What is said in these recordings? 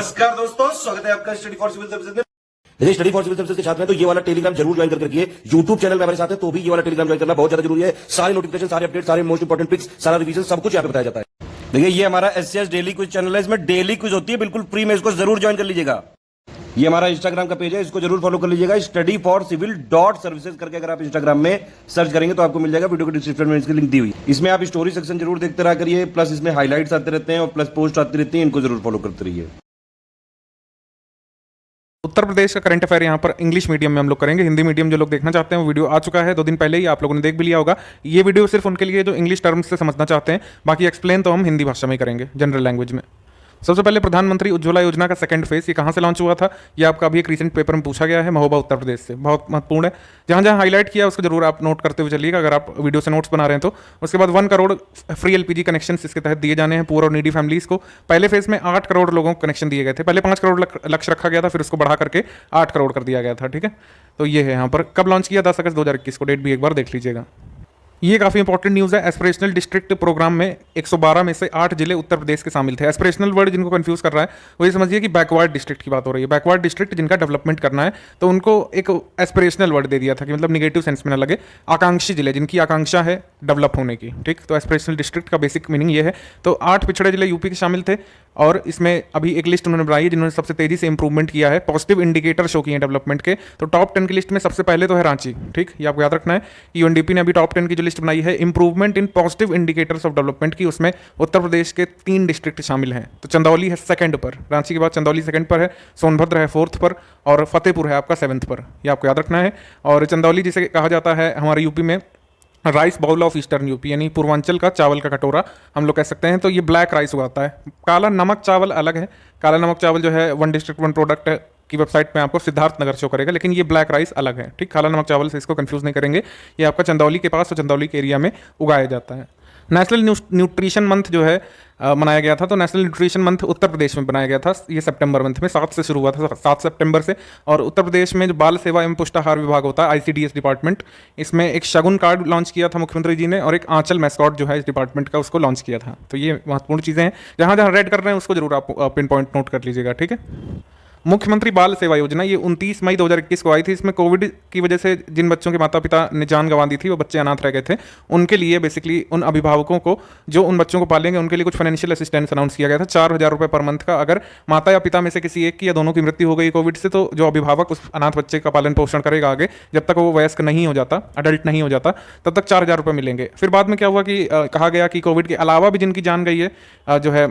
नमस्कार दोस्तों, स्वागत है आपका स्टडी फॉर सिविल सर्विसेज में। यदि स्टडी फॉर सिविल सर्विसेज के छात्र हैं तो ये वाला टेलीग्राम जरूर ज्वाइन करके रखिए। यूट्यूब चैनल में हमारे साथ है तो भी ये वाला टेलीग्राम ज्वाइन करना बहुत ज्यादा जरूरी है। सारे नोटिफिकेशन, सारे अपडेट, सारे मोस्ट इंपोर्टेंट पिक्स, सारा रिवीजन सब कुछ यहाँ पे बताया जाता है। देखिए ये हमारा एससीएस डेली क्विज चैनल है, इसमें डेली क्विज होती है, बिल्कुल फ्री में, इसको जरूर ज्वाइन कर लीजिएगा। ये हमारा इंस्टाग्राम का पेज है, इसको जरूर फॉलो कर लीजिएगा। Study for civil dot services करके अगर आप इंस्टाग्राम में सर्च करेंगे तो आपको मिल जाएगा। वीडियो के डिस्क्रिप्शन में इसकी लिंक दी हुई। इसमें आप स्टोरी सेक्शन जरूर देखते रहा करिए, प्लस इसमें हाईलाइट्स आते रहते हैं और प्लस पोस्ट आती रहती है, इनको जरूर फॉलो करते रहिए। उत्तर प्रदेश का करंट अफेयर यहाँ पर इंग्लिश मीडियम में हम लोग करेंगे। हिंदी मीडियम जो लोग देखना चाहते हैं वो वीडियो आ चुका है 2 दिन पहले ही, आप लोगों ने देख भी लिया होगा। ये वीडियो सिर्फ उनके लिए जो इंग्लिश टर्म्स से समझना चाहते हैं, बाकी एक्सप्लेन तो हम हिंदी भाषा में करेंगे, जनरल लैंग्वेज में। सबसे पहले प्रधानमंत्री उज्ज्वला योजना का सेकंड फेज, ये कहाँ से लॉन्च हुआ था, ये आपका अभी एक रीसेंट पेपर में पूछा गया है, महोबा उत्तर प्रदेश से। बहुत महत्वपूर्ण है, जहाँ जहाँ हाईलाइट किया उसको जरूर आप नोट करते हुए चलिएगा अगर आप वीडियो से नोट्स बना रहे हैं तो। उसके बाद 1 करोड़ फ्री एलपीजी कनेक्शन इसके तहत दिए जाने हैं पुअर और नीडी फैमिलीज को। पहले फेज में 8 करोड़ लोगों को कनेक्शन दिए गए थे, पहले 5 करोड़ लक्ष्य रखा गया था, फिर उसको बढ़ा करके 8 करोड़ कर दिया गया था। ठीक है, तो ये है यहाँ पर कब लॉन्च किया, 10 अगस्त 2021 को, डेट भी एक बार देख लीजिएगा। ये काफ़ी इंपॉर्टेंट न्यूज़ है। एस्पिरेशनल डिस्ट्रिक्ट प्रोग्राम में 112 में से 8 जिले उत्तर प्रदेश के शामिल थे। एस्पिरेशनल वर्ड जिनको कंफ्यूज कर रहा है वो ये समझिए कि बैकवर्ड डिस्ट्रिक्ट की बात हो रही है। बैकवर्ड डिस्ट्रिक्ट जिनका डेवलपमेंट करना है तो उनको एक एस्पिरेशनल वर्ड दे दिया था कि मतलब निगेटिव सेंस में ना लगे, आकांक्षी जिले जिनकी आकांक्षा है डेवलप होने की। ठीक, तो एस्पिरेशनल डिस्ट्रिक्ट का बेसिक मीनिंग ये है। तो 8 पिछड़े जिले यूपी के शामिल थे और इसमें अभी एक लिस्ट उन्होंने बनाई है जिन्होंने सबसे तेजी से इंप्रूवमेंट किया है, पॉजिटिव इंडिकेटर शो किए हैं डेवलपमेंट के। तो टॉप 10 की लिस्ट में सबसे पहले तो है रांची। ठीक, ये आपको याद रखना है। यूएनडीपी ने अभी टॉप 10 की जो लिस्ट बनाई है improvement in positive indicators of development की, उसमें उत्तर प्रदेश के 3 डिस्ट्रिक्ट शामिल हैं। तो चंदौली है सेकंड पर, रांची के बाद चंदौली सेकंड पर है, सोनभद्र है 4th पर और फतेहपुर है आपका 7th पर, ये आपको याद रखना है। और चंदौली जिसे कहा जाता है हमारे यूपी में rice bowl of eastern UP, यानी पूर्वांचल का चावल का कटोरा हम लोग कह सकते हैं। तो ये ब्लैक राइस उगाता है। काला नमक चावल अलग है, काला नमक चावल जो है 1 डिस्ट्रिक्ट 1 प्रोडक्ट है की वेबसाइट पे आपको सिद्धार्थ नगर शो करेगा, लेकिन ये ब्लैक राइस अलग है। ठीक, काला नमक चावल से इसको कंफ्यूज नहीं करेंगे। ये आपका चंदौली के पास, तो चंदौली के एरिया में उगाया जाता है। नेशनल न्यूट्रिशन मंथ जो है मनाया गया था, तो नेशनल न्यूट्रिशन मंथ उत्तर प्रदेश में बनाया गया था। ये सितंबर मंथ में 7 से शुरू हुआ था, 7 सितंबर से। और उत्तर प्रदेश में जो बाल सेवा एवं पुष्टाहार विभाग होता है, आईसीडीएस डिपार्टमेंट, इसमें एक शगुन कार्ड लॉन्च किया था मुख्यमंत्री जी ने और एक आंचल मैस्कॉट जो है इस डिपार्टमेंट का, उसको लॉन्च किया था। तो ये महत्वपूर्ण चीज़ें हैं, जहाँ जहाँ रेड कर रहे हैं उसको जरूर आप पिन पॉइंट नोट कर लीजिएगा। ठीक है, मुख्यमंत्री बाल सेवा योजना ये 29 मई 2021 को आई थी। इसमें कोविड की वजह से जिन बच्चों के माता पिता ने जान गंवा दी थी, वो बच्चे अनाथ रह गए थे, उनके लिए बेसिकली उन अभिभावकों को जो उन बच्चों को पालेंगे उनके लिए कुछ फाइनेंशियल असिस्टेंस अनाउंस किया गया था, 4000 रुपये पर मंथ का। अगर माता या पिता में से किसी एक की या दोनों की मृत्यु हो गई कोविड से, तो जो अभिभावक उस अनाथ बच्चे का पालन पोषण करेगा आगे, जब तक वो वयस्क नहीं हो जाता, अडल्ट नहीं हो जाता, तब तक 4000 रुपये मिलेंगे। फिर बाद में क्या हुआ कि कहा गया कि कोविड के अलावा भी जिनकी जान गई है जो है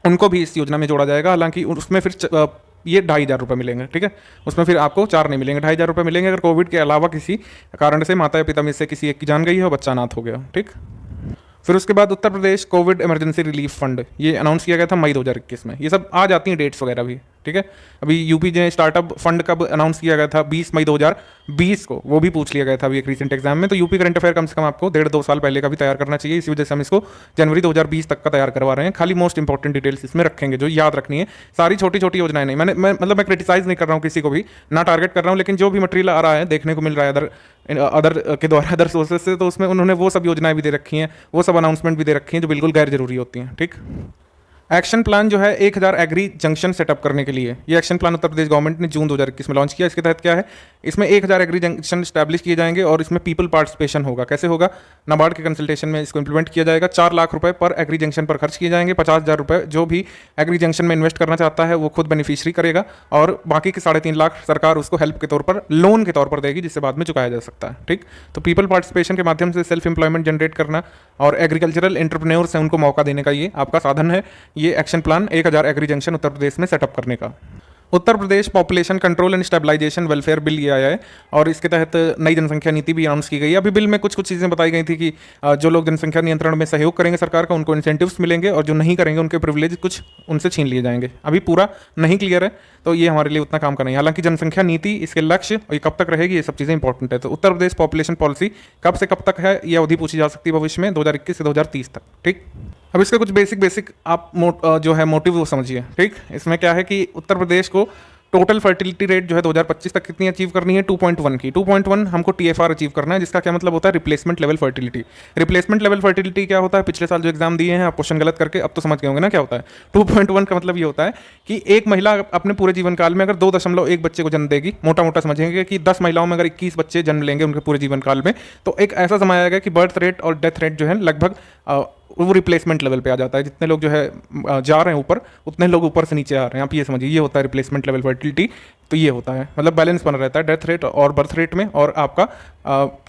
उनको भी इस योजना में जोड़ा जाएगा। हालांकि उसमें फिर ये 2500 रुपये मिलेंगे। ठीक है, उसमें फिर आपको 4 नहीं मिलेंगे, 2500 रुपये मिलेंगे अगर कोविड के अलावा किसी कारण से माता या पिता में से किसी एक की जान गई है और बच्चा अनाथ हो गया। ठीक, फिर उसके बाद उत्तर प्रदेश कोविड इमरजेंसी रिलीफ फंड ये अनाउंस किया गया था मई 2021 में। ये सब आ जाती हैं डेट्स वगैरह भी। ठीक है, अभी यूपी ने स्टार्टअप फंड कब अनाउंस किया गया था, 20 मई 2020 को, वो भी पूछ लिया गया था अभी एक रीसेंट एग्जाम में। तो यूपी करंट अफेयर कम से कम आपको 1.5-2 साल पहले का भी तैयार करना चाहिए, इसी वजह से हम इसको जनवरी 2020 तक का तैयार करवा रहे हैं। खाली मोस्ट इंपॉर्टेंट डिटेल्स इसमें रखेंगे जो याद रखनी है, सारी छोटी छोटी योजनाएं नहीं। मैं क्रिटिसाइज नहीं कर रहा हूँ किसी को भी, ना टारगेट कर रहा हूँ, लेकिन जो भी मटेरियल आ रहा है देखने को मिल रहा है अदर के द्वारा, अदर सोर्सेज से, तो उसमें उन्होंने वो सब योजनाएं भी दे रखी हैं, वो सब अनाउंसमेंट भी दे रखी हैं जो बिल्कुल गैर जरूरी होती हैं। ठीक, एक्शन प्लान जो है 1000 एग्री जंक्शन सेटअप करने के लिए, ये action plan Uttar Pradesh government ने जून 2021 में लॉन्च किया। इसके तहत क्या है, इसमें 1000 एग्री जंक्शन स्टैब्लिश किए जाएंगे और इसमें पीपल पार्टिसिपेशन होगा। कैसे होगा, नाबार्ड के कंसल्टेशन में इसको इंप्लीमेंट किया जाएगा। 4 लाख रुपए पर एग्री जंक्शन पर खर्च किए जाएंगे। 50,000 रुपये जो भी एग्री जंक्शन में इन्वेस्ट करना चाहता है वो खुद बेनिफिशियरी करेगा और बाकी के 3.5 लाख सरकार उसको हेल्प के तौर पर, लोन के तौर पर देगी, जिससे बाद में चुकाया जा सकता है। ठीक, तो पीपल पार्टिसिपेशन के माध्यम से सेल्फ एम्प्लॉयमेंट जनरेट करना और एग्रीकल्चरल एंटरप्रेन्योर्स हैं उनको मौका देने का ये आपका साधन है, ये action plan 1000 agri junction Uttar Pradesh में सेटअप करने का। Uttar Pradesh population control and stabilisation welfare bill ये आया है और इसके तहत नई जनसंख्या नीति भी अनाउंस की गई है। अभी बिल में कुछ कुछ चीज़ें बताई गई थी कि जो लोग जनसंख्या नियंत्रण में सहयोग करेंगे सरकार का, उनको इंसेंटिव्स मिलेंगे और जो नहीं करेंगे उनके प्रिविलेज कुछ उनसे छीन लिए जाएंगे। अभी पूरा नहीं क्लियर है, तो ये हमारे लिए उतना काम का नहीं है। हालांकि जनसंख्या नीति, इसके लक्ष्य और ये कब तक रहेगी, ये सब चीज़ें इंपॉर्टेंट है। तो उत्तर प्रदेश पॉपुलेशन पॉलिसी कब से कब तक है, ये अवधि पूछी जा सकती है भविष्य में, 2021 से 2030 तक। ठीक, अब इसका कुछ बेसिक आप जो है मोटिव वो समझिए। ठीक, इसमें क्या है कि उत्तर प्रदेश को टोटल फर्टिलिटी रेट जो है 2025 तक कितनी अचीव करनी है, 2.1 की। 2.1 हमको TFR अचीव करना है, जिसका क्या मतलब होता है, replacement level fertility. Replacement level fertility क्या होता है, पिछले साल जो एग्जाम दिए हैं आप क्वेश्चन गलत करके अब तो समझ गए होंगे ना क्या होता है। 2.1 का मतलब ये होता है कि एक महिला अपने पूरे जीवन काल में अगर 2.1 बच्चे को जन्म देगी, मोटा मोटा समझेंगे कि 10 महिलाओं में अगर 21 बच्चे जन्म लेंगे उनके पूरे जीवन काल में, तो एक ऐसा समय आएगा कि बर्थ रेट और डेथ रेट जो है लगभग वो रिप्लेसमेंट लेवल पे आ जाता है। जितने लोग जो है जा रहे हैं ऊपर, उतने लोग ऊपर से नीचे आ रहे हैं। आप ये समझिए, ये होता है रिप्लेसमेंट लेवल फर्टिलिटी। तो ये होता है मतलब बैलेंस बना रहता है डेथ रेट और बर्थ रेट में। और आपका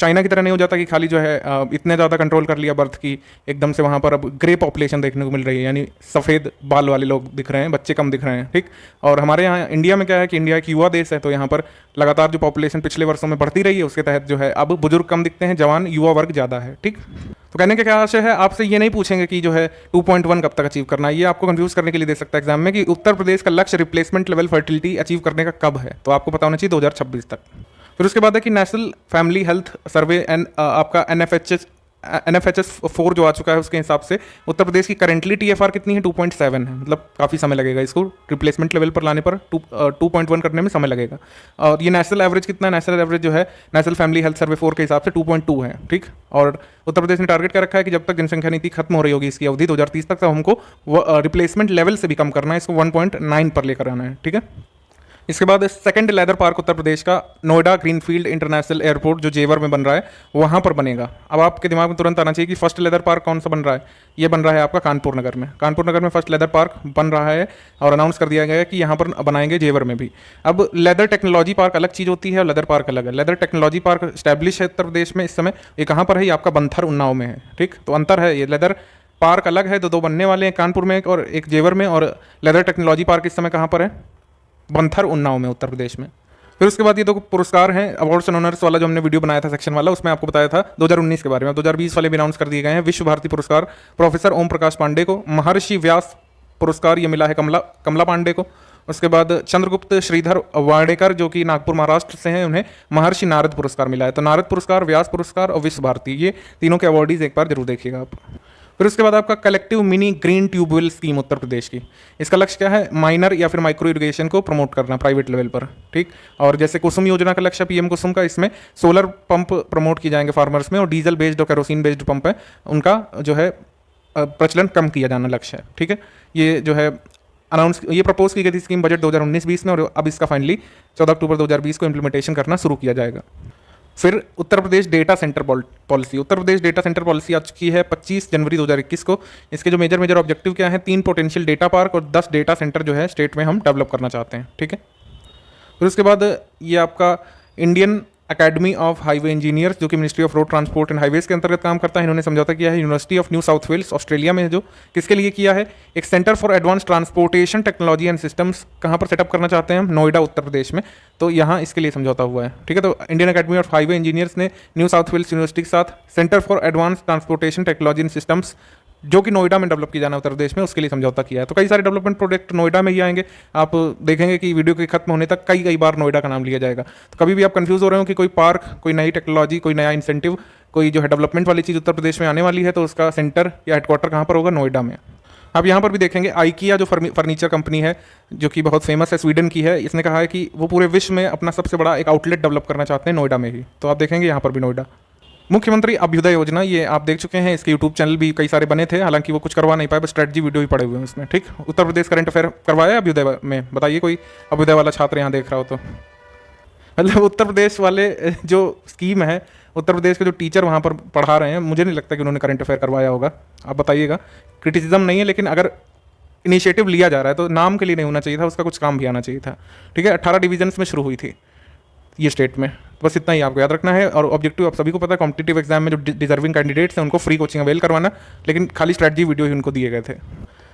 चाइना की तरह नहीं हो जाता कि खाली जो है इतने ज़्यादा कंट्रोल कर लिया बर्थ की, एकदम से वहाँ पर अब ग्रे पॉपुलेशन देखने को मिल रही है, यानी सफ़ेद बाल वाले लोग दिख रहे हैं, बच्चे कम दिख रहे हैं, ठीक। और हमारे यहाँ इंडिया में क्या है कि इंडिया एक युवा देश है, तो यहाँ पर लगातार जो पॉपुलेशन पिछले वर्षों में बढ़ती रही है, उसके तहत जो है अब बुजुर्ग कम दिखते हैं, जवान युवा वर्ग ज़्यादा है, ठीक। तो कहने का क्या आशय है, आपसे ये नहीं पूछेंगे कि जो है 2.1 कब तक अचीव करना है, ये आपको कंफ्यूज करने के लिए दे सकता है एग्जाम में कि उत्तर प्रदेश का लक्ष्य रिप्लेसमेंट लेवल फर्टिलिटी अचीव करने का कब है, तो आपको पता होना चाहिए 2026 तक। फिर उसके बाद है कि national family health survey and आपका NFHS 4 जो आ चुका है, उसके हिसाब से उत्तर प्रदेश की करेंटली TFR कितनी है, 2.7 है। मतलब काफ़ी समय लगेगा इसको रिप्लेसमेंट लेवल पर लाने पर, 2.1 करने में समय लगेगा। और ये नेशनल एवरेज कितना है, नेशनल एवरेज जो है नेशनल फैमिली हेल्थ सर्वे 4 के हिसाब से 2.2 है, ठीक। और उत्तर प्रदेश ने टारगेट कर रखा है कि जब तक जनसंख्या नीति खत्म हो रही होगी इसकी अवधि 2030 तक, तो हमको रिप्लेसमेंट लेवल से भी कम करना है, इसको 1.9 पर लेकर आना है, ठीक है। इसके बाद सेकंड लेदर पार्क उत्तर प्रदेश का नोएडा ग्रीनफील्ड इंटरनेशनल एयरपोर्ट जो जेवर में बन रहा है, वहाँ पर बनेगा। अब आपके दिमाग में तुरंत आना चाहिए कि फर्स्ट लेदर पार्क कौन सा बन रहा है, ये बन रहा है आपका कानपुर नगर में। कानपुर नगर में फर्स्ट लेदर पार्क बन रहा है और अनाउंस कर दिया गया है कि यहाँ पर बनाएंगे जेवर में भी। अब लेदर टेक्नोलॉजी पार्क अलग चीज़ होती है और लेदर पार्क अलग है। लेदर टेक्नोलॉजी पार्क स्टैब्लिश है उत्तर प्रदेश में इस समय, ये कहाँ पर है, ये आपका बंथर उन्नाव में है, ठीक। तो अंतर है, ये लेदर पार्क अलग है, तो दो बनने वाले हैं, कानपुर में एक और एक जेवर में। और लेदर टेक्नोलॉजी पार्क इस समय कहाँ पर है, बंथर उन्नाव में, उत्तर प्रदेश में। फिर उसके बाद ये दो पुरस्कार हैं, अवार्ड्स एंड ऑनर्स वाला जो हमने वीडियो बनाया था सेक्शन वाला, उसमें आपको बताया था 2019 के बारे में। 2020 वाले भी अनाउंस कर दिए गए हैं। विश्व भारती पुरस्कार प्रोफेसर ओम प्रकाश पांडे को, महर्षि व्यास पुरस्कार ये मिला है कमला पांडे को। उसके बाद चंद्रगुप्त श्रीधर वाडेकर जो कि नागपुर महाराष्ट्र से हैं, उन्हें महर्षि नारद पुरस्कार मिला है। तो नारद पुरस्कार, व्यास पुरस्कार और विश्व भारती, ये तीनों के अवार्डीज एक बार जरूर देखिएगा आप। फिर उसके बाद आपका collective mini green tubewell scheme Uttar Pradesh की, इसका लक्ष्य क्या है, माइनर या फिर माइक्रो इरिगेशन को प्रमोट करना प्राइवेट लेवल पर, ठीक। और जैसे कुसुम योजना का लक्ष्य PM कुसुम का, इसमें सोलर पंप प्रमोट किए जाएंगे फार्मर्स में, और डीजल बेस्ड और केरोसिन बेस्ड पंप है उनका जो है प्रचलन कम किया जाना लक्ष्य है, ठीक है। ये जो है ये प्रपोज की गई थी स्कीम बजट 2019-20 में, और अब इसका फाइनली 14 अक्टूबर 2020 को इम्प्लीमेंटेशन करना शुरू किया जाएगा। फिर Uttar Pradesh data centre policy, Uttar Pradesh data centre policy आ चुकी है 25 जनवरी 2021 को। इसके जो मेजर ऑब्जेक्टिव क्या है, 3 पोटेंशियल डेटा पार्क और 10 डेटा सेंटर जो है स्टेट में हम डेवलप करना चाहते हैं, ठीक है। फिर उसके बाद ये आपका Indian academy of highway engineers जो कि ministry of road transport and highways के अंतर्गत काम करता है, इन्होंने समझौता किया है university of New South Wales Australia में, जो किसके लिए किया है, एक centre for advance transportation technology and systems कहाँ पर सेटअप करना चाहते हैं हम, नोएडा उत्तर प्रदेश में। तो यहाँ इसके लिए समझौता हुआ है, ठीक है। तो Indian academy of highway engineers ने न्यू साउथ वेल्स यूनिवर्सिटी के साथ centre for advance transportation technology and systems जो कि नोएडा में डेवलप किया जाना उत्तर प्रदेश में, उसके लिए समझौता किया है। तो कई सारे डेवलपमेंट प्रोजेक्ट नोएडा में ही आएंगे। आप देखेंगे कि वीडियो के खत्म होने तक कई बार नोएडा का नाम लिया जाएगा। तो कभी भी आप कंफ्यूज हो रहे हो कि कोई पार्क, कोई नई टेक्नोलॉजी, कोई नया इंसेंटिव, कोई जो है डेवलपमेंट वाली चीज़ उत्तर प्रदेश में आने वाली है, तो उसका सेंटर या हेडक्वार्टर कहाँ पर होगा, नोएडा में। आप यहाँ पर भी देखेंगे आइकिया जो फर्नीचर कंपनी है जो कि बहुत फेमस है, स्वीडन की है, इसने कहा है कि वो पूरे विश्व में अपना सबसे बड़ा एक आउटलेट डेवलप करना चाहते हैं नोएडा में ही। तो आप देखेंगे यहाँ पर भी नोएडा। मुख्यमंत्री अभ्युदय योजना, ये आप देख चुके हैं, इसके यूट्यूब चैनल भी कई सारे बने थे, हालांकि वो कुछ करवा नहीं पाए, बस स्ट्रेटजी वीडियो ही पड़े हुए हैं उसमें, ठीक। उत्तर प्रदेश करंट अफेयर करवाया अभ्युदय में, बताइए कोई अभ्युदय वाला छात्र यहाँ देख रहा हो तो। मतलब उत्तर प्रदेश वाले जो स्कीम है, उत्तर प्रदेश के जो टीचर वहाँ पर पढ़ा रहे हैं, मुझे नहीं लगता कि उन्होंने करंट अफेयर करवाया होगा। आप बताइएगा, क्रिटिसिज्म नहीं है, लेकिन अगर इनिशिएटिव लिया जा रहा है तो नाम के लिए नहीं होना चाहिए था, उसका कुछ काम भी आना चाहिए था, ठीक है। 18 डिवीजन्स में शुरू हुई थी ये स्टेट में, बस इतना ही आपको याद रखना है। और ऑब्जेक्टिव आप सभी को पता है, कॉम्पिटिटिव एग्जाम में जो डिजर्विंग कैंडिडेट्स हैं उनको फ्री कोचिंग अवेल करवाना, लेकिन खाली स्ट्रेटजी वीडियो ही उनको दिए गए थे।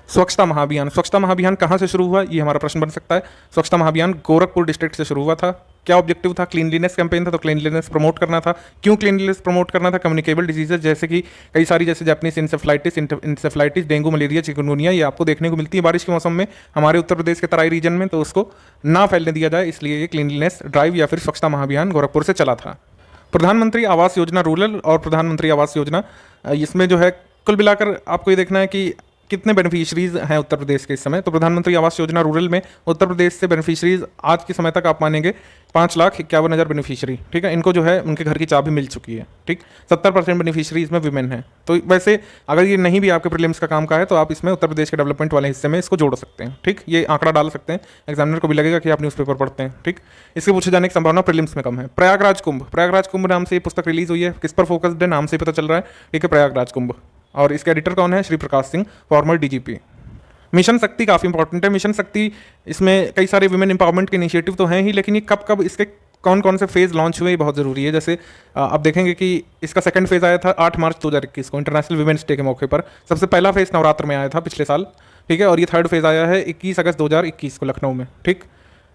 स्वच्छता महाअभियान कहाँ से शुरू हुआ, ये हमारा प्रश्न बन सकता है। स्वच्छता महाअभियान गोरखपुर डिस्ट्रिक्ट से शुरू हुआ था। क्या ऑब्जेक्टिव था, क्लीनलीनेस कैंपेन था, तो क्लीनलीनेस प्रमोट करना था। क्यों क्लीनलीनेस प्रमोट करना था, कम्युनिकेबल डिजीजेज जैसे कि कई सारी, जैसे Japanese encephalitis, dengue, malaria, chikungunya, ये आपको देखने को मिलती है बारिश के मौसम में हमारे उत्तर प्रदेश के तराई रीजन में, तो उसको ना फैलने दिया जाए, इसलिए ये क्लीनलीनेस ड्राइव या फिर स्वच्छता महाअभियान गोरखपुर से चला था। प्रधानमंत्री आवास योजना रूरल और प्रधानमंत्री आवास योजना, इसमें जो है कुल मिलाकर आपको ये देखना है कि कितने बेनिफिशरीज हैं उत्तर प्रदेश के इस समय। तो प्रधानमंत्री आवास योजना रूरल में उत्तर प्रदेश से बेनिफिशरीज आज के समय तक आप मानेंगे 5,51,000 बेनिफिशरी, ठीक है। इनको जो है उनके घर की चाबी मिल चुकी है, ठीक। 70% बेनिफिशरीज में विमेन है। तो वैसे अगर ये नहीं भी आपके प्रीलिम्स का काम का है तो आप इसमें उत्तर प्रदेश के डेवलपमेंट वाले हिस्से में इसको जोड़ सकते हैं, ठीक। ये आंकड़ा डाल सकते हैं, एग्जामिनर को भी लगेगा कि आप न्यूज़पेपर पढ़ते हैं, ठीक। इसके पूछे जाने की संभावना प्रीलिम्स में कम है। प्रयागराज कुंभ नाम से ये पुस्तक रिलीज हुई है। किस पर फोकस्ड है, नाम से पता चल रहा है, ठीक है, प्रयागराज कुंभ। और इसके एडिटर कौन है, Shri Prakash Singh, farmer DGP. Mission शक्ति काफ़ी इंपॉर्टेंट है। मिशन शक्ति, इसमें कई सारे वुमेन इंपावरमेंट के इनिशिएटिव तो हैं ही, लेकिन ये कब कब इसके कौन कौन से फेज़ लॉन्च हुए ये बहुत ज़रूरी है। जैसे आप देखेंगे कि इसका सेकंड फेज़ आया था 8 मार्च 2021 को, इंटरनेशनल वुमेन्स डे के मौके पर। सबसे पहला फेज़ नवरात्र में आया था पिछले साल, ठीक है। और ये थर्ड फेज़ आया है 21 अगस्त 2021 को लखनऊ में, ठीक।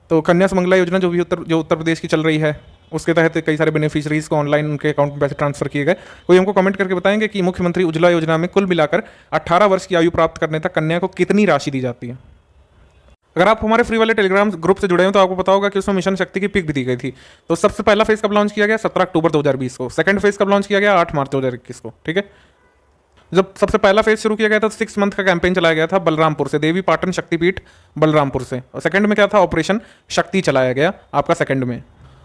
तो कन्या सुमंगला योजना जो उत्तर प्रदेश की चल रही है, उसके तहत कई सारे बेनिफिशरीज को ऑनलाइन उनके अकाउंट में पैसे ट्रांसफर किए गए। कोई हमको कमेंट करके बताएंगे कि मुख्यमंत्री उज्ज्वला योजना में कुल मिलाकर 18 वर्ष की आयु प्राप्त करने तक कन्या को कितनी राशि दी जाती है। अगर आप हमारे फ्री वाले टेलीग्राम ग्रुप से जुड़े हो तो आपको पता होगा कि उसमें मिशन शक्ति की पिक भी दी गई थी। तो सबसे पहला फेज कब लॉन्च किया गया, 17 अक्टूबर 2020 को। सेकंड फेज कब लॉन्च किया गया, 8 मार्च 2021 को, ठीक है। जब सबसे पहला फेज शुरू किया गया था तो 6 मंथ का कैंपेन चलाया गया था बलरामपुर से, देवी पाटन शक्तिपीठ बलरामपुर से। और सेकंड में क्या था, ऑपरेशन शक्ति चलाया गया आपका सेकंड में।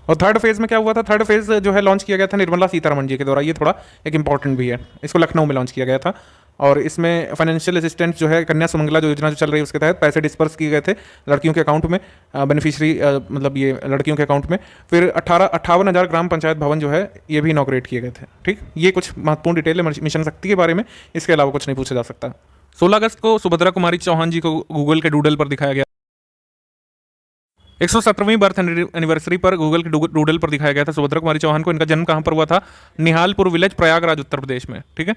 और थर्ड फेज में क्या हुआ था, थर्ड फेज जो है लॉन्च किया गया था निर्मला सीतारमण जी के द्वारा। ये थोड़ा एक इंपॉर्टेंट भी है, इसको लखनऊ में लॉन्च किया गया था। और इसमें फाइनेंशियल असिस्टेंट जो है कन्या सुमंगला जो योजना जो चल रही है उसके तहत पैसे डिस्पर्स किए गए थे लड़कियों के अकाउंट में, बेनिफिशरी मतलब ये लड़कियों के अकाउंट में। फिर 58,000 ग्राम पंचायत भवन जो है ये भी इनॉग्रेट किए गए थे, ठीक। ये कुछ महत्वपूर्ण डिटेल है मिशन शक्ति के बारे में, इसके अलावा कुछ नहीं पूछा जा सकता। 16 अगस्त को सुभद्रा कुमारी चौहान जी को गूगल के डूडल पर दिखाया गया। 117वीं बर्थ एनिवर्सरी पर गूगल के डूडल पर दिखाया गया था सुभद्रा कुमारी चौहान को। इनका जन्म कहाँ पर हुआ था, निहालपुर विलेज, प्रयागराज, उत्तर प्रदेश में, ठीक है।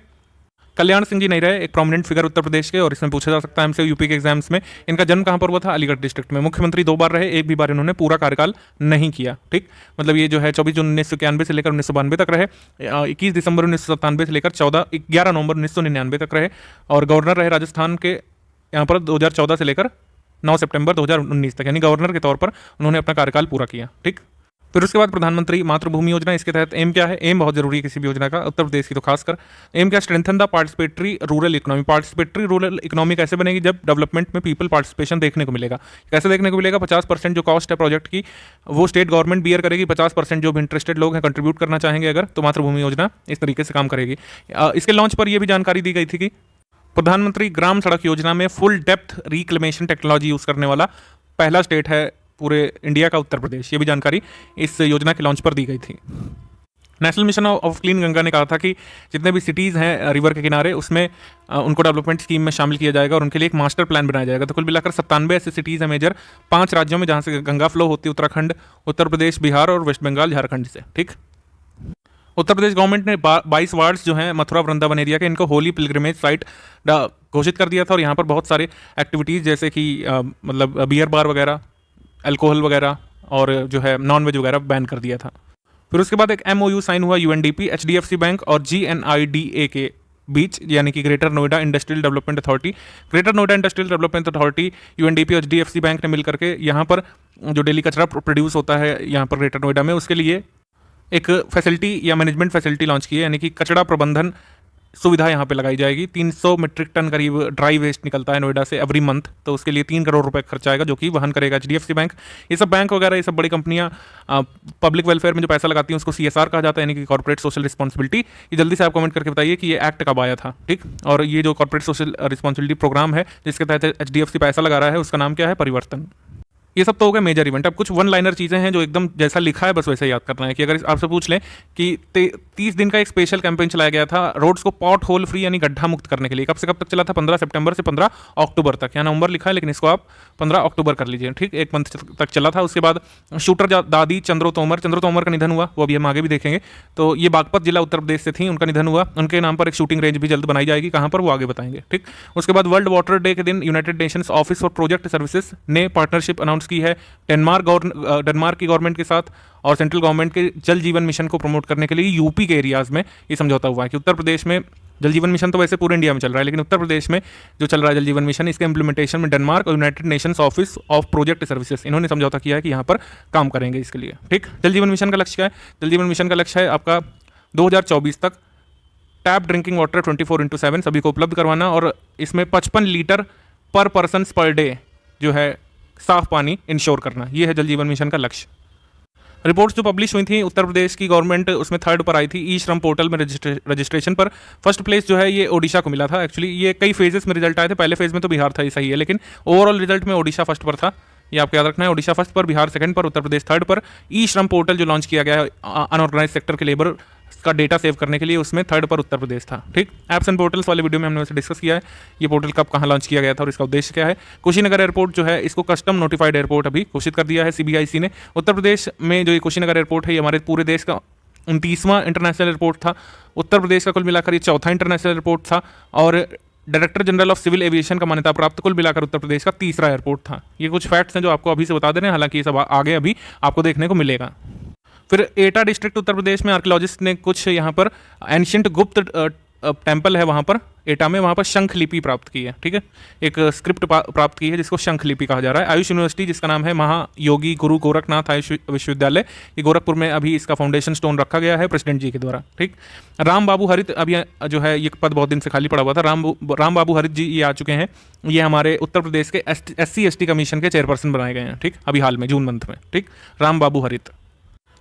कल्याण सिंह जी नहीं रहे, एक प्रोमिनेंट फिगर उत्तर प्रदेश के, और इसमें पूछा जा सकता है हमसे यूपी के एग्जाम्स में। इनका जन्म कहाँ पर हुआ था, अलीगढ़ डिस्ट्रिक्ट में। मुख्यमंत्री 2 बार रहे, एक भी बार इन्होंने पूरा कार्यकाल नहीं किया, ठीक। मतलब ये जो है 24 जून 1991 से लेकर 1992 तक रहे, 21 दिसंबर 1997 से लेकर 11 नवंबर 1999 तक रहे। और गवर्नर रहे राजस्थान के यहाँ पर 2014 से लेकर 9 सितंबर 2019 तक, यानी गवर्नर के तौर पर उन्होंने अपना कार्यकाल पूरा किया, ठीक। फिर उसके बाद प्रधानमंत्री मातृभूमि योजना, इसके तहत एम क्या है, एम बहुत जरूरी है किसी भी योजना का, उत्तर प्रदेश की तो खासकर। एम क्या, strengthen the participatory rural economy. Participatory rural economy कैसे बनेगी, जब डेवलपमेंट में पीपल पार्टिसिपेशन देखने को मिलेगा। कैसे देखने को मिलेगा, 50% जो कॉस्ट है प्रोजेक्ट की वो स्टेट गवर्नमेंट बियर करेगी, 50% जो भी इंटरेस्टेड लोग हैं कंट्रीब्यूट करना चाहेंगे अगर, तो मातृभूमि योजना इस तरीके से काम करेगी। इसके लॉन्च पर यह भी जानकारी दी गई थी कि प्रधानमंत्री ग्राम सड़क योजना में full depth reclamation technology use करने वाला पहला स्टेट है पूरे इंडिया का उत्तर प्रदेश। ये भी जानकारी इस योजना के लॉन्च पर दी गई थी। National mission of clean Ganga ने कहा था कि जितने भी सिटीज़ हैं रिवर के किनारे उसमें उनको डेवलपमेंट स्कीम में शामिल किया जाएगा और उनके लिए एक मास्टर प्लान बनाया जाएगा। तो कुल मिलाकर 97 ऐसे सिटीज़ हैं मेजर 5 राज्यों में जहाँ से गंगा फ्लो होती है, उत्तराखंड, उत्तर प्रदेश, बिहार और वेस्ट बंगाल, झारखंड से, ठीक। उत्तर प्रदेश गवर्नमेंट ने 22 वार्ड्स जो हैं मथुरा वृंदावन एरिया के, इनको होली पिलग्रिमेज साइट घोषित कर दिया था। और यहाँ पर बहुत सारे एक्टिविटीज़ जैसे कि मतलब बियर बार वगैरह, अल्कोहल वगैरह और जो है नॉन वेज वगैरह बैन कर दिया था। फिर उसके बाद एक MOU साइन हुआ UNDP, HDFC बैंक और GNIDA के बीच, यानी कि greater Noida industrial development authority. Greater Noida industrial development authority, UNDP और HDFC बैंक ने मिलकर के यहाँ पर जो डेली कचरा प्रोड्यूस होता है यहाँ पर ग्रेटर नोएडा में, उसके लिए एक फैसिलिटी या मैनेजमेंट फैसिलिटी लॉन्च की है, यानी कि कचरा प्रबंधन सुविधा यहाँ पे लगाई जाएगी। 300 मीट्रिक टन करीब ड्राई वेस्ट निकलता है नोएडा से एवरी मंथ, तो उसके लिए 3 करोड़ रुपए खर्च आएगा, जो कि वहन करेगा HDFC बैंक। ये सब बैंक वगैरह, ये सब बड़ी कंपनियां पब्लिक वेलफेयर में जो पैसा लगाती हैं उसको CSR कहा जाता है, यानी कि कॉर्पोरेट सोशल रिस्पॉन्सिबिलिटी। ये जल्दी से आप कमेंट करके बताइए कि ये एक्ट कब आया था, ठीक। और ये जो कॉर्पोरेट सोशल रिस्पॉन्सिबिलिटी प्रोग्राम है जिसके तहत HDFC पैसा लगा रहा है, उसका नाम क्या है, परिवर्तन। ये सब तो हो गए मेजर इवेंट। अब कुछ 1 लाइनर चीज़ें हैं जो एकदम जैसा लिखा है बस वैसे याद करना है। कि अगर आपसे पूछ लें कि 30 दिन का एक स्पेशल कैंपेन चलाया गया था रोड्स को पॉट होल फ्री यानी गड्ढा मुक्त करने के लिए, कब से कब तक चला था, 15 सितंबर से 15 अक्टूबर तक। यहाँ नवंबर लिखा है लेकिन इसको आप 15 अक्टूबर कर लीजिए, ठीक। 1 मंथ तक चला था। उसके बाद शूटर दादी चंद्रो तोमर का निधन हुआ, वो अभी हम आगे भी देखेंगे। तो ये बागपत जिला उत्तर प्रदेश से थी, उनका निधन हुआ। उनके नाम पर एक शूटिंग रेंज भी जल्द बनाई जाएगी, कहाँ पर वो आगे बताएंगे, ठीक। उसके बाद वर्ल्ड वाटर डे के दिन United Nations office for project services ने पार्टनरशिप अनाउंस की है डेनमार्क की गवर्नमेंट के साथ और सेंट्रल गवर्नमेंट के जल जीवन मिशन को प्रमोट करने के लिए यूपी के एरियाज में ये समझौता हुआ है कि उत्तर प्रदेश में जल जीवन मिशन तो वैसे पूरे इंडिया में चल रहा है, लेकिन उत्तर प्रदेश में जो चल रहा है जल जीवन मिशन, इसके इंप्लीमेंटेशन में डेनमार्क और United Nations office of project services इन्होंने समझौता किया है कि यहाँ पर काम करेंगे इसके लिए, ठीक। जल जीवन मिशन का लक्ष्य क्या है, जल जीवन मिशन का लक्ष्य है आपका 2024 तक टैप ड्रिंकिंग वाटर 24/7 सभी को उपलब्ध करवाना, और इसमें 55 लीटर पर पर्सन पर डे जो है साफ पानी इंश्योर करना, ये है जल जीवन मिशन का लक्ष्य। रिपोर्ट्स जो पब्लिश हुई थी उत्तर प्रदेश की गवर्नमेंट उसमें थर्ड पर आई थी ई श्रम पोर्टल में रजिस्ट्रेशन पर। फर्स्ट प्लेस जो है ये ओडिशा को मिला था। एक्चुअली ये कई फेजेस में रिजल्ट आए थे, पहले फेज में तो बिहार था, ये सही है, लेकिन ओवरऑल रिजल्ट में ओडिशा फर्स्ट पर था, ये आपको याद रखना है। ओडिशा फर्स्ट पर, बिहार सेकंड पर, उत्तर प्रदेश थर्ड पर। ई श्रम पोर्टल जो लॉन्च किया गया है अनऑर्गेनाइज सेक्टर के लेबर का डेटा सेव करने के लिए, उसमें थर्ड पर उत्तर प्रदेश था। ठीक, एप्स एंड पोर्टल्स वाले वीडियो में हमने वैसे डिस्कस किया है ये पोर्टल कब कहाँ लॉन्च किया गया था और इसका उद्देश्य क्या है। कुशीनगर एयरपोर्ट जो है इसको कस्टम नोटिफाइड एयरपोर्ट अभी घोषित कर दिया है सीबीआईसी ने। उत्तर प्रदेश में जो ये कुशीनगर एयरपोर्ट है ये हमारे पूरे देश का 29वां इंटरनेशनल एयरपोर्ट था। उत्तर प्रदेश का कुल मिलाकर ये चौथा इंटरनेशनल एयरपोर्ट था, और director general of civil aviation का मान्यता प्राप्त कुल मिलाकर उत्तर प्रदेश का तीसरा एयरपोर्ट था। ये कुछ फैक्ट्स हैं जो आपको अभी से बता दे रहे हैं, हालांकि ये सब आगे अभी आपको देखने को मिलेगा। फिर एटा डिस्ट्रिक्ट उत्तर प्रदेश में आर्कियोलॉजिस्ट ने कुछ यहाँ पर एंशियंट गुप्त टेम्पल है वहाँ पर एटा में, वहाँ पर शंख लिपि प्राप्त की है। ठीक है, एक स्क्रिप्ट प्राप्त की है जिसको शंख लिपि कहा जा रहा है। आयुष यूनिवर्सिटी जिसका नाम है महायोगी गुरु गोरखनाथ आयुष विश्वविद्यालय, ये गोरखपुर में अभी इसका फाउंडेशन स्टोन रखा गया है प्रेसिडेंट जी के द्वारा। ठीक, राम बाबू हरित अभी जो है ये पद बहुत दिन से खाली पड़ा हुआ था, राम बाबू हरित जी ये आ चुके हैं, ये हमारे उत्तर प्रदेश के SC/ST कमीशन के चेयरपर्सन बनाए गए हैं। ठीक, अभी हाल में जून मंथ में। ठीक, राम बाबू हरित।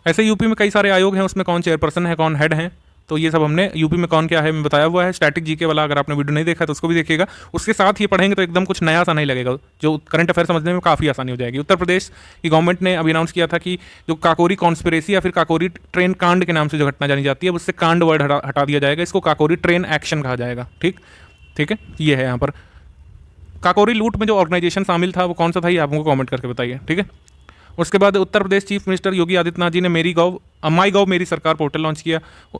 ऐसे यूपी में कई सारे आयोग हैं, उसमें कौन चेयरपर्सन है, कौन हेड हैं, तो ये सब हमने यूपी में कौन क्या है मैं बताया हुआ है। स्टैटिक जीके वाला अगर आपने वीडियो नहीं देखा तो उसको भी देखिएगा, उसके साथ ये पढ़ेंगे तो एकदम कुछ नया सा नहीं लगेगा, जो करंट अफेयर समझने में काफ़ी आसानी हो जाएगी। उत्तर प्रदेश की गवर्नमेंट ने अभी अनाउंस किया था कि जो काकोरी कॉन्स्पिरेसी या फिर काकोरी ट्रेन कांड के नाम से जो घटना जानी जाती है उससे कांड वर्ड हटा दिया जाएगा, इसको काकोरी ट्रेन एक्शन कहा जाएगा। ठीक है, ये है यहाँ पर। काकोरी लूट में जो ऑर्गेनाइजेशन शामिल था वो कौन सा था ये आप हमको कॉमेंट करके बताइए। ठीक है, उसके बाद उत्तर प्रदेश चीफ मिनिस्टर योगी आदित्यनाथ जी ने माई गॉव मेरी सरकार पोर्टल लॉन्च किया।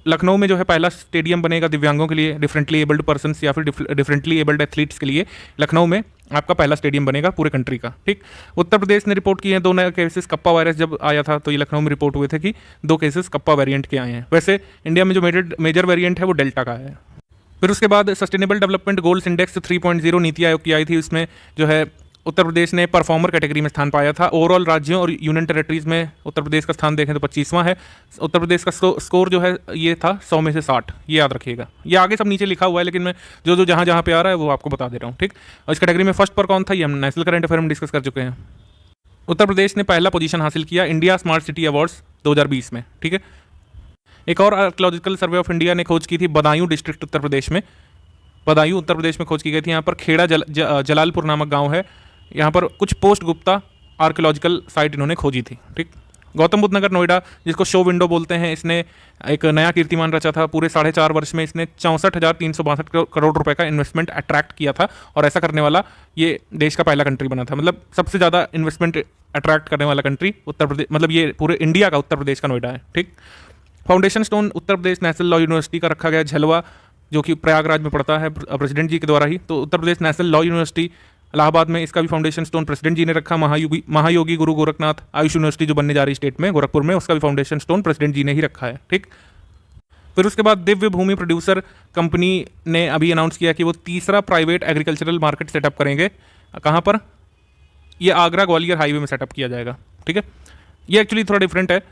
लखनऊ में जो है पहला स्टेडियम बनेगा दिव्यांगों के लिए, डिफरेंटली एबल्ड पर्सन्स या फिर डिफरेंटली एबल्ड एथलीट्स के लिए। लखनऊ में आपका पहला स्टेडियम बनेगा पूरे कंट्री का। ठीक, उत्तर प्रदेश ने रिपोर्ट किए हैं 2 नए केसेस। कप्पा वायरस जब आया था तो ये लखनऊ में रिपोर्ट हुए थे कि 2 केसेस कप्पा वेरिएंट के आए हैं। वैसे इंडिया में जो मेजर वेरिएंट है वो डेल्टा का है। फिर उसके बाद sustainable development goals index 3.0 NITI Aayog की आई थी, उसमें जो है उत्तर प्रदेश ने परफॉर्मर कैटेगरी में स्थान पाया था। ओवरऑल राज्यों और यूनियन टेरेटरीज में उत्तर प्रदेश का स्थान देखें तो 25वां है। उत्तर प्रदेश का स्कोर जो है ये था 100 में से 60, ये याद रखिएगा। ये आगे सब नीचे लिखा हुआ है लेकिन मैं जो जहाँ पे आ रहा है वो आपको बता दे रहा हूँ। ठीक, और इस कैटेगरी में फर्स्ट पर कौन था ये हम नेशनल करंट अफेयर में डिस्कस कर चुके हैं। उत्तर प्रदेश ने पहला पोजीशन हासिल किया इंडिया स्मार्ट सिटी अवार्ड्स 2020 में। ठीक है, एक और आर्कियोलॉजिकल सर्वे ऑफ इंडिया ने खोज की थी बदायूं डिस्ट्रिक्ट उत्तर प्रदेश में। बदायूं उत्तर प्रदेश में खोज की गई थी। यहाँ पर खेड़ा जलालपुर नामक गाँव है, यहाँ पर कुछ पोस्ट गुप्ता आर्कियोलॉजिकल साइट इन्होंने खोजी थी। ठीक, गौतम बुद्ध नगर नोएडा जिसको शो विंडो बोलते हैं, इसने एक नया कीर्तिमान रचा था। पूरे 4.5 वर्ष में इसने 64,362 करोड़ रुपए का इन्वेस्टमेंट अट्रैक्ट किया था, और ऐसा करने वाला ये देश का पहला कंट्री बना था। मतलब सबसे ज़्यादा इन्वेस्टमेंट अट्रैक्ट करने वाला कंट्री उत्तर प्रदेश, मतलब ये पूरे इंडिया का उत्तर प्रदेश का नोएडा है। ठीक, foundation stone Uttar Pradesh national law university का रखा गया झलवा, जो कि प्रयागराज में पड़ता है प्रेसिडेंट जी के द्वारा ही। तो Uttar Pradesh national law university Allahabad में, इसका भी फाउंडेशन स्टोन प्रेसिडेंट जी ने रखा। महायोगी गुरु गोरखनाथ आयुष यूनिवर्सिटी जो बनने जा रही स्टेट में गोरखपुर में, उसका भी फाउंडेशन स्टोन प्रेसिडेंट जी ने ही रखा है। ठीक, फिर उसके बाद दिव्य भूमि प्रोड्यूसर कंपनी ने अभी अनाउंस किया कि वो तीसरा प्राइवेट एग्रीकल्चरल मार्केट सेटअप करेंगे। कहाँ पर? ये आगरा ग्वालियर हाईवे में सेटअप किया जाएगा। ठीक है, ये एक्चुअली थोड़ा डिफरेंट है,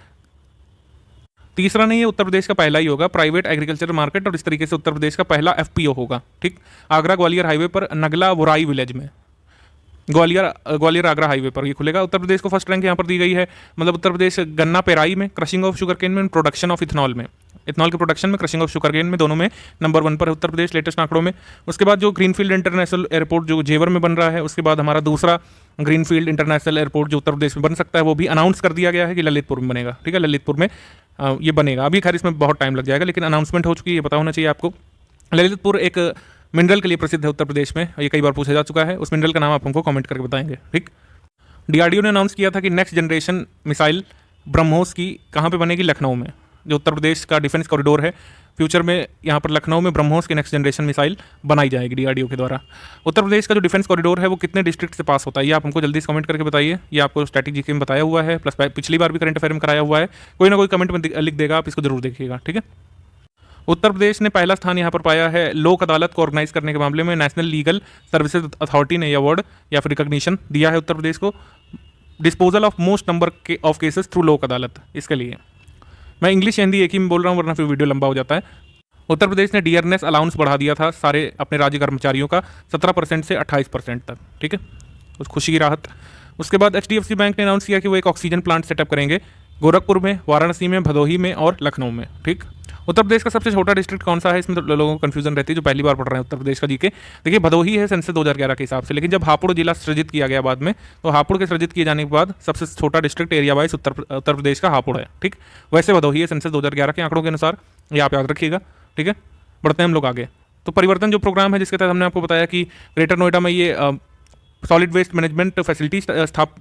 तीसरा नहीं है, उत्तर प्रदेश का पहला ही होगा प्राइवेट एग्रीकल्चर मार्केट, और इस तरीके से उत्तर प्रदेश का पहला FPO होगा। ठीक, आगरा ग्वालियर हाईवे पर नगला वुराई विलेज में, ग्वालियर आगरा हाईवे पर ये खुलेगा। उत्तर प्रदेश को फर्स्ट रैंक यहाँ पर दी गई है, मतलब उत्तर प्रदेश गन्ना पेराई में, क्रशिंग ऑफ शुगर केन में, प्रोडक्शन ऑफ इथेनॉल में, इथेनॉल के प्रोडक्शन में, क्रशिंग ऑफ शुगर केन में, दोनों में नंबर 1 पर है उत्तर प्रदेश लेटेस्ट आंकड़ों में। उसके बाद जो ग्रीनफील्ड इंटरनेशनल एयरपोर्ट जो जेवर में बन रहा है, उसके बाद हमारा दूसरा ग्रीनफील्ड इंटरनेशनल एयरपोर्ट जो उत्तर प्रदेश में बन सकता है वो भी अनाउंस कर दिया गया है कि ललितपुर में बनेगा। ठीक है, ललितपुर में ये बनेगा। अभी खैर इसमें बहुत टाइम लग जाएगा, लेकिन अनाउंसमेंट हो चुकी है, ये पता होना चाहिए आपको। ललितपुर एक मिनरल के लिए प्रसिद्ध है उत्तर प्रदेश में, ये कई बार पूछा जा चुका है। उस मिनरल का नाम आप हमको कमेंट करके बताएंगे। ठीक, DRDO ने अनाउंस किया था कि नेक्स्ट जनरेशन मिसाइल ब्रह्मोस की कहाँ पे बनेगी? लखनऊ में, जो उत्तर प्रदेश का डिफेंस कॉरिडोर है। फ्यूचर में यहाँ पर लखनऊ में ब्रह्मोस की नेक्स्ट जनरेशन मिसाइल बनाई जाएगी DRDO के द्वारा। उत्तर प्रदेश का जो डिफेंस कॉरिडोर है वो कितने डिस्ट्रिक्ट से पास होता है, ये आप हमको जल्दी से कमेंट करके बताइए। ये आपको स्ट्रैटेजी में बताया हुआ है, प्लस पिछली बार भी करंट अफेयर में कराया हुआ है, कोई ना कोई कमेंट में लिख देगा, आप इसको जरूर देखिएगा। ठीक है, उत्तर प्रदेश ने पहला स्थान यहाँ पर पाया है लोक अदालत को ऑर्गेनाइज करने के मामले में। नेशनल लीगल सर्विसेज अथॉरिटी ने यह अवार्ड या फिर रिकॉग्निशन दिया है उत्तर प्रदेश को। Disposal of most number of cases through लोक अदालत, इसके लिए मैं इंग्लिश हिंदी एक ही में बोल रहा हूँ वरना फिर वीडियो लंबा हो जाता है। उत्तर प्रदेश ने डियरनेस अलाउंस बढ़ा दिया था सारे अपने राज्य कर्मचारियों का 17% से 28% तक, ठीक है, उस खुशी की राहत। उसके बाद HDFC बैंक ने अनाउंस किया कि वो एक ऑक्सीजन प्लांट सेटअप करेंगे गोरखपुर में, वाराणसी में, भदोही में और लखनऊ में, ठीक। उत्तर प्रदेश का सबसे छोटा डिस्ट्रिक्ट कौन सा है, इसमें तो लोगों को कंफ्यूजन रहती है जो पहली बार पढ़ रहे हैं उत्तर प्रदेश का जीके। देखिए भदोही है सेंसस 2011 के हिसाब से, लेकिन जब हापुड़ जिला सृजित किया गया बाद में, तो हापुड़ के सृजित किए जाने के बाद सबसे छोटा डिस्ट्रिक्ट एरिया वाइज उत्तर प्रदेश का हापुड़ है, ठीक। वैसे भदोही है सेंसस 2011 के आंकड़ों के अनुसार, ये आप याद रखिएगा, ठीक है। बढ़ते हैं हम लोग आगे। तो परिवर्तन जो प्रोग्राम है जिसके तहत हमने आपको बताया कि ग्रेटर नोएडा में ये सॉलिड वेस्ट मैनेजमेंट फैसिलिटी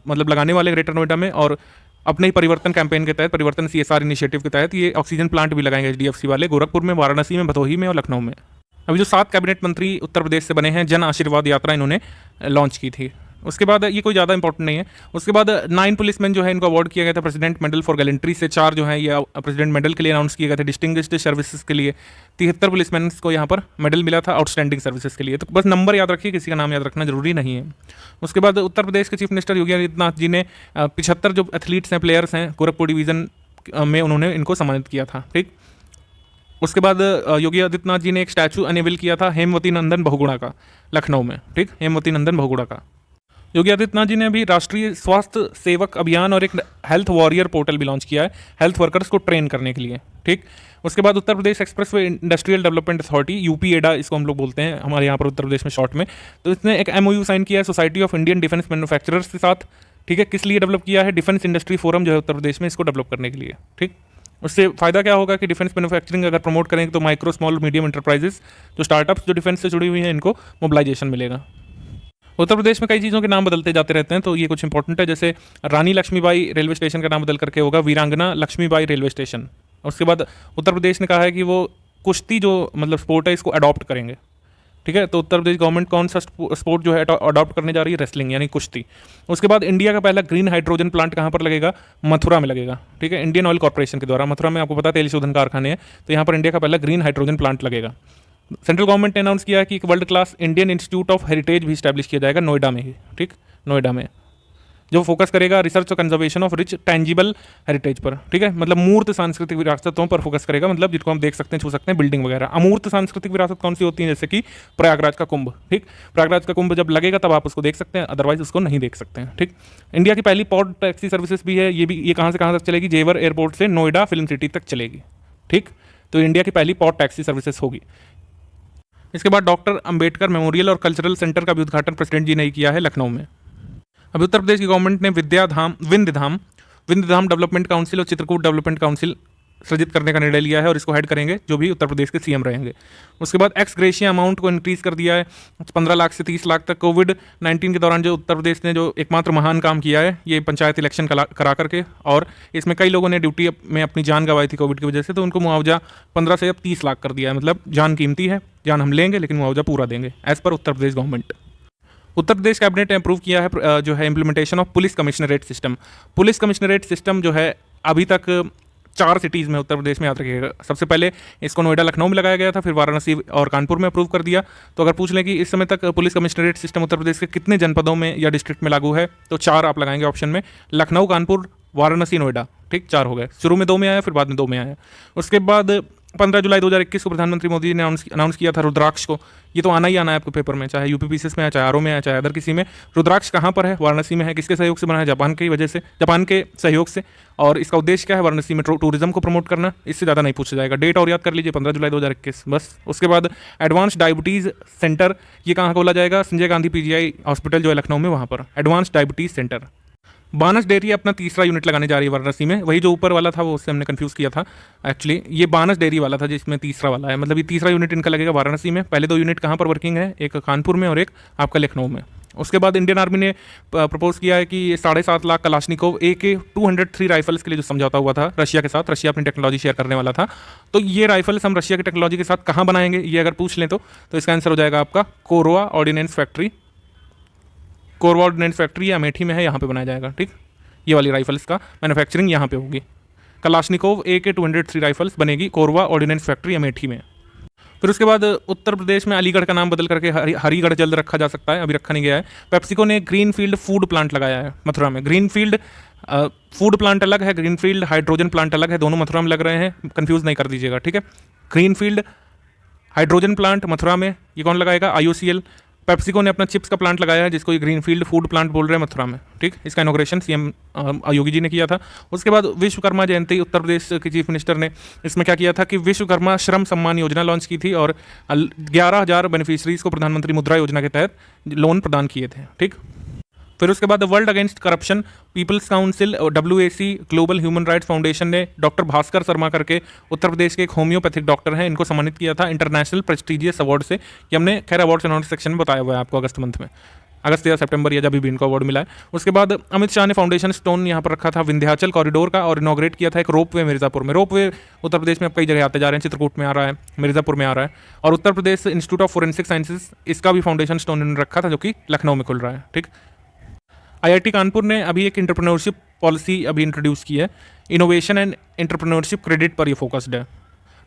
मतलब लगाने वाले ग्रेटर नोएडा में, और अपने ही परिवर्तन कैंपेन के तहत, परिवर्तन CSR इनिशिएटिव के तहत ये ऑक्सीजन प्लांट भी लगाएंगे HDFC वाले गोरखपुर में, वाराणसी में, भदोही में और लखनऊ में। अभी जो 7 कैबिनेट मंत्री उत्तर प्रदेश से बने हैं, जन आशीर्वाद यात्रा इन्होंने लॉन्च की थी। उसके बाद ये कोई ज़्यादा इंपॉर्टेंट नहीं है। उसके बाद 9 पुलिसमैन जो है इनको अवार्ड किया गया था प्रेसिडेंट मेडल फॉर गैलेंट्री से, 4 जो है ये प्रेसिडेंट मेडल के लिए अनाउंस किए गए थे डिस्टिंग्विश्ड सर्विसेज के लिए। 73 पुलिसमैन को यहाँ पर मेडल मिला था आउटस्टैंडिंग सर्विसेज के लिए। तो बस नंबर याद रखिए, किसी का नाम याद रखना जरूरी नहीं है। उसके बाद उत्तर प्रदेश के चीफ मिनिस्टर योगी आदित्यनाथ जी ने 75 जो एथलीट्स हैं, प्लेयर्स हैं गोरखपुर डिवीज़न में, उन्होंने इनको सम्मानित किया था, ठीक। उसके बाद योगी आदित्यनाथ जी ने एक स्टैचू अनेबल किया था हेमवती नंदन बहुगुणा का, लखनऊ में, ठीक, हेमवती नंदन बहुगुणा का। योगी आदित्यनाथ जी ने अभी राष्ट्रीय स्वास्थ्य सेवक अभियान और एक हेल्थ वॉरियर पोर्टल भी लॉन्च किया है हेल्थ वर्कर्स को ट्रेन करने के लिए, ठीक। उसके बाद Uttar Pradesh expressway industrial development authority, UPEDA इसको हम लोग बोलते हैं हमारे यहाँ पर उत्तर प्रदेश में शॉर्ट में, तो इसने एक MOU साइन किया है society of Indian defence manufacturers के साथ, ठीक है। किस लिए डेवलप किया है? डिफेंस इंडस्ट्री फोरम जो है उत्तर प्रदेश में, इसको डेवलप करने के लिए, ठीक। उससे फ़ायदा क्या होगा कि डिफेंस मैन्युफैक्चरिंग अगर प्रमोट करेंगे तो माइक्रो स्मॉल मीडियम एंटरप्राइजेस जो स्टार्टअप्स जो डिफेंस से जुड़ी हुई हैं, इनको मोबिलाइजेशन मिलेगा। उत्तर प्रदेश में कई चीज़ों के नाम बदलते जाते रहते हैं, तो ये कुछ इंपॉर्टेंट है, जैसे रानी लक्ष्मीबाई रेलवे स्टेशन का नाम बदल करके होगा वीरांगना लक्ष्मीबाई रेलवे स्टेशन। उसके बाद उत्तर प्रदेश ने कहा है कि वो कुश्ती जो मतलब स्पोर्ट है इसको अडॉप्ट करेंगे, ठीक है। तो उत्तर प्रदेश गवर्नमेंट कौन सा स्पोर्ट जो है अडॉप्ट करने जा रही है? रेसलिंग यानी कुश्ती। उसके बाद इंडिया का पहला ग्रीन हाइड्रोजन प्लांट कहाँ पर लगेगा? मथुरा में लगेगा, ठीक है, इंडियन ऑयल कॉर्पोरेशन के द्वारा। मथुरा में आपको पता है तेल शोधन कारखाने हैं, तो यहाँ पर इंडिया का पहला ग्रीन हाइड्रोजन प्लांट लगेगा। सेंट्रल गवर्नमेंट ने अनाउंस किया है कि एक world class Indian institute of heritage भी स्टैब्लिश किया जाएगा नोएडा में ही, ठीक, नोएडा में, जो फोकस करेगा रिसर्च और conservation of rich tangible heritage पर, ठीक है, मतलब मूर्त सांस्कृतिक विरासतों पर फोकस करेगा, मतलब जिनको हम देख सकते हैं, छू सकते हैं, बिल्डिंग वगैरह। अमूर्त सांस्कृतिक विरासत कौन सी होती है? जैसे कि प्रयागराज का कुंभ, ठीक, प्रयागराज का कुंभ जब लगेगा तब आप उसको देख सकते हैं, अदरवाइज उसको नहीं देख सकते हैं, ठीक। इंडिया की पहली पॉड टैक्सी सर्विसेज भी है, ये कहाँ से कहाँ तक चलेगी? जेवर एयरपोर्ट से नोएडा फिल्म सिटी तक चलेगी, ठीक। तो इंडिया की पहली पॉड टैक्सी सर्विसेज होगी। इसके बाद डॉक्टर अंबेडकर मेमोरियल और कल्चरल सेंटर का भी उद्घाटन प्रेसिडेंट जी ने किया है लखनऊ में। अभी उत्तर प्रदेश की गवर्नमेंट ने विंध्यधाम डेवलपमेंट काउंसिल और चित्रकूट डेवलपमेंट काउंसिल सृजित करने का निर्णय लिया है, और इसको हेड करेंगे जो भी उत्तर प्रदेश के CM रहेंगे। उसके बाद एक्स ग्रेशिया अमाउंट को इंक्रीज कर दिया है 15 लाख से 30 लाख तक। कोविड-19 के दौरान जो उत्तर प्रदेश ने जो एकमात्र महान काम किया है, ये पंचायत इलेक्शन करा करके, और इसमें कई लोगों ने ड्यूटी में अपनी जान गंवाई थी कोविड की वजह से, तो उनको मुआवजा 15 से अब 30 लाख कर दिया है। मतलब जान कीमती है, जान हम लेंगे लेकिन मुआवजा पूरा देंगे, as per Uttar Pradesh government. Uttar Pradesh cabinet ने अप्रूव किया है जो है implementation of police commissionerate system. Police commissionerate system जो है अभी तक 4 सिटीज़ में उत्तर प्रदेश में याद रखिएगा। सबसे पहले इसको नोएडा लखनऊ में लगाया गया था, फिर वाराणसी और कानपुर में अप्रूव कर दिया। तो अगर पूछ लें कि इस समय तक police commissionerate system Uttar Pradesh के कितने जनपदों में या डिस्ट्रिक्ट में लागू है, तो 4 आप लगाएंगे ऑप्शन में, लखनऊ, कानपुर, वाराणसी, नोएडा, ठीक, 4 हो गए। शुरू में 2 में आया, फिर बाद में 2 में आया। उसके बाद 15 जुलाई 2021 को प्रधानमंत्री मोदी जी ने अनाउंस किया था रुद्राक्ष को। ये तो आना ही आना है आपको पेपर में, चाहे UPPCS में आया, चाहे RO में आया, चाहे अदर किसी में। रुद्राक्ष कहाँ पर है? वाराणसी में है। किसके सहयोग से बना है? जापान के सहयोग से। और इसका उद्देश्य क्या है? वाराणसी में टूरिज्म को प्रमोट करना। इससे ज़्यादा नहीं पूछा जाएगा। डेट और याद कर लीजिए, 15 जुलाई 2021 बस। उसके बाद एडवांस डायबिटीज़ सेंटर, ये कहाँ खोला जाएगा? संजय गांधी PGI हॉस्पिटल जो है लखनऊ में, वहाँ पर एडवांस डायबिटीज़ सेंटर। बानस डेयरी अपना तीसरा यूनिट लगाने जा रही है वाराणसी में। वही जो ऊपर वाला था वो उससे हमने कंफ्यूज किया था। एक्चुअली ये बानस डेयरी वाला था जिसमें तीसरा वाला है, मतलब ये तीसरा यूनिट इनका लगेगा वाराणसी में। पहले 2 यूनिट कहाँ पर वर्किंग है? एक कानपुर में और एक आपका लखनऊ में। उसके बाद इंडियन आर्मी ने प्रपोज किया है कि 7.5 लाख कलाशनिकोव AK-203 राइफल्स के लिए जो समझौता हुआ था रशिया के साथ, रशिया अपनी टेक्नोलॉजी शेयर करने वाला था, तो ये राइफल्स हम रशिया की टेक्नोलॉजी के साथ कहाँ बनाएंगे, ये अगर पूछ लें तो इसका आंसर हो जाएगा आपका Korwa ordnance factory. Korwa ordnance factory Amethi में है, यहाँ पे बनाया जाएगा, ठीक। ये वाली राइफल्स का मैन्युफैक्चरिंग यहाँ पे होगी। कलाशनिकोव AK-203 राइफल्स बनेगी कोरवा ऑर्डिनेंस फैक्ट्री अमेठी में। फिर उसके बाद उत्तर प्रदेश में अलीगढ़ का नाम बदल करके हरिगढ़ जल्द रखा जा सकता है, अभी रखा नहीं गया है। पेप्सिको ने ग्रीनफील्ड फूड प्लांट लगाया है मथुरा में। ग्रीनफील्ड फूड प्लांट अलग है, ग्रीनफील्ड हाइड्रोजन प्लांट अलग है, दोनों मथुरा में लग रहे हैं, कंफ्यूज नहीं कर दीजिएगा, ठीक है। ग्रीनफील्ड हाइड्रोजन प्लांट मथुरा में, ये कौन लगाएगा? IOCL। पेप्सिको ने अपना चिप्स का प्लांट लगाया है जिसको ये ग्रीनफील्ड फूड प्लांट बोल रहे हैं मथुरा में, ठीक। इसका इनॉग्रेशन CM योगी जी ने किया था। उसके बाद विश्वकर्मा जयंती, उत्तर प्रदेश के चीफ मिनिस्टर ने इसमें क्या किया था कि विश्वकर्मा श्रम सम्मान योजना लॉन्च की थी और 11,000 बेनिफिशरीज को प्रधानमंत्री मुद्रा योजना के तहत लोन प्रदान किए थे, ठीक। फिर उसके बाद world against corruption people's council और WAC global human rights foundation ने डॉक्टर भास्कर शर्मा करके उत्तर प्रदेश के एक होम्योपैथिक डॉक्टर हैं, इनको सम्मानित किया था इंटरनेशनल प्रेस्टीजियस अवार्ड से। कि हमने खैर अवार्ड्स अनाउंस सेक्शन में बताया हुआ है आपको अगस्त मंथ में, अगस्त या सितंबर या जब भी इनको अवार्ड मिला है। उसके बाद अमित शाह ने फाउंडेशन स्टोन यहाँ पर रखा था विंध्याचल कॉरिडोर का और इनॉग्रेट किया था एक रोपवे मिर्जापुर में। रोपवे उत्तर प्रदेश में अब कई जगह आते जा रहे हैं, चित्रकूट में आ रहा है, मिर्जापुर में आ रहा है, और Uttar Pradesh institute of forensic sciences इसका भी फाउंडेशन स्टोन इन्होंने रखा था जो कि लखनऊ में खुल रहा है, ठीक। IIT कानपुर ने अभी एक एंटरप्रेन्योरशिप पॉलिसी अभी इंट्रोड्यूस की है, इनोवेशन एंड एंटरप्रेन्योरशिप क्रेडिट पर ये फोकस्ड है।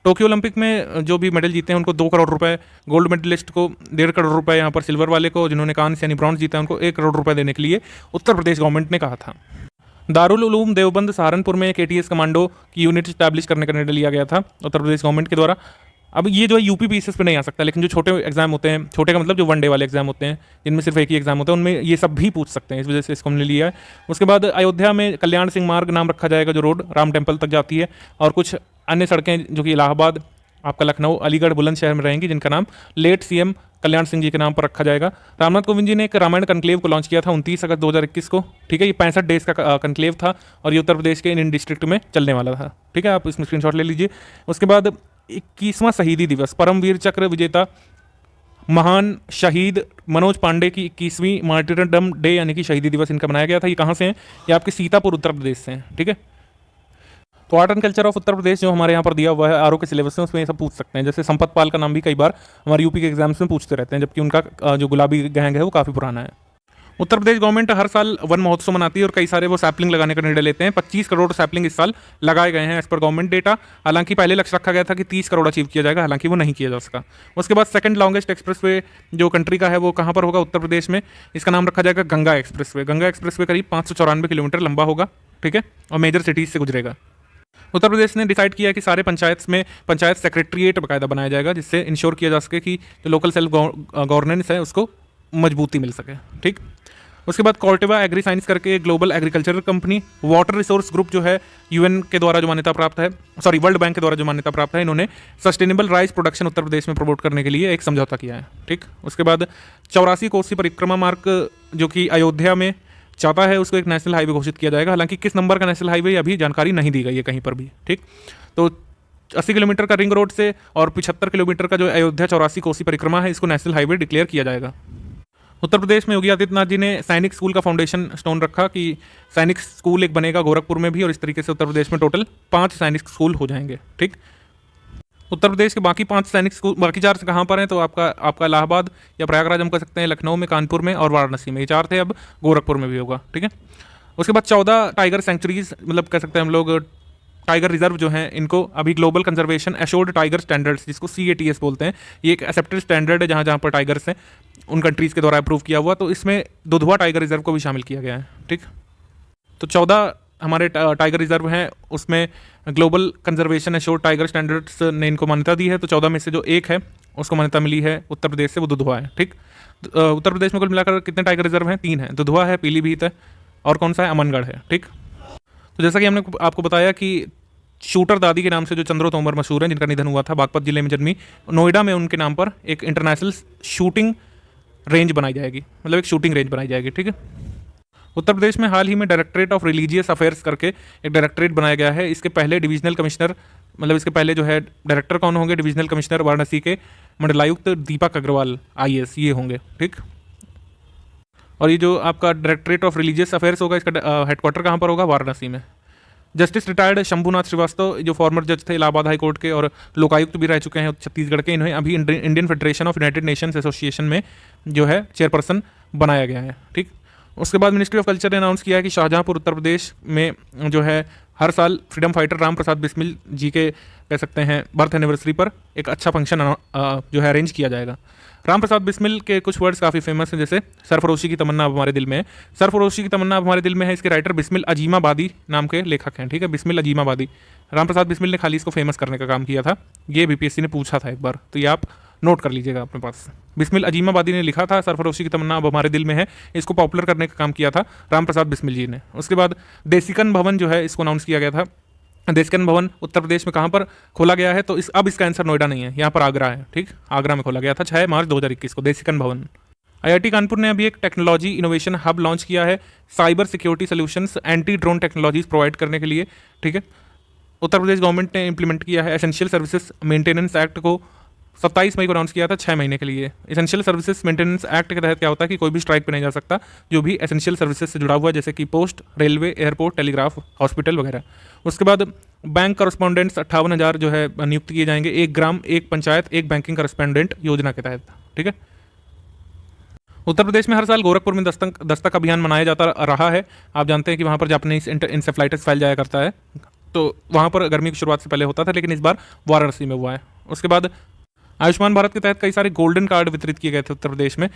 टोक्यो ओलंपिक में जो भी मेडल जीते हैं उनको 2 करोड़ रुपए, गोल्ड मेडलिस्ट को 1.5 करोड़ रुपए, यहाँ पर सिल्वर वाले को जिन्होंने कांस्य यानी ब्रॉन्ज जीता है उनको 1 करोड़ रुपए देने के लिए उत्तर प्रदेश गवर्नमेंट ने कहा था। दारुल उलूम देवबंद सहारनपुर में एक ATS कमांडो की यूनिट स्टैब्लिश करने का निर्णय लिया गया था उत्तर प्रदेश गवर्नमेंट के द्वारा। अब ये जो है UP पीसेस पे नहीं आ सकता, लेकिन जो छोटे एग्जाम होते हैं, छोटे का मतलब जो 1 डे वाले एग्जाम होते हैं जिनमें सिर्फ एक ही एग्जाम होता है, उनमें ये सब भी पूछ सकते हैं, इस वजह से इसको हमने लिया है। उसके बाद अयोध्या में कल्याण सिंह मार्ग नाम रखा जाएगा, जो रोड राम टेम्पल तक जाती है, और कुछ अन्य सड़कें जो कि इलाहाबाद, आपका लखनऊ, अलीगढ़, बुलंदशहर में रहेंगी, जिनका नाम लेट CM कल्याण सिंह जी के नाम पर रखा जाएगा। रामनाथ कोविंद जी ने एक रामायण कनक्लेव को लॉन्च किया था 29 अगस्त 2021 को, ठीक है। ये 65 डेज का कनक्लेव था और ये उत्तर प्रदेश के इन डिस्ट्रिक्ट में चलने वाला था, ठीक है। आप इसमें स्क्रीनशॉट ले लीजिए। उसके बाद 21वां शहीदी दिवस, परमवीर चक्र विजेता महान शहीद मनोज पांडे की 21वीं मार्टिरडम डे यानी कि शहीदी दिवस इनका मनाया गया था। ये कहाँ से हैं? ये आपके सीतापुर उत्तर प्रदेश से हैं, ठीक है। तो art and culture of Uttar Pradesh जो हमारे यहाँ पर दिया हुआ है RO के सिलेबस में, उसमें ये सब पूछ सकते हैं। जैसे संपत पाल का नाम भी कई बार हमारे UP के एग्जाम्स में पूछते रहते हैं, जबकि उनका जो गुलाबी गैंग है वो काफ़ी पुराना है। उत्तर प्रदेश गवर्नमेंट हर साल वन महोत्सव मनाती है और कई सारे वो सैपलिंग लगाने का निर्णय लेते हैं। 25 करोड़ सैपलिंग इस साल लगाए गए हैं एज पर गवर्नमेंट डेटा। हालांकि पहले लक्ष्य रखा गया था कि 30 करोड़ अचीव किया जाएगा, हालांकि वो नहीं किया जा सका। उसके बाद सेकंड लॉन्गेस्ट एक्सप्रेसवे जो कंट्री का है वो कहाँ पर होगा? उत्तर प्रदेश में। इसका नाम रखा जाएगा गंगा एक्सप्रेसवे। गंगा एक्सप्रेसवे करीब 594 किलोमीटर लंबा होगा, ठीक है, और मेजर सिटीज़ से गुजरेगा। उत्तर प्रदेश ने डिसाइड किया कि सारे पंचायत में पंचायत सेक्रेटरीट बाकायदा बनाया जाएगा, जिससे इंश्योर किया जा सके कि जो लोकल सेल्फ गवर्नेंस है उसको मजबूती मिल सके, ठीक। उसके बाद कॉर्टेवा एग्री साइंस करके एक global agricultural company, water resource group जो है UN के द्वारा जो मान्यता प्राप्त है, सॉरी वर्ल्ड बैंक के द्वारा जो मान्यता प्राप्त है, इन्होंने सस्टेनेबल राइस प्रोडक्शन उत्तर प्रदेश में प्रमोट करने के लिए एक समझौता किया है, ठीक। उसके बाद 84 कोसी परिक्रमा मार्ग जो कि अयोध्या में चाहता है उसको एक नेशनल हाईवे घोषित किया जाएगा। हालांकि किस नंबर का नेशनल हाईवे अभी जानकारी नहीं दी गई है कहीं पर भी, ठीक। तो 80 किलोमीटर का रिंग रोड से और 75 किलोमीटर का जो अयोध्या 84 कोसी परिक्रमा है, इसको नेशनल हाईवे डिक्लेयर किया जाएगा। उत्तर प्रदेश में योगी आदित्यनाथ जी ने सैनिक स्कूल का फाउंडेशन स्टोन रखा कि सैनिक स्कूल एक बनेगा गोरखपुर में भी, और इस तरीके से उत्तर प्रदेश में टोटल 5 सैनिक स्कूल हो जाएंगे, ठीक। उत्तर प्रदेश के बाकी 5 सैनिक स्कूल, बाकी 4 कहाँ पर हैं? तो आपका इलाहाबाद या प्रयागराज हम कह सकते हैं, लखनऊ में, कानपुर में और वाराणसी में। ये 4 थे, अब गोरखपुर में भी होगा, ठीक है। उसके बाद 14 टाइगर सेंचुरीज, मतलब कह सकते हैं हम लोग टाइगर रिजर्व जो हैं, इनको अभी global conservation assured tiger standards, जिसको CATS बोलते हैं, ये एक एक्सेप्टेड स्टैंडर्ड है जहाँ जहाँ पर टाइगर्स हैं उन कंट्रीज़ के द्वारा अप्रूव किया हुआ। तो इसमें दुधवा टाइगर रिजर्व को भी शामिल किया गया है, ठीक। तो 14 हमारे टाइगर रिजर्व हैं, उसमें global conservation assured tiger standards ने इनको मान्यता दी है। तो 14 में से जो एक है उसको मान्यता मिली है उत्तर प्रदेश से, वो दुधवा है, ठीक। उत्तर प्रदेश में कुल मिलाकर कितने टाइगर रिजर्व हैं? 3 हैं। दुधवा है, पीलीभीत है, और कौन सा है? अमनगढ़ है, ठीक। तो जैसा कि हमने आपको बताया कि शूटर दादी के नाम से जो चंद्रो तोमर मशहूर हैं, जिनका निधन हुआ था, बागपत जिले में जन्मी, नोएडा में उनके नाम पर एक इंटरनेशनल शूटिंग रेंज बनाई जाएगी, मतलब एक शूटिंग रेंज बनाई जाएगी, ठीक है। उत्तर प्रदेश में हाल ही में डायरेक्टरेट ऑफ रिलीजियस अफेयर्स करके एक डायरेक्टरेट बनाया गया है। इसके पहले डिविजनल कमिश्नर, मतलब इसके पहले जो है डायरेक्टर कौन होंगे? डिविजनल कमिश्नर वाराणसी के मंडलायुक्त दीपक अग्रवाल IAS, ये होंगे, ठीक। और ये जो आपका डायरेक्टरेट ऑफ रिलीजियस अफेयर्स होगा, इसका हेडक्वार्टर कहाँ पर होगा? वाराणसी में। जस्टिस रिटायर्ड शंभुनाथ श्रीवास्तव जो फॉर्मर जज थे इलाहाबाद हाई कोर्ट के और लोकायुक्त भी रह चुके हैं छत्तीसगढ़ के, इन्हें अभी Indian federation of United Nations association में जो है चेयरपर्सन बनाया गया है, ठीक। उसके बाद मिनिस्ट्री ऑफ कल्चर ने अनाउंस किया है कि शाहजहांपुर उत्तर प्रदेश में जो है हर साल फ्रीडम फाइटर राम प्रसाद बिस्मिल जी के कह सकते हैं बर्थ एनिवर्सरी पर एक अच्छा फंक्शन जो है अरेंज किया जाएगा। राम प्रसाद बिस्मिल के कुछ वर्ड्स काफ़ी फेमस हैं, जैसे सरफरोशी की तमन्ना अब हमारे दिल में है। सरफरोशी की तमन्ना अब हमारे दिल में है, इसके राइटर बिस्मिल अजीमाबादी नाम के लेखक हैं, ठीक है, बिस्मिल अजीमाबादी। राम प्रसाद बिस्मिल ने खाली इसको फेमस करने का काम किया था, ये बीपीएससी ने पूछा था एक बार, तो ये आप नोट कर लीजिएगा अपने पास। बिस्मिल अजीमाबादी ने लिखा था सरफरोशी की तमन्ना अब हमारे दिल में है, इसको पॉपुलर करने का काम किया था राम प्रसाद बिस्मिल जी ने। उसके बाद देसिकन भवन जो है इसको अनाउंस किया गया था। देसिकन भवन उत्तर प्रदेश में कहाँ पर खोला गया है, तो अब इसका आंसर नोएडा नहीं है, यहाँ पर आगरा है, ठीक, आगरा में खोला गया था 6 मार्च 2021 को देसिकन भवन। आईआईटी कानपुर ने अभी एक टेक्नोलॉजी इनोवेशन हब लॉन्च किया है, cyber security solutions anti drone technologies provide करने के लिए, ठीक है। उत्तर प्रदेश गवर्नमेंट ने इंप्लीमेंट किया है एसेंशियल सर्विसेज मेंटेनेंस एक्ट को 27 मई को अनाउंस किया था 6 महीने के लिए। एसेंशियल सर्विसेज मेंटेनेंस एक्ट के तहत क्या होता है कि कोई भी स्ट्राइक पे नहीं जा सकता जो भी एसेंशियल सर्विसेज से जुड़ा हुआ है, जैसे कि post, railway, airport, telegraph, hospital वगैरह। उसके बाद बैंक करस्पॉन्डेंट्स 58,000 जो है नियुक्त किए जाएंगे, 1 ग्राम 1 पंचायत 1 बैंकिंग करस्पॉन्डेंट योजना के तहत, ठीक है। उत्तर प्रदेश में हर साल गोरखपुर में दस्तक अभियान मनाया जाता रहा है। आप जानते हैं कि वहाँ पर जापानीज इंसेफ्लाइटिस फैल जाया करता है, तो वहाँ पर गर्मी की शुरुआत से पहले होता था, लेकिन इस बार वाराणसी में हुआ है। उसके बाद आयुष्मान भारत के तहत कई सारे गोल्डन कार्ड वितरित किए गए थे उत्तर प्रदेश में।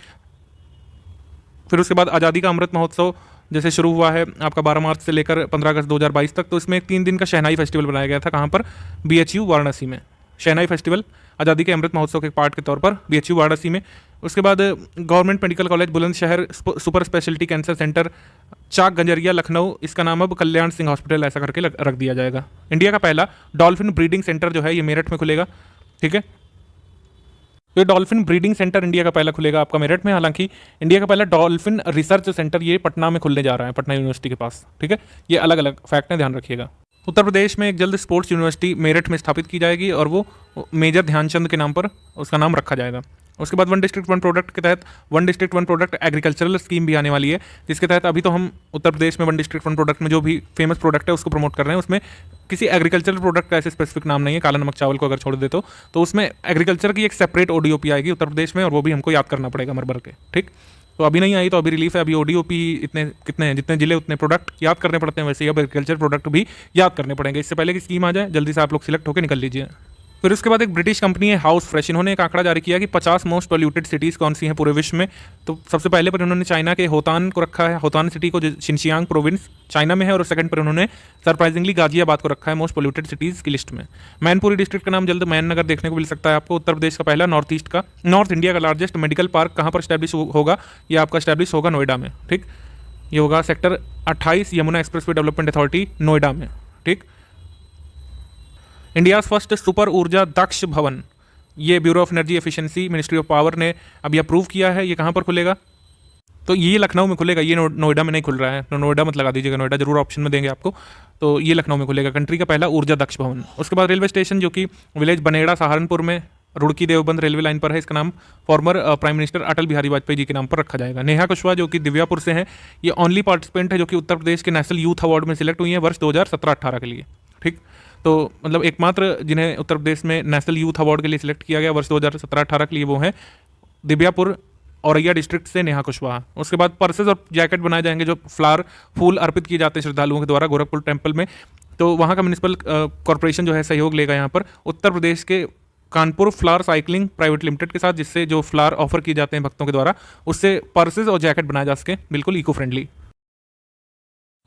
फिर उसके बाद आज़ादी का अमृत महोत्सव जैसे शुरू हुआ है आपका 12 मार्च से लेकर 15 अगस्त 2022 तक, तो इसमें 3 दिन का शहनाई फेस्टिवल बनाया गया था, कहाँ पर, BHU वाराणसी में। शहनाई फेस्टिवल आज़ादी के अमृत महोत्सव के पार्ट के तौर पर BHU वाराणसी में। उसके बाद government medical college Bulandshahr super speciality cancer centre Chak Ganjaria Lucknow, इसका नाम अब कल्याण सिंह हॉस्पिटल ऐसा करके रख दिया जाएगा। इंडिया का पहला डॉल्फिन ब्रीडिंग सेंटर जो है ये मेरठ में खुलेगा, ठीक है। ये डॉल्फिन ब्रीडिंग सेंटर इंडिया का पहला खुलेगा आपका मेरठ में। हालांकि इंडिया का पहला डॉल्फिन रिसर्च सेंटर ये पटना में खुलने जा रहा है, पटना यूनिवर्सिटी के पास, ठीक है। ये अलग अलग फैक्ट है, ध्यान रखिएगा। उत्तर प्रदेश में एक जल्द स्पोर्ट्स यूनिवर्सिटी मेरठ में स्थापित की जाएगी और वो मेजर ध्यानचंद के नाम पर उसका नाम रखा जाएगा। उसके बाद 1 डिस्ट्रिक्ट 1 प्रोडक्ट के तहत 1 डिस्ट्रिक्ट 1 प्रोडक्ट एग्रीकल्चरल स्कीम भी आने वाली है, जिसके तहत अभी तो हम उत्तर प्रदेश में 1 डिस्ट्रिक्ट 1 प्रोडक्ट में जो भी फेमस प्रोडक्ट है उसको प्रमोट कर रहे हैं, उसमें किसी एग्रीकल्चरल प्रोडक्ट का ऐसे स्पेसिफिक नाम नहीं है। काला नमक चावल को अगर छोड़ दे तो उसमें एग्रीकल्चर की एक सेपरेट ODOP आएगी उत्तर प्रदेश में, और वो भी हमको याद करना पड़ेगा मर के, ठीक। तो अभी नहीं आई तो अभी रिलीफ है, अभी ODOP इतने कितने हैं, जितने जिले उतने प्रोडक्ट याद करने पड़ते हैं, वैसे ही अब एग्रीकल्चर प्रोडक्ट भी याद करने पड़ेंगे। इससे पहले कि स्कीम आ जाए जल्दी से आप लोग सिलेक्ट होकर निकल लीजिए। फिर उसके बाद एक ब्रिटिश कंपनी है हाउस फ्रेश, इन्होंने एक आंकड़ा जारी किया कि 50 मोस्ट पॉल्यूटेड सिटीज़ कौन सी हैं पूरे विश्व में। तो सबसे पहले पर उन्होंने चाइना के होतान को रखा है, होतान सिटी को, जो शिनचियांग प्रोविंस चाइना में है, और सेकंड पर उन्होंने सरप्राइजिंगली गाजियाबाद को रखा है मोस्ट पॉल्यूटेड सिटीज़ की लिस्ट में। मैनपुरी डिस्ट्रिक्ट का नाम जल्द मैन नगर देखने को मिल सकता है आपको। उत्तर प्रदेश का पहला नॉर्थ इंडिया का लार्जेस्ट मेडिकल पार्क कहाँ पर स्टैब्लिश होगा, ये आपका स्टैब्लिश होगा नोएडा में, ठीक। ये होगा sector 28 Yamuna expressway development authority Noida में, ठीक। इंडिया फर्स्ट सुपर ऊर्जा दक्ष भवन, ये bureau of energy efficiency ministry of power ने अभी अप्रूव किया है। ये कहाँ पर खुलेगा, तो ये लखनऊ में खुलेगा, ये नोएडा में नहीं खुल रहा है, तो नोएडा मत लगा दीजिएगा, नोएडा जरूर ऑप्शन में देंगे आपको। तो ये लखनऊ में खुलेगा, कंट्री का पहला ऊर्जा दक्ष भवन। उसके बाद रेलवे स्टेशन जो कि विलेज बनेड़ा सहारनपुर में रुड़की देवबंद रेलवे लाइन पर है, इसका नाम former prime minister Atal Bihari Vajpayee ji के नाम पर रखा जाएगा। नेहा कुशवाहा जो कि दिव्यापुर से हैं, ये ओनली पार्टिसिपेंट है जो कि उत्तर प्रदेश के नेशनल यूथ अवार्ड में सिलेक्ट हुई हैं वर्ष 2017-18 के लिए, ठीक। तो मतलब एकमात्र जिन्हें उत्तर प्रदेश में नेशनल यूथ अवार्ड के लिए सिलेक्ट किया गया वर्ष 2017-18 के लिए, वो हैं दिव्यापुर औरैया डिस्ट्रिक्ट से नेहा कुशवाहा। उसके बाद पर्सेज और जैकेट बनाए जाएंगे जो फूल अर्पित किए जाते हैं श्रद्धालुओं के द्वारा गोरखपुर टेम्पल में। तो वहाँ का म्यूनिसिपल कॉर्पोरेशन जो है सहयोग लेगा यहाँ पर उत्तर प्रदेश के Kanpur flower cycling private limited के साथ, जिससे जो फ्लावर ऑफर किए जाते हैं भक्तों के द्वारा उससे पर्सेज और जैकेट बनाए जा सके, बिल्कुल इको फ्रेंडली।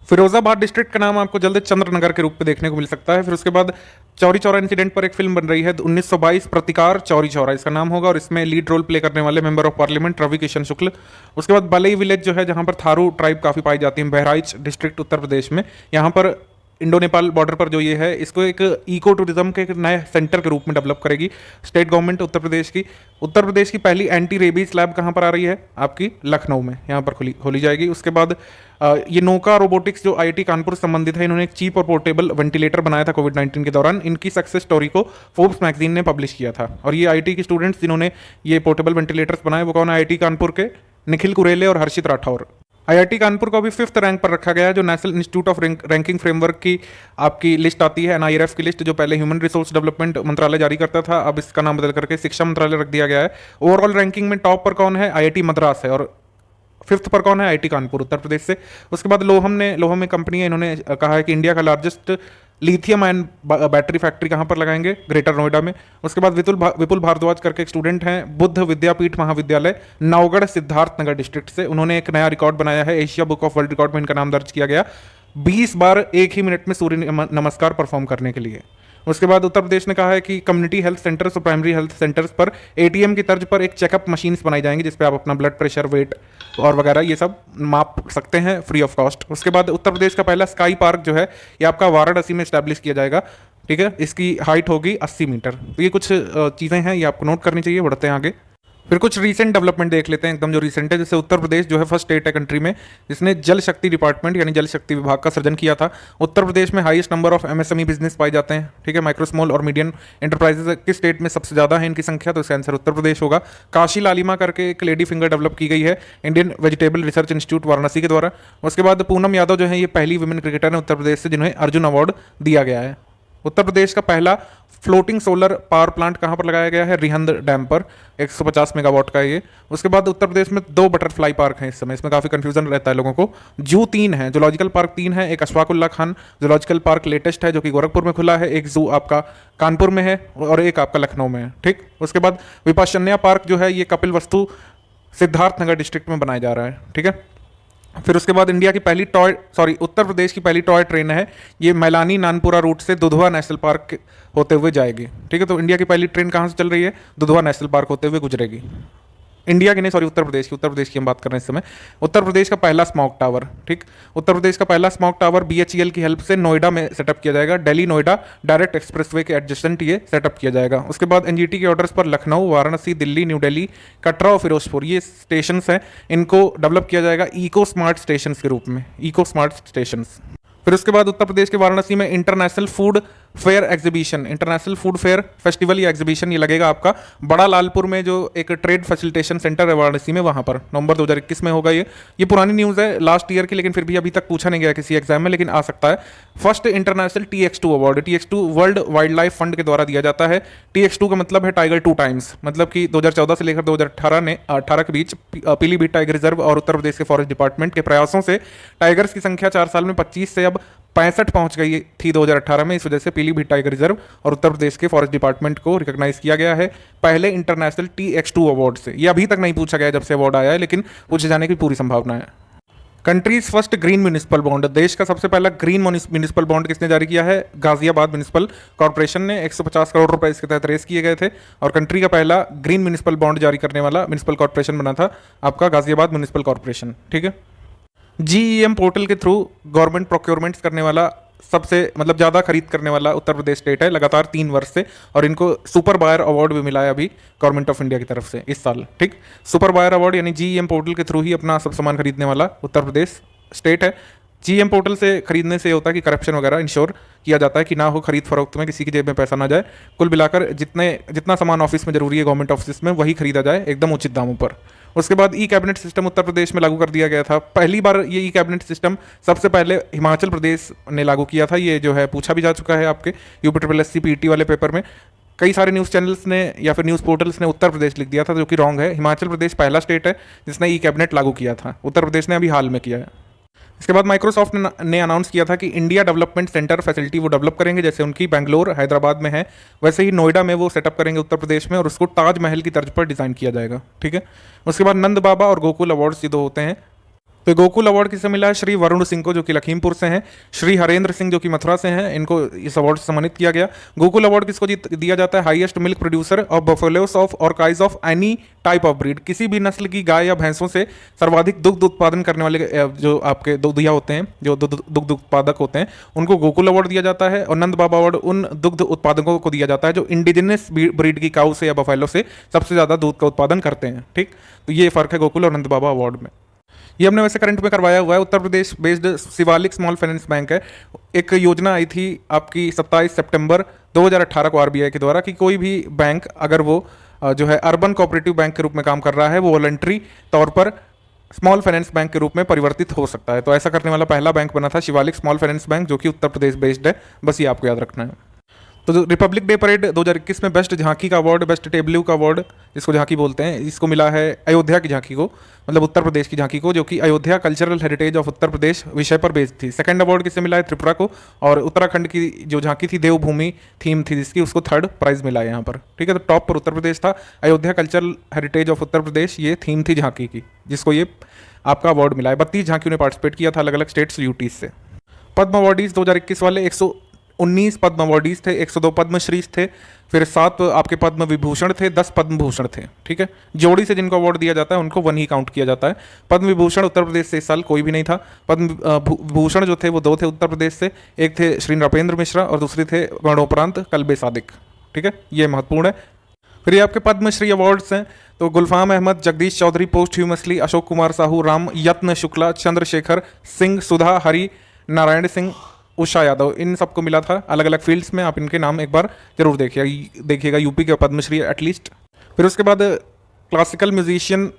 फिरोजाबाद डिस्ट्रिक्ट का नाम आपको जल्द चंद्रनगर के रूप में देखने को मिल सकता है। फिर उसके बाद चौरी चौरा इंसिडेंट पर एक फिल्म बन रही है 1922 प्रतिकार चौरी चौरा, इसका नाम होगा, और इसमें लीड रोल प्ले करने वाले member of parliament Ravi Kishan Shukla. उसके बाद बलई विलेज जो है जहां पर थारू ट्राइब काफ़ी पाई जाती है, बहराइच डिस्ट्रिक्ट उत्तर प्रदेश में, यहाँ पर इंडो नेपाल बॉर्डर पर जो ये है इसको एक इको टूरिज्म के एक नए सेंटर के रूप में डेवलप करेगी स्टेट गवर्नमेंट उत्तर प्रदेश की। उत्तर प्रदेश की पहली एंटी रेबीज लैब कहाँ पर आ रही है आपकी, लखनऊ में, यहाँ पर खोली जाएगी। उसके बाद ये नोका रोबोटिक्स जो IIT कानपुर से संबंधित है, इन्होंने एक चीप और पोर्टेबल वेंटिलेटर बनाया था कोविड-19 के दौरान। इनकी सक्सेस स्टोरी को फोर्ब्स मैगजीन ने पब्लिश किया था, और ये IIT के स्टूडेंट्स जिन्होंने ये पोर्टेबल वेंटिलेटर्स बनाए वो कौन है, IIT कानपुर के निखिल कुरेले और हर्षित राठौर। IIT कानपुर को अभी 5th रैंक पर रखा गया है, जो national institute of ranking framework की आपकी लिस्ट आती है, NIRF की लिस्ट, जो पहले ह्यूमन रिसोर्स डेवलपमेंट मंत्रालय जारी करता था, अब इसका नाम बदल करके शिक्षा मंत्रालय रख दिया गया है। ओवरऑल रैंकिंग में टॉप पर कौन है, IIT मद्रास है, और फिफ्थ पर कौन है? आईटी कानपुर उत्तर प्रदेश से। उसके बाद लोहम में कंपनी है, इन्होंने कहा है कि इंडिया का largest lithium ion battery factory कहाँ पर लगाएंगे? ग्रेटर नोएडा में। उसके बाद विपुल भारद्वाज करके एक स्टूडेंट हैं बुद्ध विद्यापीठ महाविद्यालय नवगढ़ सिद्धार्थनगर डिस्ट्रिक्ट से, उन्होंने एक नया रिकॉर्ड बनाया है, Asia book of world record में इनका नाम दर्ज किया गया 20 बार एक ही मिनट में सूर्य नमस्कार परफॉर्म करने के लिए। उसके बाद उत्तर प्रदेश ने कहा है कि कम्युनिटी हेल्थ सेंटर्स और प्राइमरी हेल्थ सेंटर्स पर एटीएम की तर्ज पर एक चेकअप मशीन्स बनाई जाएंगी जिसपे आप अपना ब्लड प्रेशर, वेट और वगैरह ये सब माप सकते हैं फ्री ऑफ कॉस्ट। उसके बाद उत्तर प्रदेश का पहला स्काई पार्क जो है ये आपका वाराणसी में स्टैब्लिश किया जाएगा, ठीक है। इसकी हाइट होगी 80 मीटर। तो ये कुछ चीज़ें हैं, ये आपको नोट करनी चाहिए। बढ़ते हैं आगे, फिर कुछ रीसेंट डेवलपमेंट देख लेते हैं एकदम जो रीसेंट है। जैसे उत्तर प्रदेश जो है फर्स्ट स्टेट है कंट्री में जिसने जल शक्ति डिपार्टमेंट यानी जल शक्ति विभाग का सृजन किया था। उत्तर प्रदेश में highest number of MSME business पाए जाते हैं, ठीक है। माइक्रो स्मॉल और मीडियम एंटरप्राइजेज किस स्टेट में सबसे ज़्यादा है इनकी संख्या? तो इसका आंसर उत्तर प्रदेश होगा। काशी लालिमा करके एक लेडी फिंगर डेवलप की गई है Indian vegetable research institute Varanasi के द्वारा। उसके बाद पूनम यादव जो है ये पहली वुमेन क्रिकेटर है उत्तर प्रदेश से जिन्हें अर्जुन अवार्ड दिया गया है। उत्तर प्रदेश का पहला फ्लोटिंग सोलर पावर प्लांट कहाँ पर लगाया गया है? रिहंद डैम पर, 150 मेगावाट का ये। उसके बाद उत्तर प्रदेश में 2 बटरफ्लाई पार्क हैं इस समय, इसमें काफ़ी कंफ्यूजन रहता है लोगों को। जू 3 है, जूलॉजिकल पार्क 3 है, एक Ashfaqulla Khan zoological park latest है जो कि गोरखपुर में खुला है, एक जू आपका कानपुर में है और एक आपका लखनऊ में है, ठीक। उसके बाद विपाशन्या पार्क जो है ये कपिल वस्तु सिद्धार्थनगर डिस्ट्रिक्ट में बनाया जा रहा है, ठीक है। फिर उसके बाद उत्तर प्रदेश की पहली टॉय ट्रेन है, ये मैलानी नानपुरा रूट से दुधवा नेशनल पार्क होते हुए जाएगी, ठीक है। तो इंडिया की पहली ट्रेन कहाँ से चल रही है? दुधवा नेशनल पार्क होते हुए गुजरेगी। इंडिया की नहीं, सॉरी उत्तर प्रदेश की हम बात कर रहे हैं इस समय। उत्तर प्रदेश का पहला स्मॉग टावर, ठीक। उत्तर प्रदेश का पहला स्मॉग टावर BHEL की हेल्प से नोएडा में सेटअप किया जाएगा, दिल्ली नोएडा डायरेक्ट एक्सप्रेसवे के एडजेसेंट ये सेटअप किया जाएगा। उसके बाद NGT के ऑर्डर्स पर लखनऊ, वाराणसी, दिल्ली, न्यू दिल्ली, कटरा और फिरोजपुर ये स्टेशन हैं, इनको डेवलप किया जाएगा इको स्मार्ट स्टेशन के रूप में, इको स्मार्ट स्टेशन। फिर उसके बाद उत्तर प्रदेश के वाराणसी में इंटरनेशनल फूड फेयर फेस्टिवल या एग्जीबिशन ये लगेगा आपका बड़ा लालपुर में, जो एक ट्रेड फैसिलिटेशन सेंटर है वाराणसी में, वहाँ पर नवंबर 2021 में होगा। ये पुरानी न्यूज़ है लास्ट ईयर की, लेकिन फिर भी अभी तक पूछा नहीं गया किसी एग्जाम में, लेकिन आ सकता है। First international TX2 award, TX2 world wild life fund के द्वारा दिया जाता है। TX2 का मतलब है टाइगर 2 टाइम्स, मतलब कि 2014 से लेकर 2018 के बीच पीलीभीत टाइगर रिजर्व और उत्तर प्रदेश के फॉरेस्ट डिपार्टमेंट के प्रयासों से टाइगर्स की संख्या 4 साल में 25 से अब 65 पहुंच गई थी 2018 में। इस वजह से पीलीभीत टाइगर रिजर्व और उत्तर प्रदेश के फॉरेस्ट डिपार्टमेंट को रिकॉग्नाइज किया गया है पहले इंटरनेशनल TX2 अवार्ड से। ये अभी तक नहीं पूछा गया जब से अवार्ड आया है, लेकिन पूछे जाने की पूरी संभावना है। Countries first green municipal bond, देश का सबसे पहला ग्रीन म्यूनिसिपल बॉन्ड किसने जारी किया है? गाजियाबाद म्यूनिसिपल कॉर्पोरेशन ने 150 करोड़ रुपए इसके तहत रेस किए गए थे और कंट्री का पहला ग्रीन म्यूनिसिपल बॉन्ड जारी करने वाला म्यूनिसिपल कॉर्पोरेशन बना था आपका गाजियाबाद म्यूनिसिपल कॉर्पोरेशन, ठीक है। GEM पोर्टल के थ्रू गवर्नमेंट प्रोक्योरमेंट्स करने वाला सबसे मतलब ज़्यादा खरीद करने वाला उत्तर प्रदेश स्टेट है लगातार 3 वर्ष से, और इनको सुपर बायर अवार्ड भी मिला है अभी गवर्नमेंट ऑफ इंडिया की तरफ से इस साल, ठीक। सुपर बायर अवार्ड यानी GEM पोर्टल के थ्रू ही अपना सब सामान खरीदने वाला उत्तर प्रदेश स्टेट है। GEM पोर्टल से खरीदने से होता है कि करप्शन वगैरह इंश्योर किया जाता है कि ना हो, खरीद फरोख्त में किसी की जेब में पैसा ना जाए। कुल मिलाकर जितना सामान ऑफिस में जरूरी है गवर्नमेंट ऑफिस में वही खरीदा जाए एकदम उचित दामों पर। उसके बाद ई कैबिनेट सिस्टम उत्तर प्रदेश में लागू कर दिया गया था। पहली बार ये ई कैबिनेट सिस्टम सबसे पहले हिमाचल प्रदेश ने लागू किया था। ये जो है पूछा भी जा चुका है आपके UPSSC PET वाले पेपर में। कई सारे न्यूज़ चैनल्स ने या फिर न्यूज़ पोर्टल्स ने उत्तर प्रदेश लिख दिया था, जो कि रॉन्ग है। हिमाचल प्रदेश पहला स्टेट है जिसने ई कैबिनेट लागू किया था, उत्तर प्रदेश ने अभी हाल में किया है। इसके बाद माइक्रोसॉफ्ट ने अनाउंस किया था कि इंडिया डेवलपमेंट सेंटर फैसिलिटी वो डेवलप करेंगे, जैसे उनकी बेंगलोर हैदराबाद में है वैसे ही नोएडा में वो सेटअप करेंगे उत्तर प्रदेश में, और उसको ताजमहल की तर्ज पर डिज़ाइन किया जाएगा, ठीक है। उसके बाद नंद बाबा और गोकुल अवार्ड्स ये 2 होते हैं। तो गोकुल अवार्ड किसे मिला है? श्री वरुण सिंह को, जो कि लखीमपुर से हैं, श्री हरेंद्र सिंह जो कि मथुरा से हैं, इनको इस अवार्ड से सम्मानित किया गया। गोकुल अवार्ड किसको दिया जाता है? Highest milk producer of buffaloes of और काइज of any type of breed, किसी भी नस्ल की गाय या भैंसों से सर्वाधिक दुग्ध उत्पादन करने वाले जो आपके दुधिया होते हैं, जो दुग्ध उत्पादक होते हैं, उनको गोकुल अवार्ड दिया जाता है। और नंद बाबा अवार्ड उन दुग्ध उत्पादकों को दिया जाता है जो इंडिजिनस ब्रीड की काऊ से या बफेलो से सबसे ज़्यादा दूध का उत्पादन करते हैं, ठीक। तो ये फर्क है गोकुल और नंद बाबा अवार्ड में। ये हमने वैसे करंट में करवाया हुआ है। Uttar Pradesh based Shivalik small finance bank है। एक योजना आई थी आपकी 27 सितंबर 2018 को RBI के द्वारा कि कोई भी बैंक अगर वो जो है अर्बन कोऑपरेटिव बैंक के रूप में काम कर रहा है, वो वॉलंटरी तौर पर स्मॉल फाइनेंस बैंक के रूप में परिवर्तित हो सकता है। तो ऐसा करने वाला पहला बैंक बना था शिवालिक स्मॉल फाइनेंस बैंक, जो कि उत्तर प्रदेश बेस्ड है। बस ये आपको याद रखना है। तो जो रिपब्लिक डे परेड 2021 में बेस्ट झांकी का अवार्ड, बेस्ट टेबल्यू का अवार्ड, जिसको झांकी बोलते हैं, इसको मिला है अयोध्या की झांकी को, मतलब उत्तर प्रदेश की झांकी को, जो कि Ayodhya cultural heritage of Uttar Pradesh विषय पर बेस्ड थी। सेकंड अवार्ड किसे मिला है? त्रिपुरा को। और उत्तराखंड की जो झांकी थी देवभूमि थीम थी जिसकी, उसको थर्ड प्राइज मिला है यहाँ पर। ठीक है, तो टॉप पर उत्तर प्रदेश था। Ayodhya cultural heritage of Uttar Pradesh ये थीम थी झांकी की, जिसको ये आपका अवार्ड मिला है। 32 झांकियों ने पार्टिसिपेट किया था अलग अलग स्टेट्स यूटीज से। पद्म अवार्डीज 2021 वाले 119 पद्म अवार्डीज थे, 102 पद्मश्रीज थे, फिर 7 आपके पद्म विभूषण थे, 10 पद्म भूषण थे। ठीक है, जोड़ी से जिनको अवार्ड दिया जाता है उनको 1 ही काउंट किया जाता है। पद्म विभूषण उत्तर प्रदेश से इस साल कोई भी नहीं था। पद्म भूषण जो थे वो 2 थे उत्तर प्रदेश से, एक थे श्री नृपेंद्र मिश्रा और दूसरे थे मरणोपरांत कल्बे सादिक। ठीक है, ये महत्वपूर्ण है। फिर ये आपके पद्मश्री अवार्ड्स हैं, तो गुलफाम अहमद, जगदीश चौधरी पोस्टह्यूमसली, अशोक कुमार साहू, राम यत्न शुक्ला, चंद्रशेखर सिंह, सुधा हरि, नारायण सिंह, उषा यादव, इन सबको मिला था अलग अलग फील्ड्स में। आप इनके नाम एक बार जरूर देखिएगा यूपी के पद्मश्री एटलीस्ट। फिर उसके बाद क्लासिकल म्यूजिशियन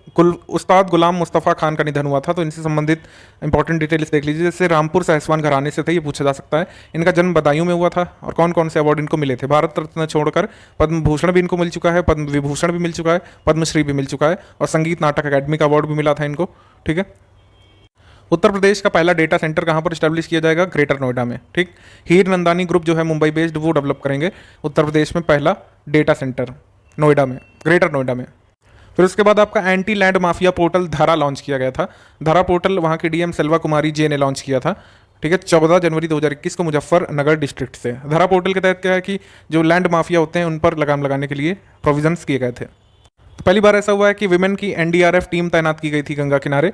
उस्ताद गुलाम मुस्तफ़ा खान का निधन हुआ था, तो इनसे संबंधित इंपॉर्टेंट डिटेल्स देख लीजिए। जैसे रामपुर सहसवान घराने से थे, ये पूछा जा सकता है। इनका जन्म बदायूं में हुआ था और कौन कौन से अवार्ड इनको मिले थे? भारत रत्न छोड़कर पद्म भूषण भी इनको मिल चुका है, पद्म विभूषण भी मिल चुका है, पद्मश्री भी मिल चुका है और संगीत नाटक अकादमी का अवार्ड भी मिला था इनको। ठीक है, उत्तर प्रदेश का पहला डेटा सेंटर कहाँ पर स्टैब्लिश किया जाएगा? ग्रेटर नोएडा में। ठीक, हीर नंदानी ग्रुप जो है मुंबई बेस्ड, वो डेवलप करेंगे उत्तर प्रदेश में पहला डेटा सेंटर नोएडा में, ग्रेटर नोएडा में। फिर उसके बाद आपका एंटी लैंड माफिया पोर्टल धरा लॉन्च किया गया था। धरा पोर्टल वहाँ की डीएम सेल्वा कुमारी जे ने लॉन्च किया था। ठीक है, 14 जनवरी 2021 को मुजफ्फरनगर डिस्ट्रिक्ट से। धरा पोर्टल के तहत क्या है कि जो लैंड माफिया होते हैं उन पर लगाम लगाने के लिए प्रोविजंस किए गए थे। तो पहली बार ऐसा हुआ है कि विमेन की एनडीआरएफ टीम तैनात की गई थी गंगा किनारे।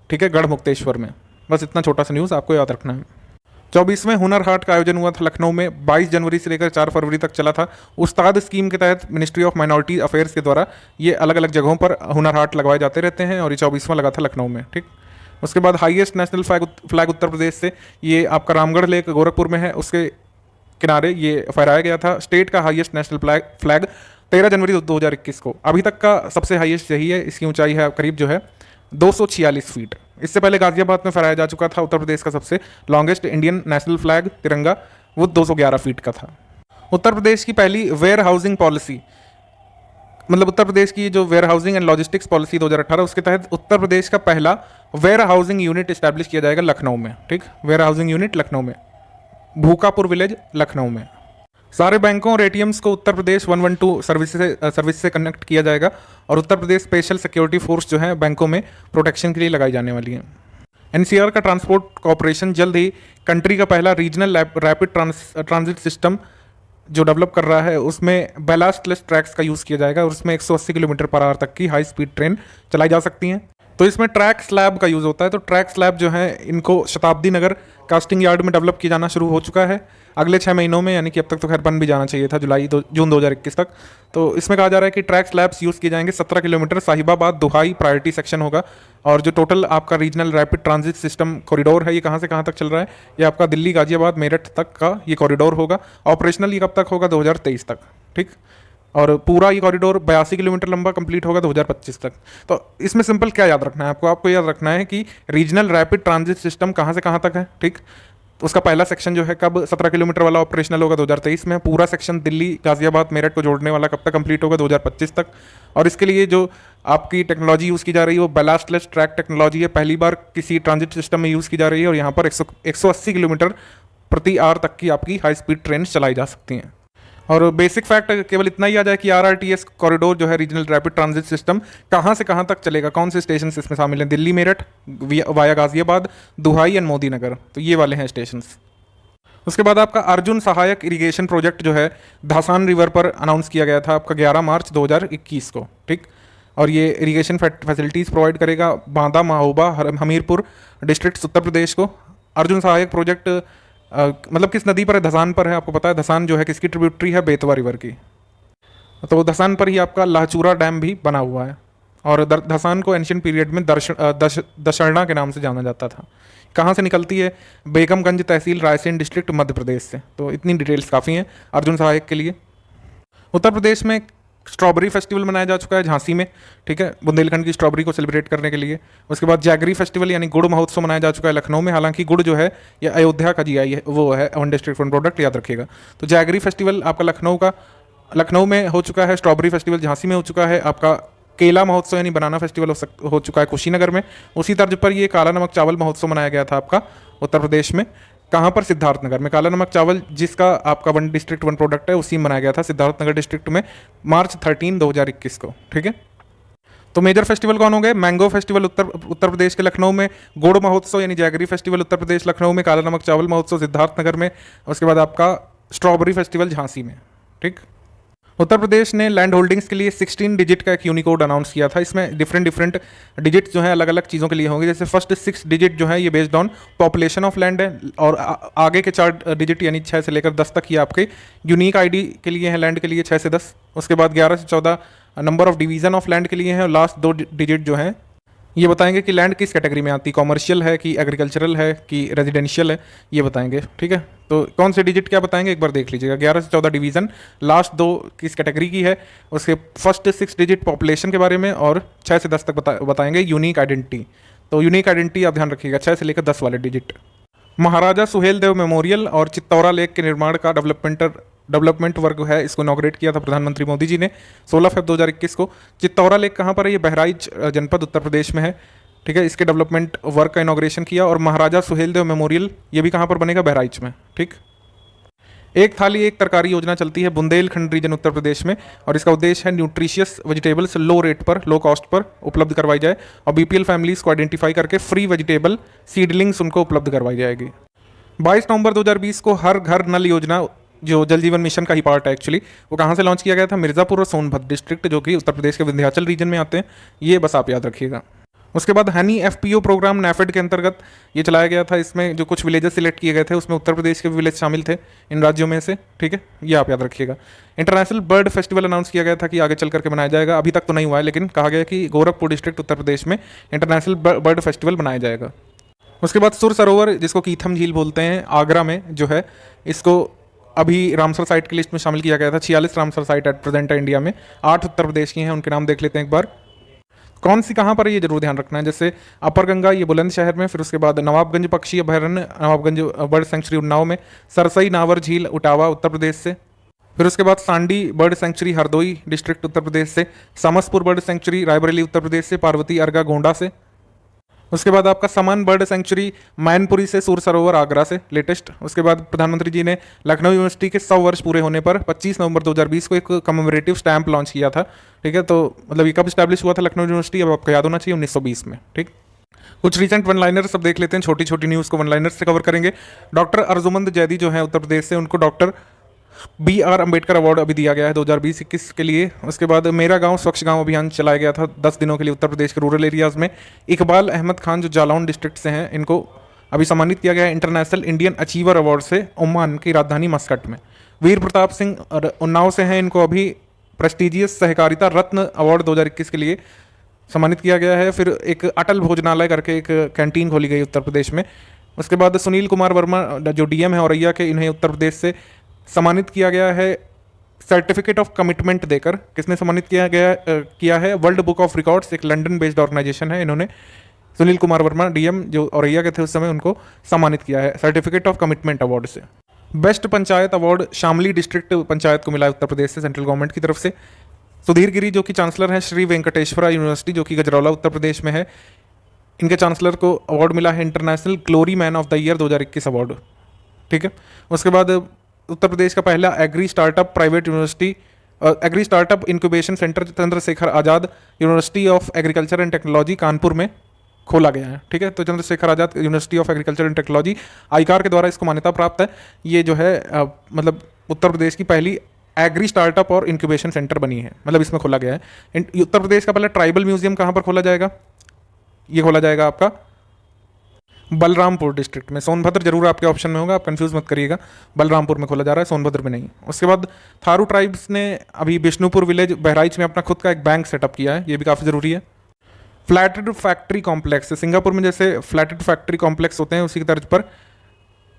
ठीक है, गढ़मुक्तेश्वर में। बस इतना छोटा सा न्यूज़ आपको याद रखना है। 24वें हुनर हाट का आयोजन हुआ था लखनऊ में, 22 जनवरी से लेकर 4 फरवरी तक चला था। उस्ताद स्कीम के तहत मिनिस्ट्री ऑफ माइनॉरिटी अफेयर्स के द्वारा ये अलग अलग जगहों पर हुनर हाट लगवाए जाते रहते हैं और ये 24वां लगा था लखनऊ में। ठीक, उसके बाद हाईएस्ट नेशनल फ्लैग उत्तर प्रदेश से, ये आपका रामगढ़ लेक गोरखपुर में है, उसके किनारे ये फहराया गया था। स्टेट का हाईएस्ट नेशनल फ्लैग 13 जनवरी 2021 को। अभी तक का सबसे हाईएस्ट यही है, इसकी ऊंचाई है करीब जो है 246 फीट। इससे पहले गाजियाबाद में फहराया जा चुका था उत्तर प्रदेश का सबसे लॉन्गेस्ट इंडियन नेशनल फ्लैग तिरंगा, वो 211 फीट का था। उत्तर प्रदेश की पहली वेयर हाउसिंग पॉलिसी, मतलब उत्तर प्रदेश की जो warehousing and logistics policy 2018, उसके तहत उत्तर प्रदेश का पहला वेयर हाउसिंग यूनिट स्टैब्लिश किया जाएगा लखनऊ में। ठीक, वेयर हाउसिंग यूनिट लखनऊ में, भूकापुर विलेज लखनऊ में। सारे बैंकों और एटीएम्स को उत्तर प्रदेश 112 सर्विस से कनेक्ट किया जाएगा और Uttar Pradesh special security force जो है बैंकों में प्रोटेक्शन के लिए लगाई जाने वाली है। एनसीआर का ट्रांसपोर्ट कॉरपोरेशन जल्द ही कंट्री का पहला रीजनल रैपिड ट्रांजिट सिस्टम जो डेवलप कर रहा है, उसमें बैलास्टलेस ट्रैक्स का यूज़ किया जाएगा और उसमें 180 किलोमीटर पर आवर तक की हाई स्पीड ट्रेन चलाई जा सकती हैं। तो इसमें ट्रैक स्लैब का यूज़ होता है। तो ट्रैक स्लैब जो है इनको शताब्दी नगर कास्टिंग यार्ड में डेवलप किया जाना शुरू हो चुका है अगले 6 महीनों में, यानी कि अब तक तो खैर बन भी जाना चाहिए था जून 2021 तक। तो इसमें कहा जा रहा है कि ट्रैक स्लैब्स यूज़ किए जाएंगे। 17 किलोमीटर साहिबाबाद दुहाई प्रायोरिटी सेक्शन होगा और जो टोटल आपका regional rapid transit system corridor है, ये कहाँ से कहाँ तक चल रहा है? ये आपका दिल्ली गाजियाबाद मेरठ तक का ये कॉरिडोर होगा। ऑपरेशनल ये कब तक होगा? 2023 तक। ठीक, और पूरा ये कॉरिडोर 82 किलोमीटर लंबा कंप्लीट होगा 2025 तक। तो इसमें सिंपल क्या याद रखना है आपको याद रखना है कि रीजनल रैपिड ट्रांजिट सिस्टम कहाँ से कहाँ तक है। ठीक, तो उसका पहला सेक्शन जो है कब 17 किलोमीटर वाला ऑपरेशनल होगा 2023 में। पूरा सेक्शन दिल्ली गाजियाबाद मेरठ को जोड़ने वाला कब तक कंप्लीट होगा? 2025 तक। और इसके लिए जो आपकी टेक्नोलॉजी यूज़ की जा रही है वो बैलास्टलेस ट्रैक टेक्नोलॉजी है, पहली बार किसी ट्रांजिट सिस्टम में यूज़ की जा रही है और यहाँ पर 180 किलोमीटर प्रति आवर तक की आपकी हाई स्पीड ट्रेन चलाई जा सकती हैं। और बेसिक फैक्ट केवल इतना ही आ जाए कि आरआरटीएस कॉरिडोर जो है रीजनल रैपिड ट्रांजिट सिस्टम कहाँ से कहाँ तक चलेगा, कौन से स्टेशन इसमें शामिल हैं? दिल्ली मेरठ वाया गाजियाबाद, दुहाई एंड मोदी नगर, तो ये वाले हैं स्टेशन। उसके बाद आपका अर्जुन सहायक इरिगेशन प्रोजेक्ट जो है धासान रिवर पर अनाउंस किया गया था आपका 11 मार्च 2021 को। ठीक, और ये इरिगेशन फैसिलिटीज़ प्रोवाइड करेगा बांदा, महोबा, हमीरपुर डिस्ट्रिक्ट उत्तर प्रदेश को। अर्जुन सहायक प्रोजेक्ट मतलब किस नदी पर है? धसान पर है। आपको पता है धसान जो है किसकी ट्रिब्यूटरी है? बेतवा रिवर की। तो धसान पर ही आपका लाहचूरा डैम भी बना हुआ है और धसान को एंशियंट पीरियड में दशरना के नाम से जाना जाता था। कहाँ से निकलती है? बेगमगंज तहसील, रायसेन डिस्ट्रिक्ट, मध्य प्रदेश से। तो इतनी डिटेल्स काफ़ी हैं अर्जुन सहायक के लिए। उत्तर प्रदेश में स्ट्रॉबेरी फेस्टिवल मनाया जा चुका है झांसी में, ठीक है, बुंदेलखंड की स्ट्रॉबेरी को सेलिब्रेट करने के लिए। उसके बाद जैगरी फेस्टिवल यानी गुड़ महोत्सव मनाया जा चुका है लखनऊ में। हालांकि गुड़ जो है ये अयोध्या का जीआई है, वो है वन डिस्ट्रिक्ट वन प्रोडक्ट, याद रखिएगा। तो जैगरी फेस्टिवल आपका लखनऊ में हो चुका है। स्ट्रॉबेरी फेस्टिवल झांसी में हो चुका है। आपका केला महोत्सव यानी बनाना फेस्टिवल हो चुका है कुशीनगर में। उसी तर्ज पर ये काला नमक चावल महोत्सव मनाया गया था आपका उत्तर प्रदेश में। कहाँ पर? सिद्धार्थनगर में। काला नमक चावल जिसका आपका वन डिस्ट्रिक्ट वन प्रोडक्ट है, उसी में मनाया गया था सिद्धार्थनगर डिस्ट्रिक्ट में मार्च 13, 2021 को, ठीक है। तो मेजर फेस्टिवल कौन हो गए? मैंगो फेस्टिवल उत्तर प्रदेश के लखनऊ में, गुड़ महोत्सव यानी जैगरी फेस्टिवल उत्तर प्रदेश लखनऊ में, काला नमक चावल महोत्सव सिद्धार्थनगर में, उसके बाद आपका स्ट्रॉबेरी फेस्टिवल झांसी में, ठीक। उत्तर प्रदेश ने लैंड होल्डिंग्स के लिए 16 डिजिट का एक यूनिकोड अनाउंस किया था। इसमें डिफरेंट डिजिट्स जो हैं अलग अलग चीज़ों के लिए होंगे। जैसे फर्स्ट 6 डिजिट जो है ये based on population of land है, और आगे के 4 डिजिट यानी 6 से लेकर 10 तक ये आपके यूनिक आईडी के लिए हैं, लैंड के लिए 6 से 10। उसके बाद 11 से 14 number of division of land के लिए हैं, और लास्ट 2 डिजिट जो हैं ये बताएंगे कि लैंड किस कैटेगरी में आती है, कॉमर्शियल है कि एग्रीकल्चरल है कि रेजिडेंशियल है, ये बताएंगे, ठीक है। तो कौन से डिजिट क्या बताएंगे एक बार देख लीजिएगा। 11 से 14 डिवीज़न, लास्ट 2 किस कैटेगरी की है, उसके फर्स्ट 6 डिजिट पॉपुलेशन के बारे में, और 6 से 10 तक बताएंगे यूनिक आइडेंटिटी। तो यूनिक आइडेंटिटी आप ध्यान रखिएगा, 6 से लेकर 10 वाले डिजिट। महाराजा सुहेल देव मेमोरियल और चित्तौरा लेक के निर्माण का डेवलपमेंट वर्क है, इसको इनॉग्रेट किया था प्रधानमंत्री मोदी जी ने 16 फरवरी 2021 को। चित्तौरा लेक कहाँ पर है? ये बहराइच जनपद उत्तर प्रदेश में है, ठीक है। इसके डेवलपमेंट वर्क का इनॉग्रेशन किया। और महाराजा सुहेलदेव मेमोरियल ये भी कहाँ पर बनेगा? बहराइच में, ठीक। एक थाली एक तरकारी योजना चलती है बुंदेलखंड रीजन उत्तर प्रदेश में, और इसका उद्देश्य है न्यूट्रिशियस वेजिटेबल्स लो रेट पर, लो कॉस्ट पर उपलब्ध करवाई जाए, और बीपीएल फैमिलीज को आइडेंटिफाई करके फ्री वेजिटेबल सीडलिंग्स उनको उपलब्ध करवाई जाएगी। 22 नवंबर 2020 को हर घर नल योजना, जो जल जीवन मिशन का ही पार्ट है एक्चुअली, वो कहाँ से लॉन्च किया गया था? मिर्ज़ापुर और सोनभद्र डिस्ट्रिक्ट, जो कि उत्तर प्रदेश के विंध्याचल रीजन में आते हैं। ये बस आप याद रखिएगा। उसके बाद हनी एफपीओ प्रोग्राम नैफेड के अंतर्गत ये चलाया गया था। इसमें जो कुछ विलेजेस सिलेक्ट किए गए थे उसमें उत्तर प्रदेश के भी विलेज शामिल थे इन राज्यों में से, ठीक है, ये आप याद रखिएगा। इंटरनेशनल बर्ड फेस्टिवल अनाउंस किया गया था कि आगे चल करके मनाया जाएगा। अभी तक तो नहीं हुआ है, लेकिन कहा गया कि गोरखपुर डिस्ट्रिक्ट उत्तर प्रदेश में इंटरनेशनल बर्ड फेस्टिवल मनाया जाएगा। उसके बाद सुर सरोवर, जिसको कीथम झील बोलते हैं, आगरा में जो है, इसको अभी रामसर साइट की लिस्ट में शामिल किया गया था। 46 रामसर साइट एट प्रेजेंट है इंडिया में, 8 उत्तर प्रदेश की हैं। उनके नाम देख लेते हैं एक बार। कौन सी कहाँ पर है ये जरूर ध्यान रखना है। जैसे अपर गंगा ये बुलंदशहर में, फिर उसके बाद नवाबगंज पक्षी अभयारण्य, नवाबगंज बर्ड सेंचुरी उन्नाव में, सरसई नावर झील उटावा उत्तर प्रदेश से, फिर उसके बाद Sandi bird sanctuary Hardoi district Uttar Pradesh से, समसपुर बर्ड सेंचुरी रायबरेली उत्तर प्रदेश से, पार्वती अर्गा गोंडा से। उसके बाद आपका समन बर्ड सेंचुरी मैनपुरी से, सूर सरोवर आगरा से लेटेस्ट। उसके बाद प्रधानमंत्री जी ने लखनऊ यूनिवर्सिटी के 100 वर्ष पूरे होने पर 25 नवंबर 2020 को एक कमेमोरेटिव स्टैंप लॉन्च किया था, ठीक है। तो मतलब ये कब स्टैब्लिश हुआ था लखनऊ यूनिवर्सिटी? अब आपको याद होना चाहिए 1920 में, ठीक। कुछ रिसेंट वन लाइनर सब देख लेते हैं, छोटी छोटी न्यूज़ को वन लाइनर से कवर करेंगे। डॉक्टर अर्जुमंद जैदी जो है उत्तर प्रदेश से, उनको डॉक्टर BR अम्बेडकर अवार्ड अभी दिया गया है 2020-21 के लिए। उसके बाद मेरा गांव स्वच्छ गांव अभियान चलाया गया था 10 दिनों के लिए उत्तर प्रदेश के रूरल एरियाज़ में। इकबाल अहमद खान जो जालौन डिस्ट्रिक्ट से हैं, इनको अभी सम्मानित किया गया है इंटरनेशनल इंडियन अचीवर अवार्ड से ओमान की राजधानी मस्कट में। वीर प्रताप सिंह उन्नाव से हैं, इनको अभी प्रेस्टिजियस सहकारिता रत्न अवार्ड 2021 के लिए सम्मानित किया गया है। फिर एक अटल भोजनालय करके एक कैंटीन खोली गई उत्तर प्रदेश में। उसके बाद सुनील कुमार वर्मा जो DM है औरैया के, इन्हें उत्तर प्रदेश से सम्मानित किया गया है सर्टिफिकेट ऑफ कमिटमेंट देकर। किसने सम्मानित किया है? वर्ल्ड बुक ऑफ रिकॉर्ड्स, एक लंदन बेस्ड ऑर्गेनाइजेशन है। इन्होंने सुनील कुमार वर्मा DM जो औरैया के थे उस समय, उनको सम्मानित किया है सर्टिफिकेट ऑफ कमिटमेंट अवार्ड से। Best panchayat award Shamli district panchayat को मिला उत्तर प्रदेश से, सेंट्रल गवर्नमेंट की तरफ से। सुधीर गिरी जो कि चांसलर हैं श्री वेंकटेश्वरा यूनिवर्सिटी जो कि गजरौला उत्तर प्रदेश में है, इनके चांसलर को अवार्ड मिला है international glory man of the year 2021 award, ठीक है। उसके बाद उत्तर प्रदेश का पहला agri startup private university, agri startup incubation centre Chandrashekhar Azad university of agriculture and technology Kanpur में खोला गया है, ठीक है। तो Chandrashekhar Azad university of agriculture and technology ICAR के द्वारा इसको मान्यता प्राप्त है। ये जो है मतलब उत्तर प्रदेश की पहली एग्री स्टार्टअप और इंक्यूबेशन सेंटर बनी है, मतलब इसमें खोला गया है। उत्तर प्रदेश का पहला ट्राइबल म्यूजियम कहाँ पर खोला जाएगा? ये खोला जाएगा आपका बलरामपुर डिस्ट्रिक्ट में। सोनभद्र जरूर आपके ऑप्शन में होगा, आप कंफ्यूज मत करिएगा, बलरामपुर में खोला जा रहा है, सोनभद्र में नहीं। उसके बाद थारू ट्राइब्स ने अभी बिष्णुपुर विलेज बहराइच में अपना खुद का एक बैंक सेटअप किया है, ये भी काफ़ी ज़रूरी है। फ्लैटेड फैक्ट्री कॉम्प्लेक्स, सिंगापुर में जैसे फ्लैटेड फैक्ट्री कॉम्प्लेक्स होते हैं उसी की तर्ज पर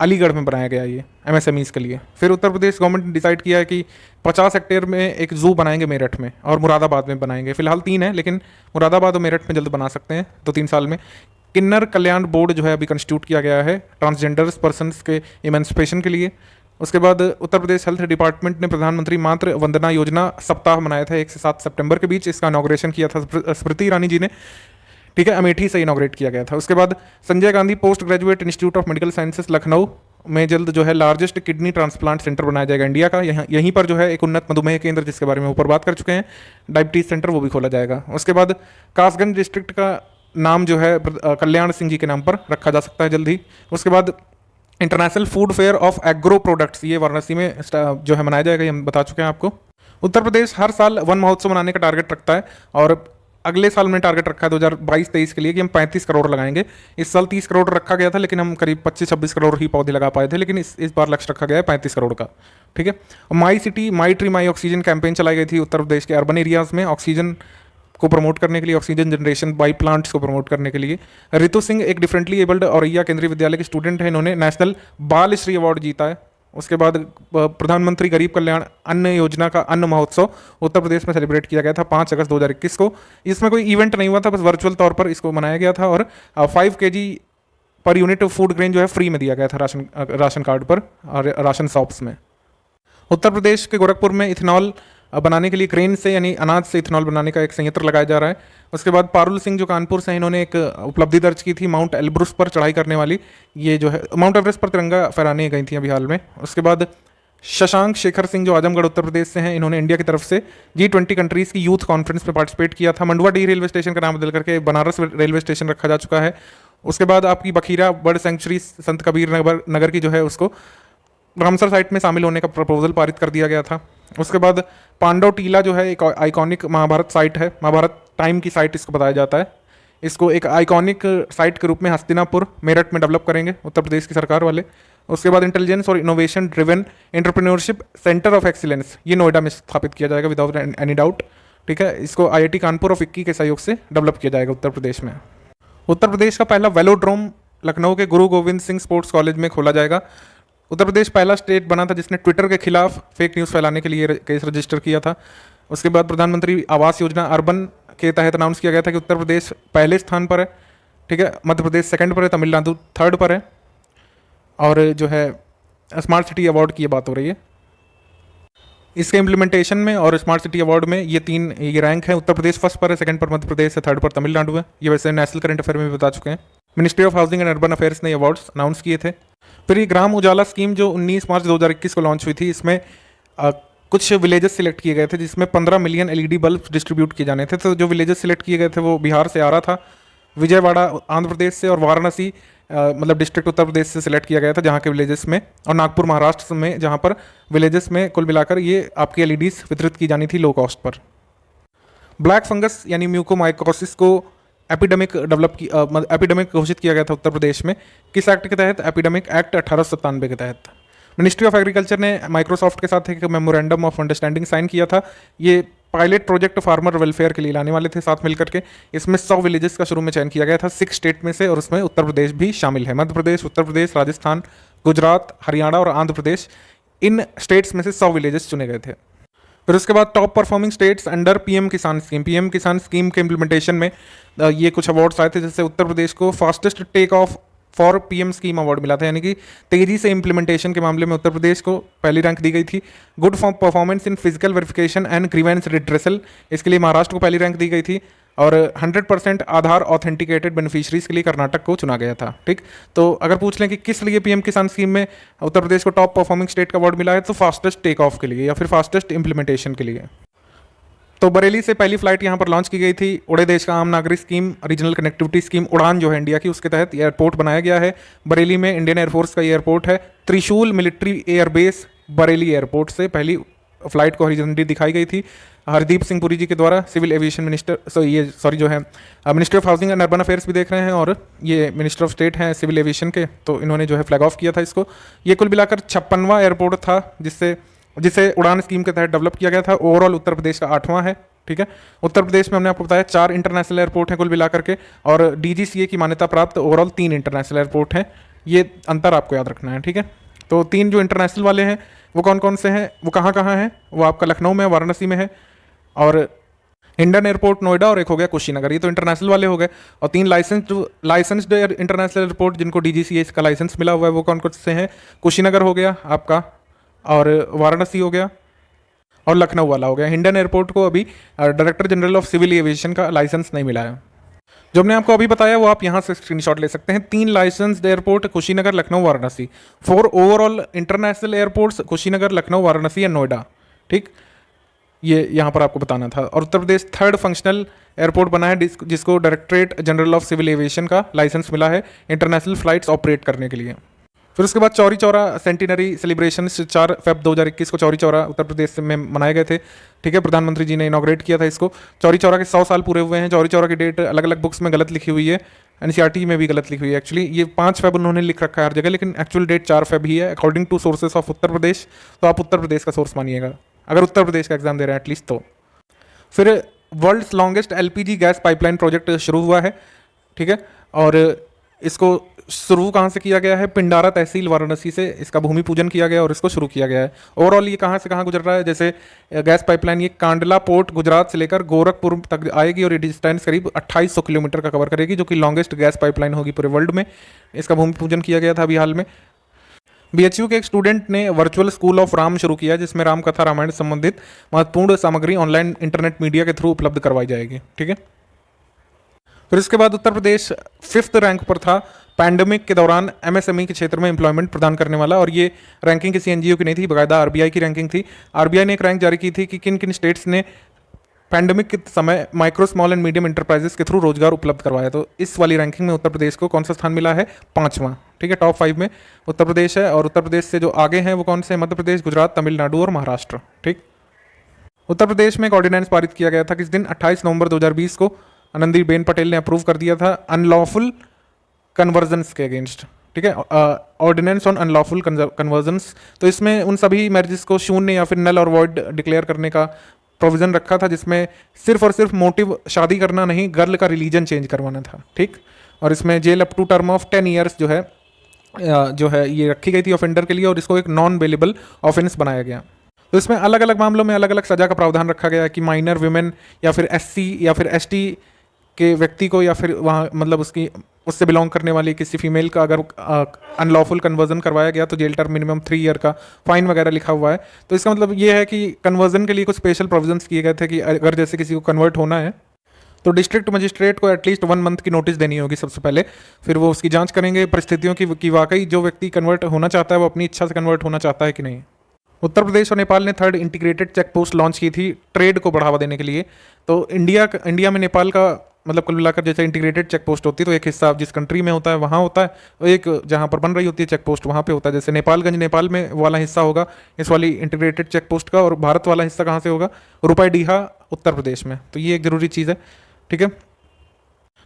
अलीगढ़ में बनाया गया ये एमएसएमईज के लिए। फिर उत्तर प्रदेश गवर्नमेंट ने डिसाइड किया है कि 50 हेक्टेयर में एक जू बनाएंगे मेरठ में, और मुरादाबाद में बनाएंगे। फिलहाल 3 है, लेकिन मुरादाबाद और मेरठ में जल्द बना सकते हैं 2-3 साल में। किन्नर कल्याण बोर्ड जो है अभी कंस्टिट्यूट किया गया है ट्रांसजेंडर्स पर्सनस के इमेंसिपेशन के लिए। उसके बाद उत्तर प्रदेश हेल्थ डिपार्टमेंट ने प्रधानमंत्री मातृ वंदना योजना सप्ताह मनाया था 1 से 7 सितंबर के बीच। इसका इनॉग्रेशन किया था स्मृति ईरानी जी ने, ठीक है, अमेठी से इनॉग्रेट किया गया था। उसके बाद Sanjay Gandhi post graduate institute of medical sciences Lucknow में जल्द जो है लार्जेस्ट किडनी ट्रांसप्लांट सेंटर बनाया जाएगा इंडिया का। यहीं पर जो है एक उन्नत मधुमेह केंद्र, जिसके बारे में ऊपर बात कर चुके हैं, डायबिटीज सेंटर, वो भी खोला जाएगा। उसके बाद कासगंज डिस्ट्रिक्ट का नाम जो है कल्याण सिंह जी के नाम पर रखा जा सकता है जल्द ही। उसके बाद international food fair of agro products, ये वाराणसी में जो है मनाया जाएगा, ये हम बता चुके हैं आपको। उत्तर प्रदेश हर साल वन महोत्सव मनाने का टारगेट रखता है, और अगले साल में टारगेट रखा है 2022-23 के लिए कि हम 35 करोड़ लगाएंगे। इस साल 30 करोड़ रखा गया था, लेकिन हम करीब 25-26 करोड़ ही पौधे लगा पाए थे, लेकिन इस बार लक्ष्य रखा गया है 35 करोड़ का, ठीक है। My city my tree my oxygen campaign चलाई गई थी उत्तर प्रदेश के अर्बन एरियाज में, ऑक्सीजन को प्रमोट करने के लिए, ऑक्सीजन जनरेशन बाई प्लांट्स को प्रमोट करने के लिए। रितु सिंह एक डिफरेंटली एबल्ड औरैया केंद्रीय विद्यालय के स्टूडेंट है, इन्होंने नेशनल बाल श्री अवार्ड जीता है। उसके बाद प्रधानमंत्री गरीब कल्याण अन्न योजना का अन्न महोत्सव उत्तर प्रदेश में सेलिब्रेट किया गया था 5 अगस्त 2021 को। इसमें कोई इवेंट नहीं हुआ था, बस वर्चुअल तौर पर इसको मनाया गया था, और 5 kg per unit food grain जो है फ्री में दिया गया था राशन कार्ड पर और राशन शॉप्स में। उत्तर प्रदेश के गोरखपुर में इथेनॉल बनाने के लिए ग्रेन से यानी अनाज से इथेनॉल बनाने का एक संयंत्र लगाया जा रहा है। उसके बाद पारुल सिंह जो कानपुर से हैं, इन्होंने एक उपलब्धि दर्ज की थी माउंट एल्ब्रुस पर चढ़ाई करने वाली, ये जो है माउंट एवरेस्ट पर तिरंगा फहराने गई थी अभी हाल में। उसके बाद शशांक शेखर सिंह जो आजमगढ़ उत्तर प्रदेश से हैं, इन्होंने इंडिया की तरफ से G20 कंट्रीज़ की यूथ कॉन्फ्रेंस में पार्टिसिपेट किया था। मंडुआडीह रेलवे स्टेशन का नाम बदल करके बनारस रेलवे स्टेशन रखा जा चुका है। उसके बाद आपकी बखीरा बर्ड सेंचुरी संत कबीर नगर की जो है उसको रामसर साइट में शामिल होने का प्रपोजल पारित कर दिया गया था। उसके बाद पांडव टीला जो है एक आइकॉनिक महाभारत साइट है, महाभारत टाइम की साइट इसको बताया जाता है। इसको एक आइकॉनिक साइट के रूप में हस्तिनापुर मेरठ में डेवलप करेंगे उत्तर प्रदेश की सरकार वाले। उसके बाद इंटेलिजेंस और innovation driven entrepreneurship centre of excellence, ये नोएडा में स्थापित किया जाएगा विदाउट एनी डाउट, ठीक है। इसको IIT कानपुर और फिक्की के सहयोग से डेवलप किया जाएगा उत्तर प्रदेश में। उत्तर प्रदेश का पहला वेलोड्रोम लखनऊ के गुरु गोविंद सिंह स्पोर्ट्स कॉलेज में खोला जाएगा। उत्तर प्रदेश पहला स्टेट बना था जिसने ट्विटर के खिलाफ फेक न्यूज़ फैलाने के लिए केस रजिस्टर किया था। उसके बाद प्रधानमंत्री आवास योजना अर्बन के तहत अनाउंस किया गया था कि उत्तर प्रदेश पहले स्थान पर है, ठीक है, मध्य प्रदेश सेकंड पर है, तमिलनाडु थर्ड पर है, और जो है स्मार्ट सिटी अवार्ड की ये बात हो रही है। इसके इम्प्लीमेंटेशन में और स्मार्ट सिटी अवार्ड में ये रैंक है। उत्तर प्रदेश फर्स्ट पर है, सेकंड पर मध्य प्रदेश है, थर्ड पर तमिलनाडु है। ये वैसे नेशनल करंट अफेयर में भी बता चुके हैं। Ministry of housing and urban affairs ने अवार्ड्स अनाउंस किए थे। फिर ये ग्राम उजाला स्कीम जो 19 मार्च 2021 को लॉन्च हुई थी, इसमें कुछ विलेजेस सिलेक्ट किए गए थे जिसमें 15 मिलियन LED बल्ब डिस्ट्रीब्यूट किए जाने थे। तो जो विलेजेस सिलेक्ट किए गए थे वो बिहार से आ रहा था, विजयवाड़ा आंध्र प्रदेश से, और वाराणसी मतलब डिस्ट्रिक्ट उत्तर प्रदेश से सिलेक्ट किया गया था जहाँ के विलेजेस में, और नागपुर महाराष्ट्र में जहाँ पर विलेजेस में कुल मिलाकर ये आपकी LEDs वितरित की जानी थी low cost per. Black fungus यानी म्यूकोमाइकोसिस को एपिडेमिक घोषित किया गया था उत्तर प्रदेश में। किस एक्ट के तहत? एपिडेमिक एक्ट 1897 के तहत। मिनिस्ट्री ऑफ एग्रीकल्चर ने माइक्रोसॉफ्ट के साथ एक मेमोरेंडम ऑफ अंडरस्टैंडिंग साइन किया था। ये पायलट प्रोजेक्ट फार्मर वेलफेयर के लिए लाने वाले थे साथ मिलकर के। इसमें 100 विलेजेस का शुरू में चयन किया गया था 6 स्टेट में से, और उसमें उत्तर प्रदेश भी शामिल है। मध्य प्रदेश, उत्तर प्रदेश, राजस्थान, गुजरात, हरियाणा और आंध्र प्रदेश, इन स्टेट्स में से 100 विलेजेस चुने गए थे। फिर उसके बाद top performing states under PM किसान स्कीम। PM किसान स्कीम के इम्प्लीमेंटेशन में ये कुछ अवार्ड्स आए थे, जैसे उत्तर प्रदेश को fastest take off for PM scheme award मिला था, यानी कि तेजी से इम्प्लीमेंटेशन के मामले में उत्तर प्रदेश को पहली रैंक दी गई थी। Good for performance in physical verification and grievance redressal, इसके लिए महाराष्ट्र को पहली रैंक दी गई थी। और 100% आधार ऑथेंटिकेटेड बेनिफिशरीज के लिए कर्नाटक को चुना गया था। ठीक, तो अगर पूछ लें कि किस लिए PM किसान स्कीम में उत्तर प्रदेश को टॉप परफॉर्मिंग स्टेट का अवार्ड मिला है, तो फास्टेस्ट टेक ऑफ के लिए या फिर फास्टेस्ट इंप्लीमेंटेशन के लिए। तो बरेली से पहली फ्लाइट यहाँ पर लॉन्च की गई थी। उड़े देश का आम नागरिक स्कीम, रीजनल कनेक्टिविटी स्कीम उड़ान जो है इंडिया की, उसके तहत एयरपोर्ट बनाया गया है। बरेली में इंडियन एयरफोर्स का एयरपोर्ट है। त्रिशूल मिलिट्री एयरबेस बरेली एयरपोर्ट से पहली फ्लाइट को हरी झंडी दिखाई गई थी हरदीप सिंह पुरी जी के द्वारा। सिविल एविएशन मिनिस्टर जो है ministry of housing and urban affairs भी देख रहे हैं, और ये मिनिस्टर ऑफ स्टेट हैं सिविल एविएशन के, तो इन्होंने जो है फ्लैग ऑफ किया था इसको। ये कुल मिलाकर 56वां एयरपोर्ट था जिसे उड़ान स्कीम के तहत डेवलप किया गया था। ओवरऑल उत्तर प्रदेश का 8वां है। ठीक है, उत्तर प्रदेश में हमने आपको बताया 4 इंटरनेशनल एयरपोर्ट हैं कुल मिलाकर के, और DGCA की मान्यता प्राप्त ओवरऑल 3 इंटरनेशनल एयरपोर्ट हैं। ये अंतर आपको याद रखना है, ठीक है। तो 3 जो इंटरनेशनल वाले हैं वो कौन कौन से हैं, वो कहाँ कहाँ हैं, वो आपका लखनऊ में, वाराणसी में है, और हिंडन एयरपोर्ट नोएडा, और एक हो गया कुशीनगर। ये तो इंटरनेशनल वाले हो गए। और 3 लाइसेंस्ड इंटरनेशनल एयरपोर्ट जिनको DGCA का लाइसेंस मिला हुआ है वो कौन कौन से हैं, कुशीनगर हो गया आपका, और वाराणसी हो गया, और लखनऊ वाला हो गया। हिंडन एयरपोर्ट को अभी director general of civil aviation का लाइसेंस नहीं मिला है। जो हमने आपको अभी बताया वो आप यहाँ से स्क्रीनशॉट ले सकते हैं। 3 licensed airport Kushinagar, Lucknow, Varanasi. 4 overall international airports Kushinagar, Lucknow, Varanasi या नोएडा, ठीक। ये यहाँ पर आपको बताना था। और Uttar Pradesh 3rd functional airport बना है जिसको directorate general of civil aviation का लाइसेंस मिला है इंटरनेशनल फ्लाइट्स ऑपरेट करने के लिए। फिर उसके बाद Chauri Chaura centenary celebration 4 Feb 2021 को चौरी चौरा उत्तर प्रदेश में मनाए गए थे, ठीक है। प्रधानमंत्री जी ने इनॉग्रेट किया था इसको। चौरी चौरा के 100 साल पूरे हुए हैं। चौरी चौरा की डेट अलग अलग बुक्स में गलत लिखी हुई है, NCERT में भी गलत लिखी हुई है एक्चुअली। ये 5 Feb उन्होंने लिख रखा है हर जगह, लेकिन एक्चुअल डेट 4 Feb ही है according to sources of Uttar Pradesh. तो आप उत्तर प्रदेश का सोर्स मानिएगा अगर उत्तर प्रदेश का एग्जाम दे रहे हैं एटलीस्ट तो। फिर world's longest LPG gas pipeline project शुरू हुआ है, ठीक है। और इसको शुरू कहाँ से किया गया है, पिंडारा तहसील वाराणसी से इसका भूमि पूजन किया गया और इसको शुरू किया गया है। ओवरऑल ये कहाँ से कहाँ गुजर रहा है, जैसे गैस पाइपलाइन ये कांडला पोर्ट गुजरात से लेकर गोरखपुर तक आएगी और ये डिस्टेंस करीब 2800 किलोमीटर का कवर करेगी, जो कि लॉन्गेस्ट गैस पाइपलाइन होगी पूरे वर्ल्ड में। इसका भूमि पूजन किया गया था अभी हाल में। BHU के एक स्टूडेंट ने वर्चुअल स्कूल ऑफ राम शुरू किया, जिसमें राम कथा रामायण से संबंधित महत्वपूर्ण सामग्री ऑनलाइन इंटरनेट मीडिया के थ्रू उपलब्ध करवाई जाएगी, ठीक है। फिर इसके बाद उत्तर प्रदेश 5th रैंक पर था पैंडेमिक के दौरान MSME के क्षेत्र में एम्प्लॉयमेंट प्रदान करने वाला। और ये रैंकिंग किसी NGO की नहीं थी, बाकायदा RBI की रैंकिंग थी। RBI ने एक रैंक जारी की थी कि किन किन स्टेट्स ने पैंडेमिक के समय micro small and medium enterprises के थ्रू रोजगार उपलब्ध करवाया। तो इस वाली रैंकिंग में उत्तर प्रदेश को कौन सा स्थान मिला है, 5वां, ठीक है। टॉप 5 में उत्तर प्रदेश है। और उत्तर प्रदेश से जो आगे हैं वो कौन से, मध्य प्रदेश, गुजरात, तमिलनाडु और महाराष्ट्र, ठीक। उत्तर प्रदेश में एक ऑर्डिनेंस पारित किया गया था किस दिन, 28 नवंबर 2020 को आनंदीबेन पटेल ने अप्रूव कर दिया था अनलॉफुल कन्वर्जन्स के अगेंस्ट, ठीक है। Ordinance on unlawful conversions. तो इसमें उन सभी मैरिजेस को शून्य या फिर नल और वॉइड डिक्लेयर करने का प्रोविजन रखा था, जिसमें सिर्फ और सिर्फ मोटिव शादी करना नहीं, गर्ल का रिलीजन चेंज करवाना था, ठीक। और इसमें jail up to term of 10 years जो है ये रखी गई थी ऑफेंडर के लिए, और इसको एक नॉन बेलेबल ऑफेंस बनाया गया। तो इसमें अलग अलग मामलों में अलग अलग सजा का प्रावधान रखा गया कि माइनर विमेन या फिर SC या फिर ST के व्यक्ति को, या फिर वहाँ मतलब उससे बिलोंग करने वाली किसी फीमेल का अगर अनलॉफुल कन्वर्जन करवाया गया तो जेल टर्म मिनिमम 3 ईयर का, फाइन वगैरह लिखा हुआ है। तो इसका मतलब ये है कि कन्वर्जन के लिए कुछ स्पेशल प्रोविजंस किए गए थे कि अगर जैसे किसी को कन्वर्ट होना है तो डिस्ट्रिक्ट मजिस्ट्रेट को एटलीस्ट 1 मंथ की नोटिस देनी होगी सबसे पहले। फिर वो उसकी जांच करेंगे परिस्थितियों की वाकई जो व्यक्ति कन्वर्ट होना चाहता है वो अपनी इच्छा से कन्वर्ट होना चाहता है कि नहीं। उत्तर प्रदेश और नेपाल ने 3rd integrated check post launch की थी ट्रेड को बढ़ावा देने के लिए। तो इंडिया में नेपाल का मतलब कुल मिलाकर जैसे इंटीग्रेटेड चेक पोस्ट होती है तो एक हिस्सा जिस कंट्री में होता है वहाँ होता है, और एक जहाँ पर बन रही होती है चेक पोस्ट वहाँ पे होता है। जैसे नेपालगंज नेपाल में वाला हिस्सा होगा इस वाली इंटीग्रेटेड चेक पोस्ट का, और भारत वाला हिस्सा कहाँ से होगा, रुपाईडीहा उत्तर प्रदेश में। तो ये एक जरूरी चीज़ है, ठीक है।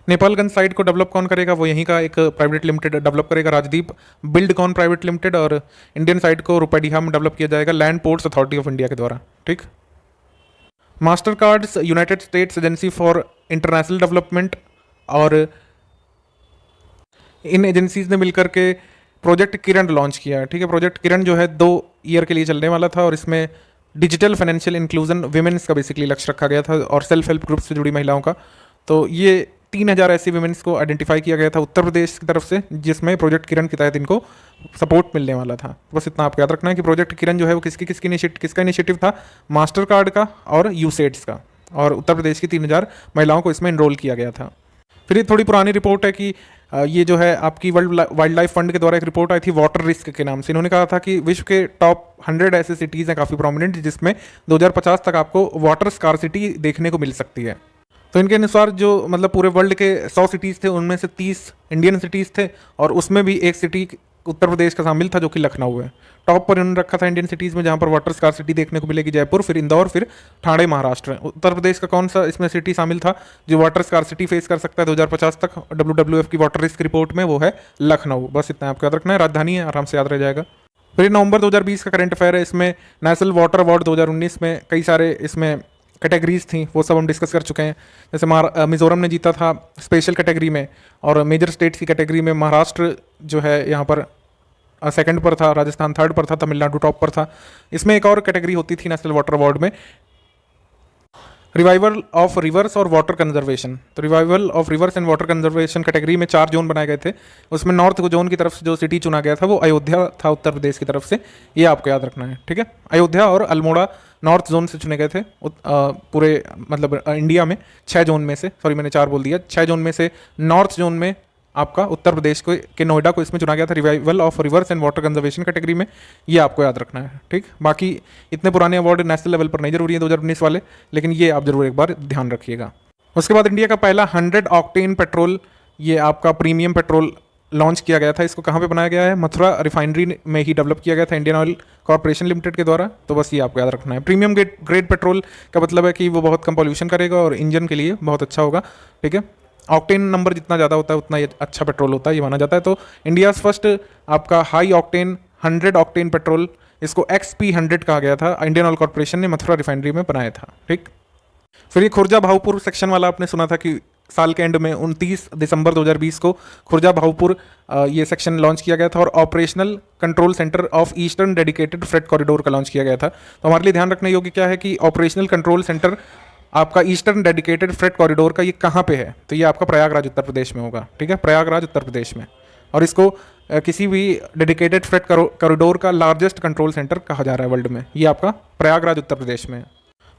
नेपालगंज साइट को डेवलप कौन करेगा, वो यहीं का एक प्राइवेट लिमिटेड डेवलप करेगा, राजदीप बिल्डकॉन प्राइवेट लिमिटेड। और इंडियन साइट को रुपाईडीहा में डेवलप किया जाएगा land ports authority of India के द्वारा, ठीक। Master cards United states agency for international development और इन एजेंसीज ने मिलकर के प्रोजेक्ट किरण लॉन्च किया है, ठीक है। प्रोजेक्ट किरण जो है 2 ईयर के लिए चलने वाला था, और इसमें डिजिटल फाइनेंशियल इंक्लूजन विमेंस का बेसिकली लक्ष्य रखा गया था और सेल्फ हेल्प ग्रुप से जुड़ी महिलाओं का। तो ये 3000 ऐसी विमेंस को आइडेंटिफाई किया गया था उत्तर प्रदेश की तरफ से, जिसमें प्रोजेक्ट किरण के तहत इनको सपोर्ट मिलने वाला था। बस इतना आपको याद रखना है कि प्रोजेक्ट किरण जो है वो किसका इनिशिएटिव था, मास्टर कार्ड का और यूसेड्स का, और उत्तर प्रदेश की 3000 महिलाओं को इसमें इनरोल किया गया था। फिर ये थोड़ी पुरानी रिपोर्ट है कि ये जो है आपकी वर्ल्ड वाइल्ड लाइफ फंड के द्वारा एक रिपोर्ट आई थी वाटर रिस्क के नाम से। इन्होंने कहा था कि विश्व के टॉप 100 ऐसे सिटीज़ हैं काफ़ी प्रोमिनेंट जिसमें 2050 तक आपको वाटर स्कार्सिटी देखने को मिल सकती है। तो इनके अनुसार जो मतलब पूरे वर्ल्ड के 100 सिटीज़ थे उनमें से 30 इंडियन सिटीज़ थे, और उसमें भी एक सिटी उत्तर प्रदेश का शामिल था जो कि लखनऊ है। टॉप पर इन्होंने रखा था इंडियन सिटीज़ में जहाँ पर वाटर स्कार्सिटी देखने को मिलेगी जयपुर, फिर इंदौर, फिर ठाणे महाराष्ट्र। उत्तर प्रदेश का कौन सा इसमें सिटी शामिल था जो वाटर स्कार्सिटी फेस कर सकता है 2050 तक WWF की वाटर रिस्क रिपोर्ट में, वो है लखनऊ। बस इतना आपको याद रखना है, राजधानी है, आराम से याद रह जाएगा। फिर नवंबर 2020 का करंट अफेयर है, इसमें नेशनल वाटर अवार्ड 2019 में कई सारे इसमें कैटेगरीज थी वो सब हम डिस्कस कर चुके हैं। जैसे मिजोरम ने जीता था स्पेशल कैटेगरी में, और मेजर स्टेट्स की कैटेगरी में महाराष्ट्र जो है यहाँ पर सेकंड पर था, राजस्थान थर्ड पर था, तमिलनाडु टॉप पर था। इसमें एक और कैटेगरी होती थी नेशनल वाटर अवार्ड में, रिवाइवल ऑफ रिवर्स और वाटर कंजर्वेशन। तो revival of reverse and water conservation category में 4 जोन बनाए गए थे। उसमें नॉर्थ जोन की तरफ से जो सिटी चुना गया था वो अयोध्या था, उत्तर प्रदेश की तरफ से। ये आपको याद रखना है, ठीक है। अयोध्या और अल्मोड़ा नॉर्थ जोन से चुने गए थे पूरे मतलब इंडिया में 6 जोन में से, सॉरी मैंने 4 बोल दिया, 6 जोन में से नॉर्थ जोन में आपका उत्तर प्रदेश के नोएडा को इसमें चुना गया था revival of reverse and water conservation category में। ये आपको याद रखना है, ठीक। बाकी इतने पुराने अवार्ड नेशनल लेवल पर नहीं जरूरी है 2019 वाले, लेकिन ये आप जरूर एक बार ध्यान रखिएगा। उसके बाद इंडिया का पहला 100 ऑक्टेन पेट्रोल, ये आपका प्रीमियम पेट्रोल लॉन्च किया गया था। इसको कहाँ पे बनाया गया है? मथुरा रिफाइनरी में ही डेवलप किया गया था इंडियन ऑयल कॉर्पोरेशन लिमिटेड के द्वारा। तो बस ये आपको याद रखना है। प्रीमियम ग्रेड पेट्रोल का मतलब है कि वो बहुत कम पॉल्यूशन करेगा और इंजन के लिए बहुत अच्छा होगा, ठीक है। ऑक्टेन नंबर जितना ज़्यादा होता है उतना ये अच्छा पेट्रोल होता है, ये माना जाता है। तो इंडिया फर्स्ट आपका हाई ऑक्टेन 100 ऑक्टेन पेट्रोल, इसको XP100 कहा गया था, इंडियन ऑयल कॉर्पोरेशन ने मथुरा रिफाइनरी में बनाया था, ठीक। फिर ये खुर्जा भाऊपुर सेक्शन वाला आपने सुना था कि साल के एंड में 29 दिसंबर 2020 को खुर्जा भाऊपुर ये सेक्शन लॉन्च किया गया था, और operational control centre of eastern dedicated freight corridor का लॉन्च किया गया था। तो हमारे लिए ध्यान रखने योग्य क्या है कि ऑपरेशनल कंट्रोल सेंटर आपका ईस्टर्न डेडिकेटेड फ्रेट कॉरिडोर का ये कहाँ पे है? तो ये आपका प्रयागराज उत्तर प्रदेश में होगा, ठीक है, प्रयागराज उत्तर प्रदेश में। और इसको किसी भी डेडिकेटेड फ्रेट कॉरिडोर का लार्जेस्ट कंट्रोल सेंटर कहा जा रहा है वर्ल्ड में, ये आपका प्रयागराज उत्तर प्रदेश में है।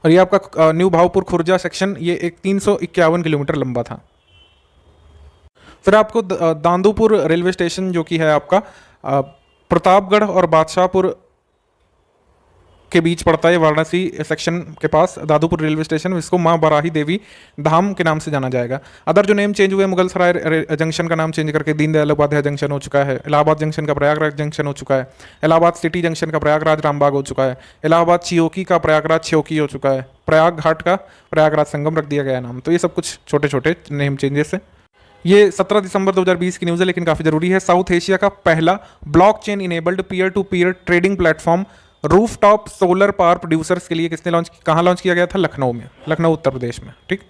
और ये आपका न्यू भावपुर खुर्जा सेक्शन ये एक 351 किलोमीटर लंबा था। फिर आपको दांदूपुर रेलवे स्टेशन जो कि है आपका प्रतापगढ़ और बादशाहपुर के बीच पड़ता है, वाराणसी सेक्शन के पास दादूपुर रेलवे स्टेशन, इसको माँ बराही देवी धाम के नाम से जाना जाएगा। अदर जो नेम चेंज हुए, मुगल सराय जंक्शन का नाम चेंज करके दीनदयाल उपाध्याय जंक्शन हो चुका है, इलाहाबाद जंक्शन का प्रयागराज जंक्शन हो चुका है, इलाहाबाद सिटी जंक्शन का प्रयागराज रामबाग हो चुका है, इलाहाबाद चियोकी का प्रयागराज छियोकी हो चुका है, प्रयाग घाट का प्रयागराज संगम रख दिया गया नाम। तो ये सब कुछ छोटे छोटे नेम चेंजेस है। ये 17 दिसंबर 2020 की न्यूज़ है, लेकिन काफ़ी जरूरी है। साउथ एशिया का पहला blockchain enabled peer to peer trading platform rooftop solar power producers के लिए किसने कहाँ लॉन्च किया गया था? लखनऊ में, लखनऊ उत्तर प्रदेश में, ठीक।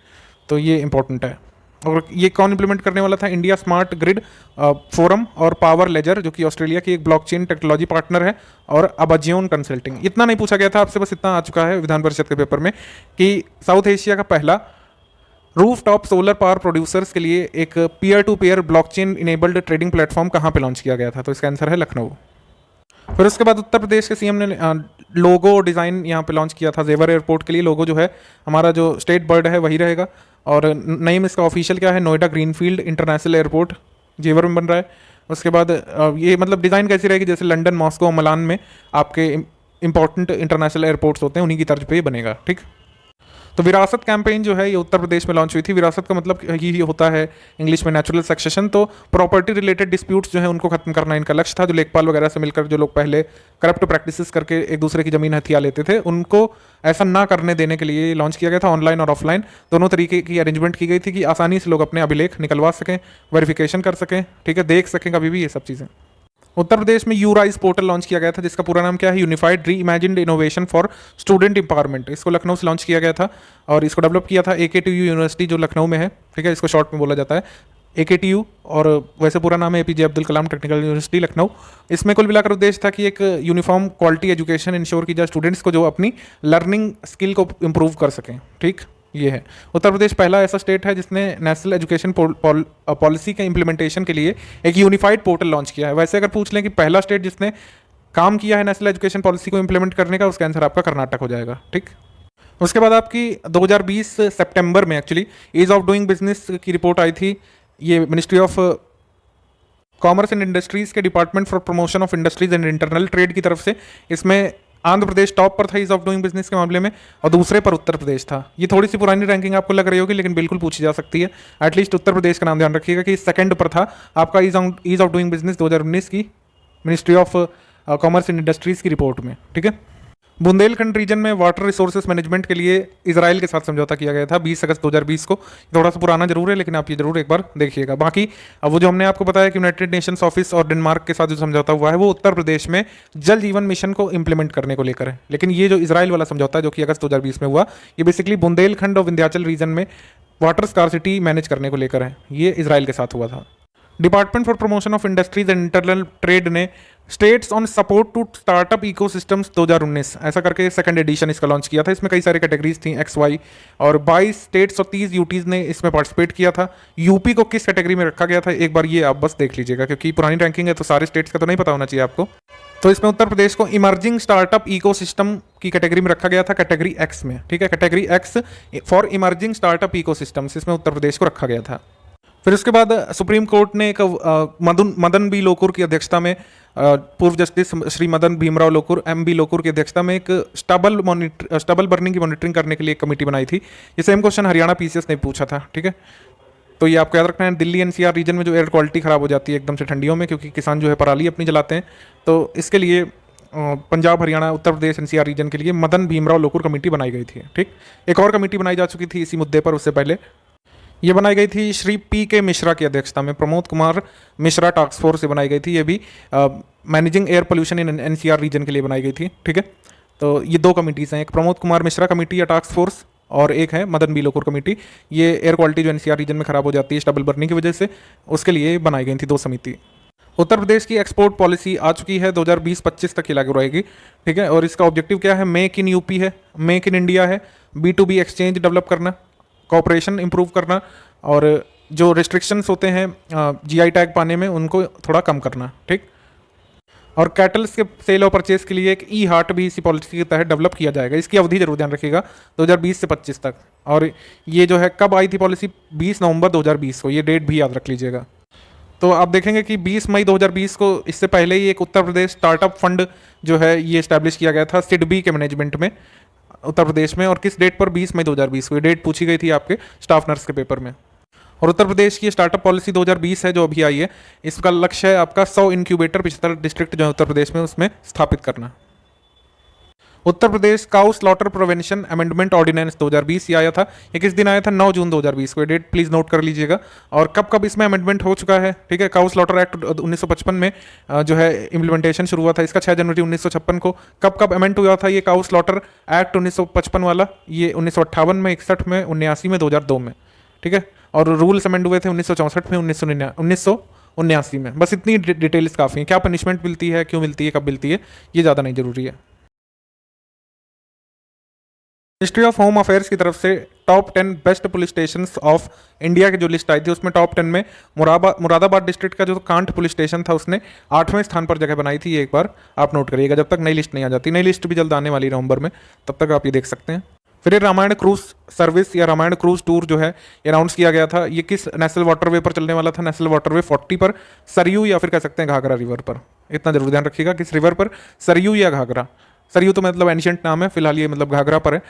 तो ये इंपॉर्टेंट है। और ये कौन इंप्लीमेंट करने वाला था? इंडिया स्मार्ट ग्रिड फोरम और पावर लेजर, जो कि ऑस्ट्रेलिया की एक ब्लॉकचेन टेक्नोलॉजी पार्टनर है, और अबाजियोन कंसल्टिंग। इतना नहीं पूछा गया था आपसे, बस इतना आ चुका है विधान परिषद के पेपर में कि साउथ एशिया का पहला रूफटॉप सोलर पावर प्रोड्यूसर्स के लिए एक peer to peer blockchain enabled trading platform कहाँ पे लॉन्च किया गया था? तो इसका आंसर है लखनऊ। फिर उसके बाद उत्तर प्रदेश के सीएम ने लोगो डिज़ाइन यहाँ पे लॉन्च किया था जेवर एयरपोर्ट के लिए। लोगो जो है हमारा जो स्टेट बर्ड है वही रहेगा, और नेम इसका ऑफिशियल क्या है? नोएडा ग्रीनफील्ड इंटरनेशनल एयरपोर्ट जेवर में बन रहा है। उसके बाद ये मतलब डिज़ाइन कैसी रहेगी? जैसे लंदन, मॉस्को, मिलान में आपके इंपॉर्टेंट इंटरनेशनल एयरपोर्ट्स होते हैं, उन्हीं की तर्ज पे ये बनेगा, ठीक। तो विरासत कैंपेन जो है ये उत्तर प्रदेश में लॉन्च हुई थी। विरासत का मतलब ये होता है इंग्लिश में नेचुरल सक्सेशन। तो प्रॉपर्टी रिलेटेड डिस्प्यूट्स जो है उनको खत्म करना इनका लक्ष्य था। जो लेखपाल वगैरह से मिलकर जो लोग पहले करप्ट प्रैक्टिसेस करके एक दूसरे की जमीन हथिया लेते थे, उनको ऐसा ना करने देने के लिए लॉन्च किया गया था। ऑनलाइन और ऑफलाइन दोनों तरीके की अरेंजमेंट की गई थी कि आसानी से लोग अपने अभिलेख निकलवा सकें, वेरिफिकेशन कर सकें, ठीक है, देख सकें कभी भी, ये सब चीज़ें। उत्तर प्रदेश में यूराइज पोर्टल लॉन्च किया गया था, जिसका पूरा नाम क्या है? यूनिफाइड री imagined innovation for student empowerment. इसको लखनऊ से लॉन्च किया गया था, और इसको डेवलप किया था AKTU यूनिवर्सिटी जो लखनऊ में है, ठीक है, इसको शॉर्ट में बोला जाता है AKTU, और वैसे पूरा नाम है APJ Abdul Kalam technical university Lucknow. इसमें कुल मिलाकर उद्देश्य था कि एक यूनिफॉर्म क्वालिटी एजुकेशन इंश्योर की जाए स्टूडेंट्स को, जो अपनी लर्निंग स्किल को इम्प्रूव कर सकें, ठीक। ये है उत्तर प्रदेश पहला ऐसा स्टेट है जिसने नेशनल एजुकेशन पॉलिसी के इम्प्लीमेंटेशन के लिए एक यूनिफाइड पोर्टल लॉन्च किया है। वैसे अगर पूछ लें कि पहला स्टेट जिसने काम किया है नेशनल एजुकेशन पॉलिसी को इम्प्लीमेंट करने का, उसका आंसर आपका कर्नाटक हो जाएगा, ठीक। उसके बाद आपकी 2020 सितंबर में actually ease of doing business की रिपोर्ट आई थी। ये ministry of commerce and industries के department for promotion of industries and internal trade की तरफ से। इसमें आंध्र प्रदेश टॉप पर था ईज ऑफ डूइंग बिजनेस के मामले में, और दूसरे पर उत्तर प्रदेश था। ये थोड़ी सी पुरानी रैंकिंग आपको लग रही होगी, लेकिन बिल्कुल पूछी जा सकती है। एटलीस्ट उत्तर प्रदेश का नाम ध्यान रखिएगा कि सेकंड पर था आपका ईज ऑफ डूइंग बिजनेस 2019 की ministry of commerce and industries की रिपोर्ट में, ठीक है। बुंदेलखंड रीजन में वाटर रिसोर्सेज मैनेजमेंट के लिए इजराइल के साथ समझौता किया गया था 20 अगस्त 2020 को। थोड़ा सा पुराना जरूर है, लेकिन आप ये जरूर एक बार देखिएगा। बाकी अब वो जो हमने आपको बताया कि यूनाइटेड नेशंस ऑफिस और डेनमार्क के साथ जो समझौता हुआ है वो उत्तर प्रदेश में जल जीवन मिशन को इंप्लीमेंट करने को लेकर है। लेकिन ये जो इजराइल वाला समझौता है जो कि अगस्त 2020 में हुआ, ये बेसिकली बुंदेलखंड और विंध्याचल रीजन में वाटर स्कार्सिटी मैनेज करने को लेकर है। ये इजराइल के साथ हुआ था। Department for promotion of industries and internal trade ने states on support to startup ecosystems 2019 ऐसा करके सेकंड एडिशन इसका लॉन्च किया था। इसमें कई सारी कैटेगरीज थी, एक्स वाई, और 22 स्टेट्स और 30 यूटीज ने इसमें पार्टिसिपेट किया था। यूपी को किस कैटेगरी में रखा गया था एक बार ये आप बस देख लीजिएगा, क्योंकि पुरानी रैंकिंग है तो सारे स्टेट्स का तो नहीं पता होना चाहिए आपको। तो इसमें उत्तर प्रदेश को इमर्जिंग स्टार्टअप इकोसिस्टम की कैटेगरी में रखा गया था, कैटेगरी एक्स में। ठीक है, category x for emerging startup ecosystems, इसमें उत्तर प्रदेश को रखा गया था। फिर उसके बाद सुप्रीम कोर्ट ने एक मदन बी लोकुर की अध्यक्षता में, पूर्व justice Shri Madan Bhimrao Lokur M B Lokur की अध्यक्षता में एक स्टबल बर्निंग की मॉनिटरिंग करने के लिए एक कमेटी बनाई थी। ये सेम क्वेश्चन हरियाणा पीसीएस ने पूछा था। ठीक है, तो ये आपको याद रखना है। दिल्ली एनसीआर रीजन में जो एयर क्वालिटी खराब हो जाती है एकदम से ठंडियों में, क्योंकि किसान जो है पराली अपनी जलाते हैं, तो इसके लिए पंजाब हरियाणा उत्तर प्रदेश एनसीआर रीजन के लिए मदन भीमराव लोकुर कमेटी बनाई गई थी। ठीक, एक और कमेटी बनाई जा चुकी थी इसी मुद्दे पर उससे पहले। ये बनाई गई थी श्री पी के मिश्रा की अध्यक्षता में, प्रमोद कुमार मिश्रा टास्क फोर्स से बनाई गई थी। ये भी managing air pollution in NCR region के लिए बनाई गई थी। ठीक है, तो ये दो कमिटीज़ हैं, एक प्रमोद कुमार मिश्रा कमेटी या टास्क फोर्स और एक है मदन बी लोकुर कमेटी। ये एयर क्वालिटी जो एनसीआर रीजन में खराब हो जाती है स्टबल बर्निंग की वजह से, उसके लिए बनाई गई थी दो समिति। उत्तर प्रदेश की एक्सपोर्ट पॉलिसी आ चुकी है, 2020-25 तक ही लागू रहेगी। ठीक है, और इसका ऑब्जेक्टिव क्या है? मेक इन यूपी है, मेक इन इंडिया है, B2B एक्सचेंज डेवलप करना, कॉपरेशन इंप्रूव करना, और जो रिस्ट्रिक्शंस होते हैं GI टैग पाने में उनको थोड़ा कम करना। ठीक, और कैटल्स के सेल और परचेज के लिए एक ई हार्ट भी इसी पॉलिसी के तहत डेवलप किया जाएगा। इसकी अवधि जरूर ध्यान रखिएगा, 2020 से 25 तक। और ये जो है कब आई थी पॉलिसी? 20 नवंबर 2020 को, ये डेट भी याद रख लीजिएगा। तो आप देखेंगे कि 20 मई 2020 को, इससे पहले ही एक उत्तर प्रदेश स्टार्टअप फंड जो है ये इस्टेब्लिश किया गया था सिडबी के मैनेजमेंट में उत्तर प्रदेश में। और किस डेट पर? 20 मई 2020 को। ये डेट पूछी गई थी आपके स्टाफ नर्स के पेपर में। और उत्तर प्रदेश की स्टार्टअप पॉलिसी 2020 है जो अभी आई है, इसका लक्ष्य है आपका 100 इनक्यूबेटर 75 डिस्ट्रिक्ट जो है उत्तर प्रदेश में उसमें स्थापित करना। Uttar Pradesh cow slaughter prevention amendment ordinance 2020 ये आया था। ये किस दिन आया था? 9 जून 2020 को। ये डेट प्लीज नोट कर लीजिएगा। और कब कब इसमें अमेंडमेंट हो चुका है? ठीक है, काउ स्लॉटर एक्ट 1955 में जो है इम्प्लीमेंटेशन शुरू हुआ था इसका 6 जनवरी 1956 को। कब कब अमेंड हुआ था ये काउ स्लॉटर एक्ट 1955 वाला? ये 1958 में, 61 में, 79 में, 2002 में। ठीक है, और रूल्स अमेंड हुए थे 1964 में, 1979 में। बस इतनी डिटेल्स काफ़ी हैं। क्या पनिशमेंट मिलती है, क्यों मिलती है, कब मिलती है, ये ज़्यादा नहीं जरूरी है। मिनिस्ट्री ऑफ होम अफेयर्स की तरफ से top 10 best police station of India की जो लिस्ट आई थी उसमें टॉप 10 में मुरादाबाद डिस्ट्रिक्ट का जो कांट पुलिस स्टेशन था उसने 8वें स्थान पर जगह बनाई थी। एक बार आप नोट करिएगा, जब तक नई लिस्ट नहीं आ जाती। नई लिस्ट भी जल्द आने वाली नवंबर में, तब तक आप ये देख सकते हैं। फिर ये रामायण क्रूज सर्विस या रामायण क्रूज टूर जो है ये अनाउंस किया गया था। ये किस नेशनल वाटरवे पर चलने वाला था? नेशनल वाटरवे 40 पर, सरयू या फिर कह सकते हैं घाघरा रिवर पर। इतना जरूर ध्यान रखिएगा, किस रिवर पर? सरयू या घाघरा। सरयू तो मतलब एंशिएंट नाम है, फिलहाल ये मतलब घाघरा पर है।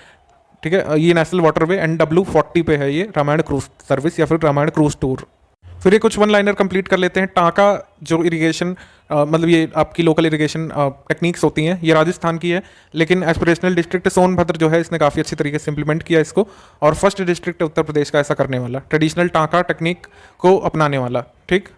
ठीक है, ये नेशनल वाटरवे NW 40 पे है ये रामायण क्रूज सर्विस या फिर रामायण क्रूज टूर। फिर ये कुछ वन लाइनर कंप्लीट कर लेते हैं। टांका जो इरिगेशन मतलब ये आपकी लोकल इरिगेशन टेक्निक्स होती हैं, ये राजस्थान की है, लेकिन एस्पिरेशनल डिस्ट्रिक्ट सोनभद्र जो है इसने काफ़ी अच्छी तरीके से इंप्लीमेंट किया इसको। और फर्स्ट डिस्ट्रिक्ट उत्तर प्रदेश का ऐसा करने वाला, ट्रेडिशनल टांका टेक्निक को अपनाने वाला। ठीक,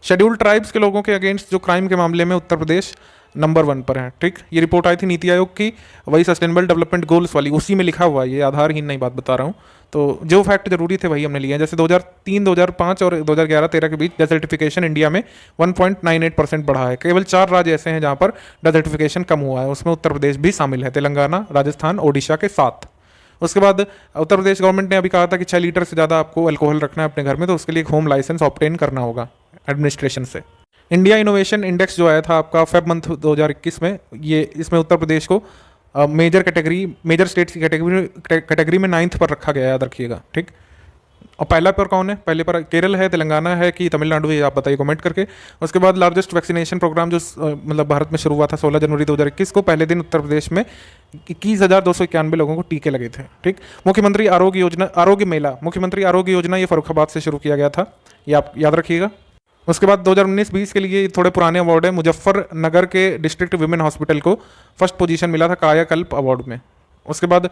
शेड्यूल्ड ट्राइब्स के लोगों के अगेंस्ट जो क्राइम के मामले में उत्तर प्रदेश नंबर 1 पर है। ठीक, ये रिपोर्ट आई थी नीति आयोग की, वही सस्टेनेबल डेवलपमेंट गोल्स वाली, उसी में लिखा हुआ है, ये आधारहीन नहीं बात बता रहा हूँ। तो जो फैक्ट जरूरी थे वही हमने लिए हैं। जैसे 2003, 2005 और 2011-13 के बीच डेजर्टिफिकेशन इंडिया में 1.98% बढ़ा है। केवल 4 राज्य ऐसे हैं जहाँ पर डेजर्टिफिकेशन कम हुआ है, उसमें उत्तर प्रदेश भी शामिल है, तेलंगाना, राजस्थान, ओडिशा के साथ। उसके बाद उत्तर प्रदेश गवर्नमेंट ने अभी कहा था कि 6 लीटर से ज़्यादा आपको अल्कोहल रखना है अपने घर में, तो उसके लिए एक होम लाइसेंस ऑब्टेन करना होगा एडमिनिस्ट्रेशन से। इंडिया इनोवेशन इंडेक्स जो आया था आपका फेब मंथ 2021 में, ये इसमें उत्तर प्रदेश को मेजर स्टेट्स की कैटेगरी में 9th पर रखा गया, याद रखिएगा। ठीक, और पहला पर कौन है? पहले पर केरल है, तेलंगाना है कि तमिलनाडु है, आप बताइए कमेंट करके। उसके बाद लार्जेस्ट वैक्सीनेशन प्रोग्राम जो मतलब भारत में शुरू हुआ था 16 जनवरी 2021 को, पहले दिन उत्तर प्रदेश में 21,291 लोगों को टीके लगे थे। ठीक, मुख्यमंत्री आरोग्य मेला, मुख्यमंत्री आरोग्य योजना ये फर्रुखाबाद से शुरू किया गया था, ये आप याद रखिएगा। उसके बाद 2019-20 के लिए थोड़े पुराने अवार्ड है। मुजफ्फरनगर के डिस्ट्रिक्ट विमेन हॉस्पिटल को फर्स्ट पोजीशन मिला था कायाकल्प अवार्ड में। उसके बाद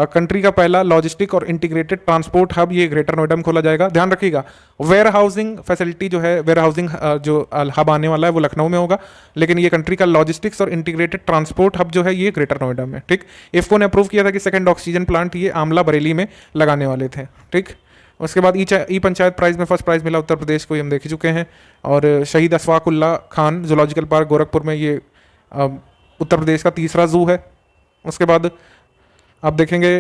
कंट्री का पहला लॉजिस्टिक और इंटीग्रेटेड ट्रांसपोर्ट हब ये ग्रेटर नोएडा में खोला जाएगा। ध्यान रखिएगा, वेयर हाउसिंग फैसिलिटी जो है, वेयर हाउसिंग जो हब आने वाला है वो लखनऊ में होगा, लेकिन ये कंट्री का लॉजिस्टिक्स और इंटीग्रेटेड ट्रांसपोर्ट हब जो है ये ग्रेटर नोएडा में। ठीक, इफ्को ने अप्रूव किया था कि सेकंड ऑक्सीजन प्लांट ये आमला बरेली में लगाने वाले थे। ठीक, उसके बाद ई पंचायत प्राइज में फर्स्ट प्राइज मिला उत्तर प्रदेश को, ये हम देख ही चुके हैं। और शहीद अशफाकुल्ला खान जूलॉजिकल पार्क गोरखपुर में, ये उत्तर प्रदेश का तीसरा जू है। उसके बाद आप देखेंगे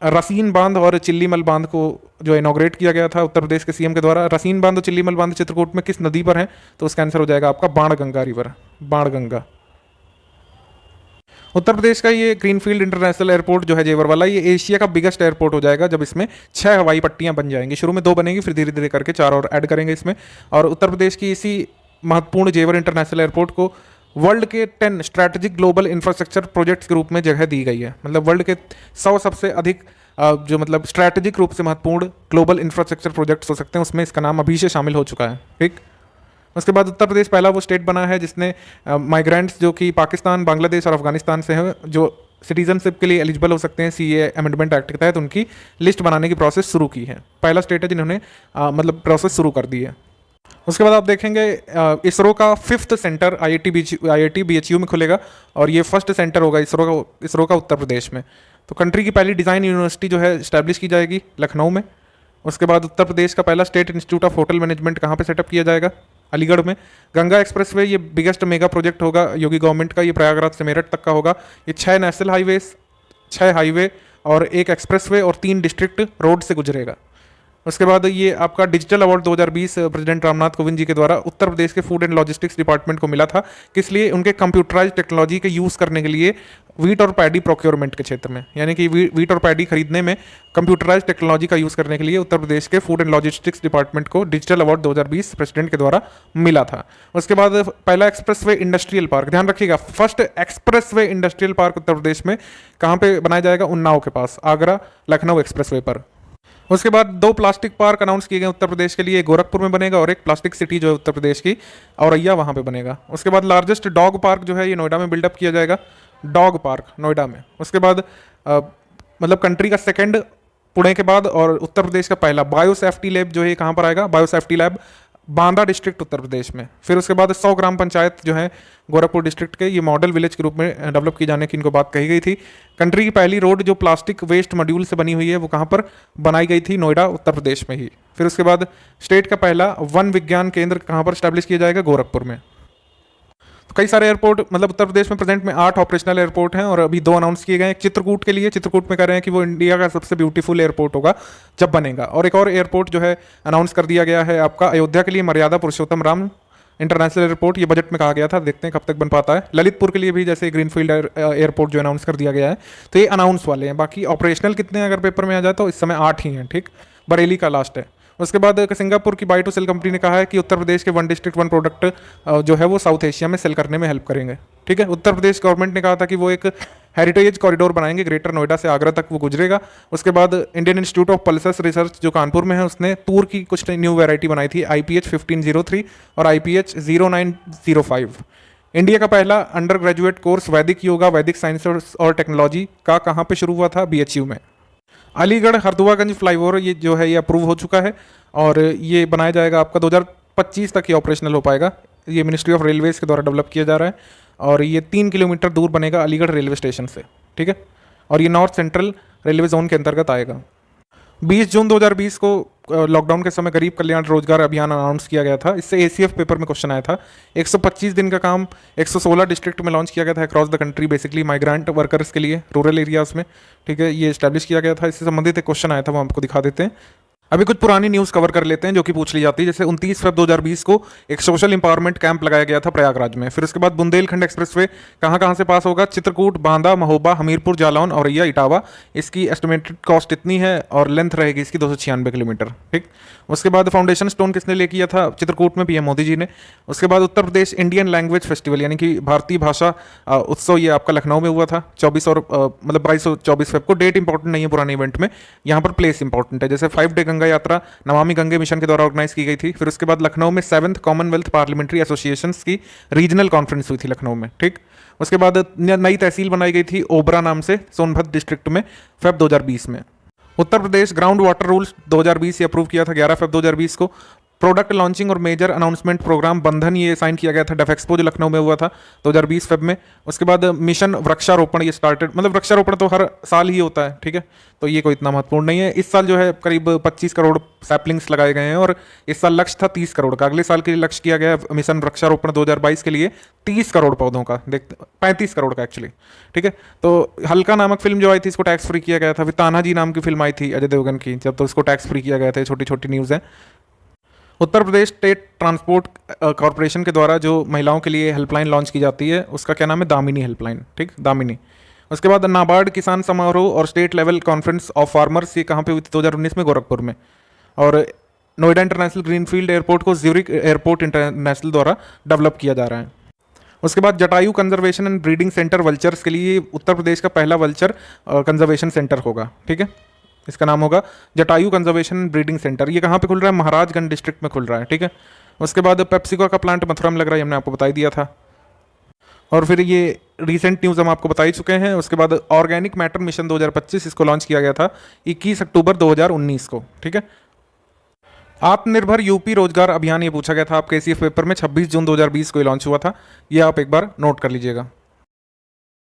रसीन बांध और चिल्लीमल बांध को जो इनॉग्रेट किया गया था उत्तर प्रदेश के सीएम के द्वारा। रसीन बांध और चिल्लीमल बांध चित्रकूट में किस नदी पर है? तो उसका आंसर हो जाएगा आपका बाणगंगा रिवर, बाणगंगा। उत्तर प्रदेश का ये ग्रीनफील्ड इंटरनेशनल एयरपोर्ट जो है जेवर वाला, ये एशिया का बिगेस्ट एयरपोर्ट हो जाएगा जब इसमें 6 हवाई पट्टियां बन जाएंगी। शुरू में 2 बनेंगी, फिर धीरे धीरे करके 4 और ऐड करेंगे इसमें। और उत्तर प्रदेश की इसी महत्वपूर्ण जेवर इंटरनेशनल एयरपोर्ट को वर्ल्ड के 10 स्ट्रैटेजिक ग्लोबल इंफ्रास्ट्रक्चर प्रोजेक्ट्स के रूप में जगह दी गई है। मतलब वर्ल्ड के 100 सबसे अधिक जो मतलब स्ट्रैटेजिक रूप से महत्वपूर्ण ग्लोबल इंफ्रास्ट्रक्चर प्रोजेक्ट्स हो सकते हैं, उसमें इसका नाम अभी से शामिल हो चुका है। ठीक, उसके बाद उत्तर प्रदेश पहला वो स्टेट बना है जिसने माइग्रेंट्स जो कि पाकिस्तान, बांग्लादेश और अफगानिस्तान से हैं, जो सिटीजनशिप के लिए एलिजिबल हो सकते हैं सीए अमेंडमेंट एक्ट के तहत, उनकी लिस्ट बनाने की प्रोसेस शुरू की है। पहला स्टेट है जिन्होंने मतलब प्रोसेस शुरू कर दी है। उसके बाद आप देखेंगे इसरो का 5th सेंटर IIT BHU में खुलेगा, और ये फर्स्ट सेंटर होगा इसरो का उत्तर प्रदेश में। तो कंट्री की पहली डिज़ाइन यूनिवर्सिटी जो है इस्टेब्लिश की जाएगी लखनऊ में। उसके बाद उत्तर प्रदेश का पहला state institute of hotel management कहाँ पे सेटअप किया जाएगा? अलीगढ़ में। गंगा एक्सप्रेसवे ये बिगेस्ट मेगा प्रोजेक्ट होगा योगी गवर्नमेंट का, ये प्रयागराज से मेरठ तक का होगा। ये 6 नेशनल हाईवे, 6 हाईवे और 1 एक्सप्रेसवे और 3 डिस्ट्रिक्ट रोड से गुजरेगा। उसके बाद ये आपका digital award 2020 president Ramnath Kovind ji के द्वारा उत्तर प्रदेश के फूड एंड लॉजिस्टिक्स डिपार्टमेंट को मिला था। किस लिए? उनके कंप्यूटराइज टेक्नोलॉजी के यूज़ करने के लिए वीट और पैडी प्रोक्योरमेंट के क्षेत्र में, यानी कि वीट और पैडी खरीदने में कंप्यूटराइज टेक्नोलॉजी का यूज़ करने के लिए उत्तर प्रदेश के फूड एंड लॉजिस्टिक्स डिपार्टमेंट को डिजिटल अवार्ड 2020 प्रेसिडेंट के द्वारा मिला था। उसके बाद पहला एक्सप्रेसवे इंडस्ट्रियल पार्क, ध्यान रखिएगा, फर्स्ट एक्सप्रेसवे इंडस्ट्रियल पार्क उत्तर प्रदेश में कहाँ पे बनाया जाएगा? उन्नाव के पास, आगरा लखनऊ एक्सप्रेसवे पर। उसके बाद 2 प्लास्टिक पार्क अनाउंस किए गए उत्तर प्रदेश के लिए, गोरखपुर में बनेगा, और एक प्लास्टिक सिटी जो है उत्तर प्रदेश की औरैया वहाँ पे बनेगा। उसके बाद लार्जेस्ट डॉग पार्क जो है ये नोएडा में बिल्डअप किया जाएगा, डॉग पार्क नोएडा में। उसके बाद मतलब कंट्री का सेकंड पुणे के बाद और उत्तर प्रदेश का पहला बायो सेफ्टी लैब जो है कहाँ पर आएगा? Bio safety lab Banda district Uttar Pradesh में। फिर उसके बाद 100 ग्राम पंचायत जो है गोरखपुर डिस्ट्रिक्ट के, ये मॉडल विलेज के रूप में डेवलप की जाने की इनको बात कही गई थी। कंट्री की पहली रोड जो प्लास्टिक वेस्ट मॉड्यूल से बनी हुई है वो कहाँ पर बनाई गई थी? नोएडा उत्तर प्रदेश में ही। फिर उसके बाद स्टेट का पहला वन विज्ञान केंद्र कहाँ पर स्टैब्लिश किया जाएगा? गोरखपुर में। तो कई सारे एयरपोर्ट मतलब उत्तर प्रदेश में प्रेजेंट में 8 ऑपरेशनल एयरपोर्ट हैं, और अभी 2 अनाउंस किए गए हैं। एक चित्रकूट के लिए, चित्रकूट में कह रहे हैं कि वो इंडिया का सबसे ब्यूटीफुल एयरपोर्ट होगा जब बनेगा। और एक और एयरपोर्ट जो है अनाउंस कर दिया गया है आपका अयोध्या के लिए, मर्यादा पुरुषोत्तम राम इंटरनेशनल एयरपोर्ट, ये बजट में कहा गया था, देखते हैं कब तक बन पाता है। ललितपुर के लिए भी जैसे ग्रीनफील्ड एयरपोर्ट जो अनाउंस कर दिया गया है, तो ये अनाउंस वाले हैं। बाकी ऑपरेशनल कितने अगर पेपर में आ जाए तो इस समय 8 ही हैं। ठीक, बरेली का लास्ट है। उसके बाद सिंगापुर की बाई टू सेल कंपनी ने कहा है कि उत्तर प्रदेश के 1 डिस्ट्रिक्ट 1 प्रोडक्ट जो है वो साउथ एशिया में सेल करने में हेल्प करेंगे। ठीक है, उत्तर प्रदेश गवर्नमेंट ने कहा था कि वो एक हेरिटेज कॉरिडोर बनाएंगे, ग्रेटर नोएडा से आगरा तक वो गुजरेगा। उसके बाद Indian institute of pulses research जो कानपुर में है, उसने तूर की कुछ न्यू वैरायटी बनाई थी, IPH 1503 और IPH 0905। इंडिया का पहला अंडर ग्रेजुएट कोर्स वैदिक योगा, वैदिक साइंस और टेक्नोलॉजी का कहाँ पे शुरू हुआ था? BHU में। अलीगढ़ हरदुआगंज फ्लाईओवर ये जो है ये अप्रूव हो चुका है, और ये बनाया जाएगा आपका 2025 तक ये ऑपरेशनल हो पाएगा। ये मिनिस्ट्री ऑफ रेलवेज के द्वारा डेवलप किया जा रहा है, और ये 3 किलोमीटर दूर बनेगा अलीगढ़ रेलवे स्टेशन से। ठीक है, और ये नॉर्थ सेंट्रल रेलवे जोन के अंतर्गत आएगा। 20 जून 2020 को लॉकडाउन के समय गरीब कल्याण रोजगार अभियान अनाउंस किया गया था। इससे ACF पेपर में क्वेश्चन आया था। 125 दिन का काम 116 डिस्ट्रिक्ट में लॉन्च किया गया था across the country, basically migrant workers के लिए रूरल एरियाज में। ठीक है, ये स्टैब्लिश किया गया था। इससे संबंधित एक क्वेश्चन आया था, वो आपको दिखा देते हैं। अभी कुछ पुरानी न्यूज़ कवर कर लेते हैं जो कि पूछ ली जाती है। जैसे 29 फरवरी 2020 को एक सोशल इंपावरमेंट कैंप लगाया गया था प्रयागराज में। फिर उसके बाद बुंदेलखंड एक्सप्रेसवे कहाँ से पास होगा? चित्रकूट, बांदा, महोबा, हमीरपुर, जालौन, औरैया, इटावा। इसकी एस्टिमेटेड कॉस्ट इतनी है और लेंथ रहेगी इसकी 296 किलोमीटर। ठीक, उसके बाद फाउंडेशन स्टोन किसने ले किया था? चित्रकूट में PM मोदी जी ने। उसके बाद उत्तर प्रदेश इंडियन लैंग्वेज फेस्टिवल यानी कि भारतीय भाषा उत्सव, ये आपका लखनऊ में हुआ था 24 और मतलब 22 और 24 फेब को। डेट इंपॉर्टेंट नहीं है पुराने इवेंट में, यहाँ पर प्लेस इंपॉर्टेंट है। जैसे 5 डे गंगा गंगा यात्रा नमामि गंगे मिशन के द्वारा ऑर्गेनाइज की गई थी। फिर उसके बाद लखनऊ में 7th कॉमनवेल्थ पार्लियामेंट्री एसोसिएशंस की रीजनल कॉन्फ्रेंस हुई थी लखनऊ में, ठीक। उसके बाद नई तहसील बनाई गई थी ओबरा नाम से सोनभद्र डिस्ट्रिक्ट में फेब 2020 में। Uttar Pradesh ground water rules 2020 ये अप्रूव किया था 11 फेब 2020 को। प्रोडक्ट लॉन्चिंग और मेजर अनाउंसमेंट प्रोग्राम बंधन ये साइन किया गया था डेफेक्सपो जो लखनऊ में हुआ था 2020 फेब में। उसके बाद मिशन वृक्षारोपण ये स्टार्टेड, मतलब वृक्षारोपण तो हर साल ही होता है, ठीक है, तो ये कोई इतना महत्वपूर्ण नहीं है। इस साल जो है करीब 25 करोड़ सैपलिंग्स लगाए गए हैं और इस साल लक्ष्य था 30 करोड़ का। अगले साल के लिए लक्ष्य किया गया मिशन वृक्षारोपण 2022 के लिए 30 करोड़ पौधों का, देख 35 करोड़ का एक्चुअली, ठीक है। तो हल्का नामक फिल्म जो आई थी इसको टैक्स फ्री किया गया था। फिर तानाजी नाम की फिल्म आई थी अजय देवगन की, जब तो इसको टैक्स फ्री किया गया था। छोटी छोटी न्यूज़ है। उत्तर प्रदेश स्टेट ट्रांसपोर्ट कॉरपोरेशन के द्वारा जो महिलाओं के लिए हेल्पलाइन लॉन्च की जाती है उसका क्या नाम है, दामिनी हेल्पलाइन, ठीक, दामिनी। उसके बाद नाबार्ड किसान समारोह और state level conference of farmers ये कहाँ पे हुई थी 2019 में, गोरखपुर में। और नोएडा इंटरनेशनल ग्रीनफील्ड एयरपोर्ट को ज्यूरिक एयरपोर्ट इंटरनेशनल द्वारा डेवलप किया जा रहा है। उसके बाद Jatayu conservation and breeding centre vultures के लिए उत्तर प्रदेश का पहला वल्चर कंजर्वेशन सेंटर होगा, ठीक है। इसका नाम होगा जटायु कंजर्वेशन ब्रीडिंग सेंटर। ये कहाँ पे खुल रहा है, महाराजगंज डिस्ट्रिक्ट में खुल रहा है, ठीक है। उसके बाद पेप्सिको का प्लांट मथुरा में लग रहा है, हमने आपको बता ही दिया था। और फिर ये रीसेंट न्यूज़ हम आपको बता ही चुके हैं। उसके बाद ऑर्गेनिक मैटर मिशन 2025 इसको लॉन्च किया गया था 21 अक्टूबर 2019 को, ठीक है। आत्मनिर्भर यूपी रोजगार अभियान ये पूछा गया था आपके एसीएफ पेपर में, 26 जून 2020 को लॉन्च हुआ था। ये आप एक बार नोट कर लीजिएगा।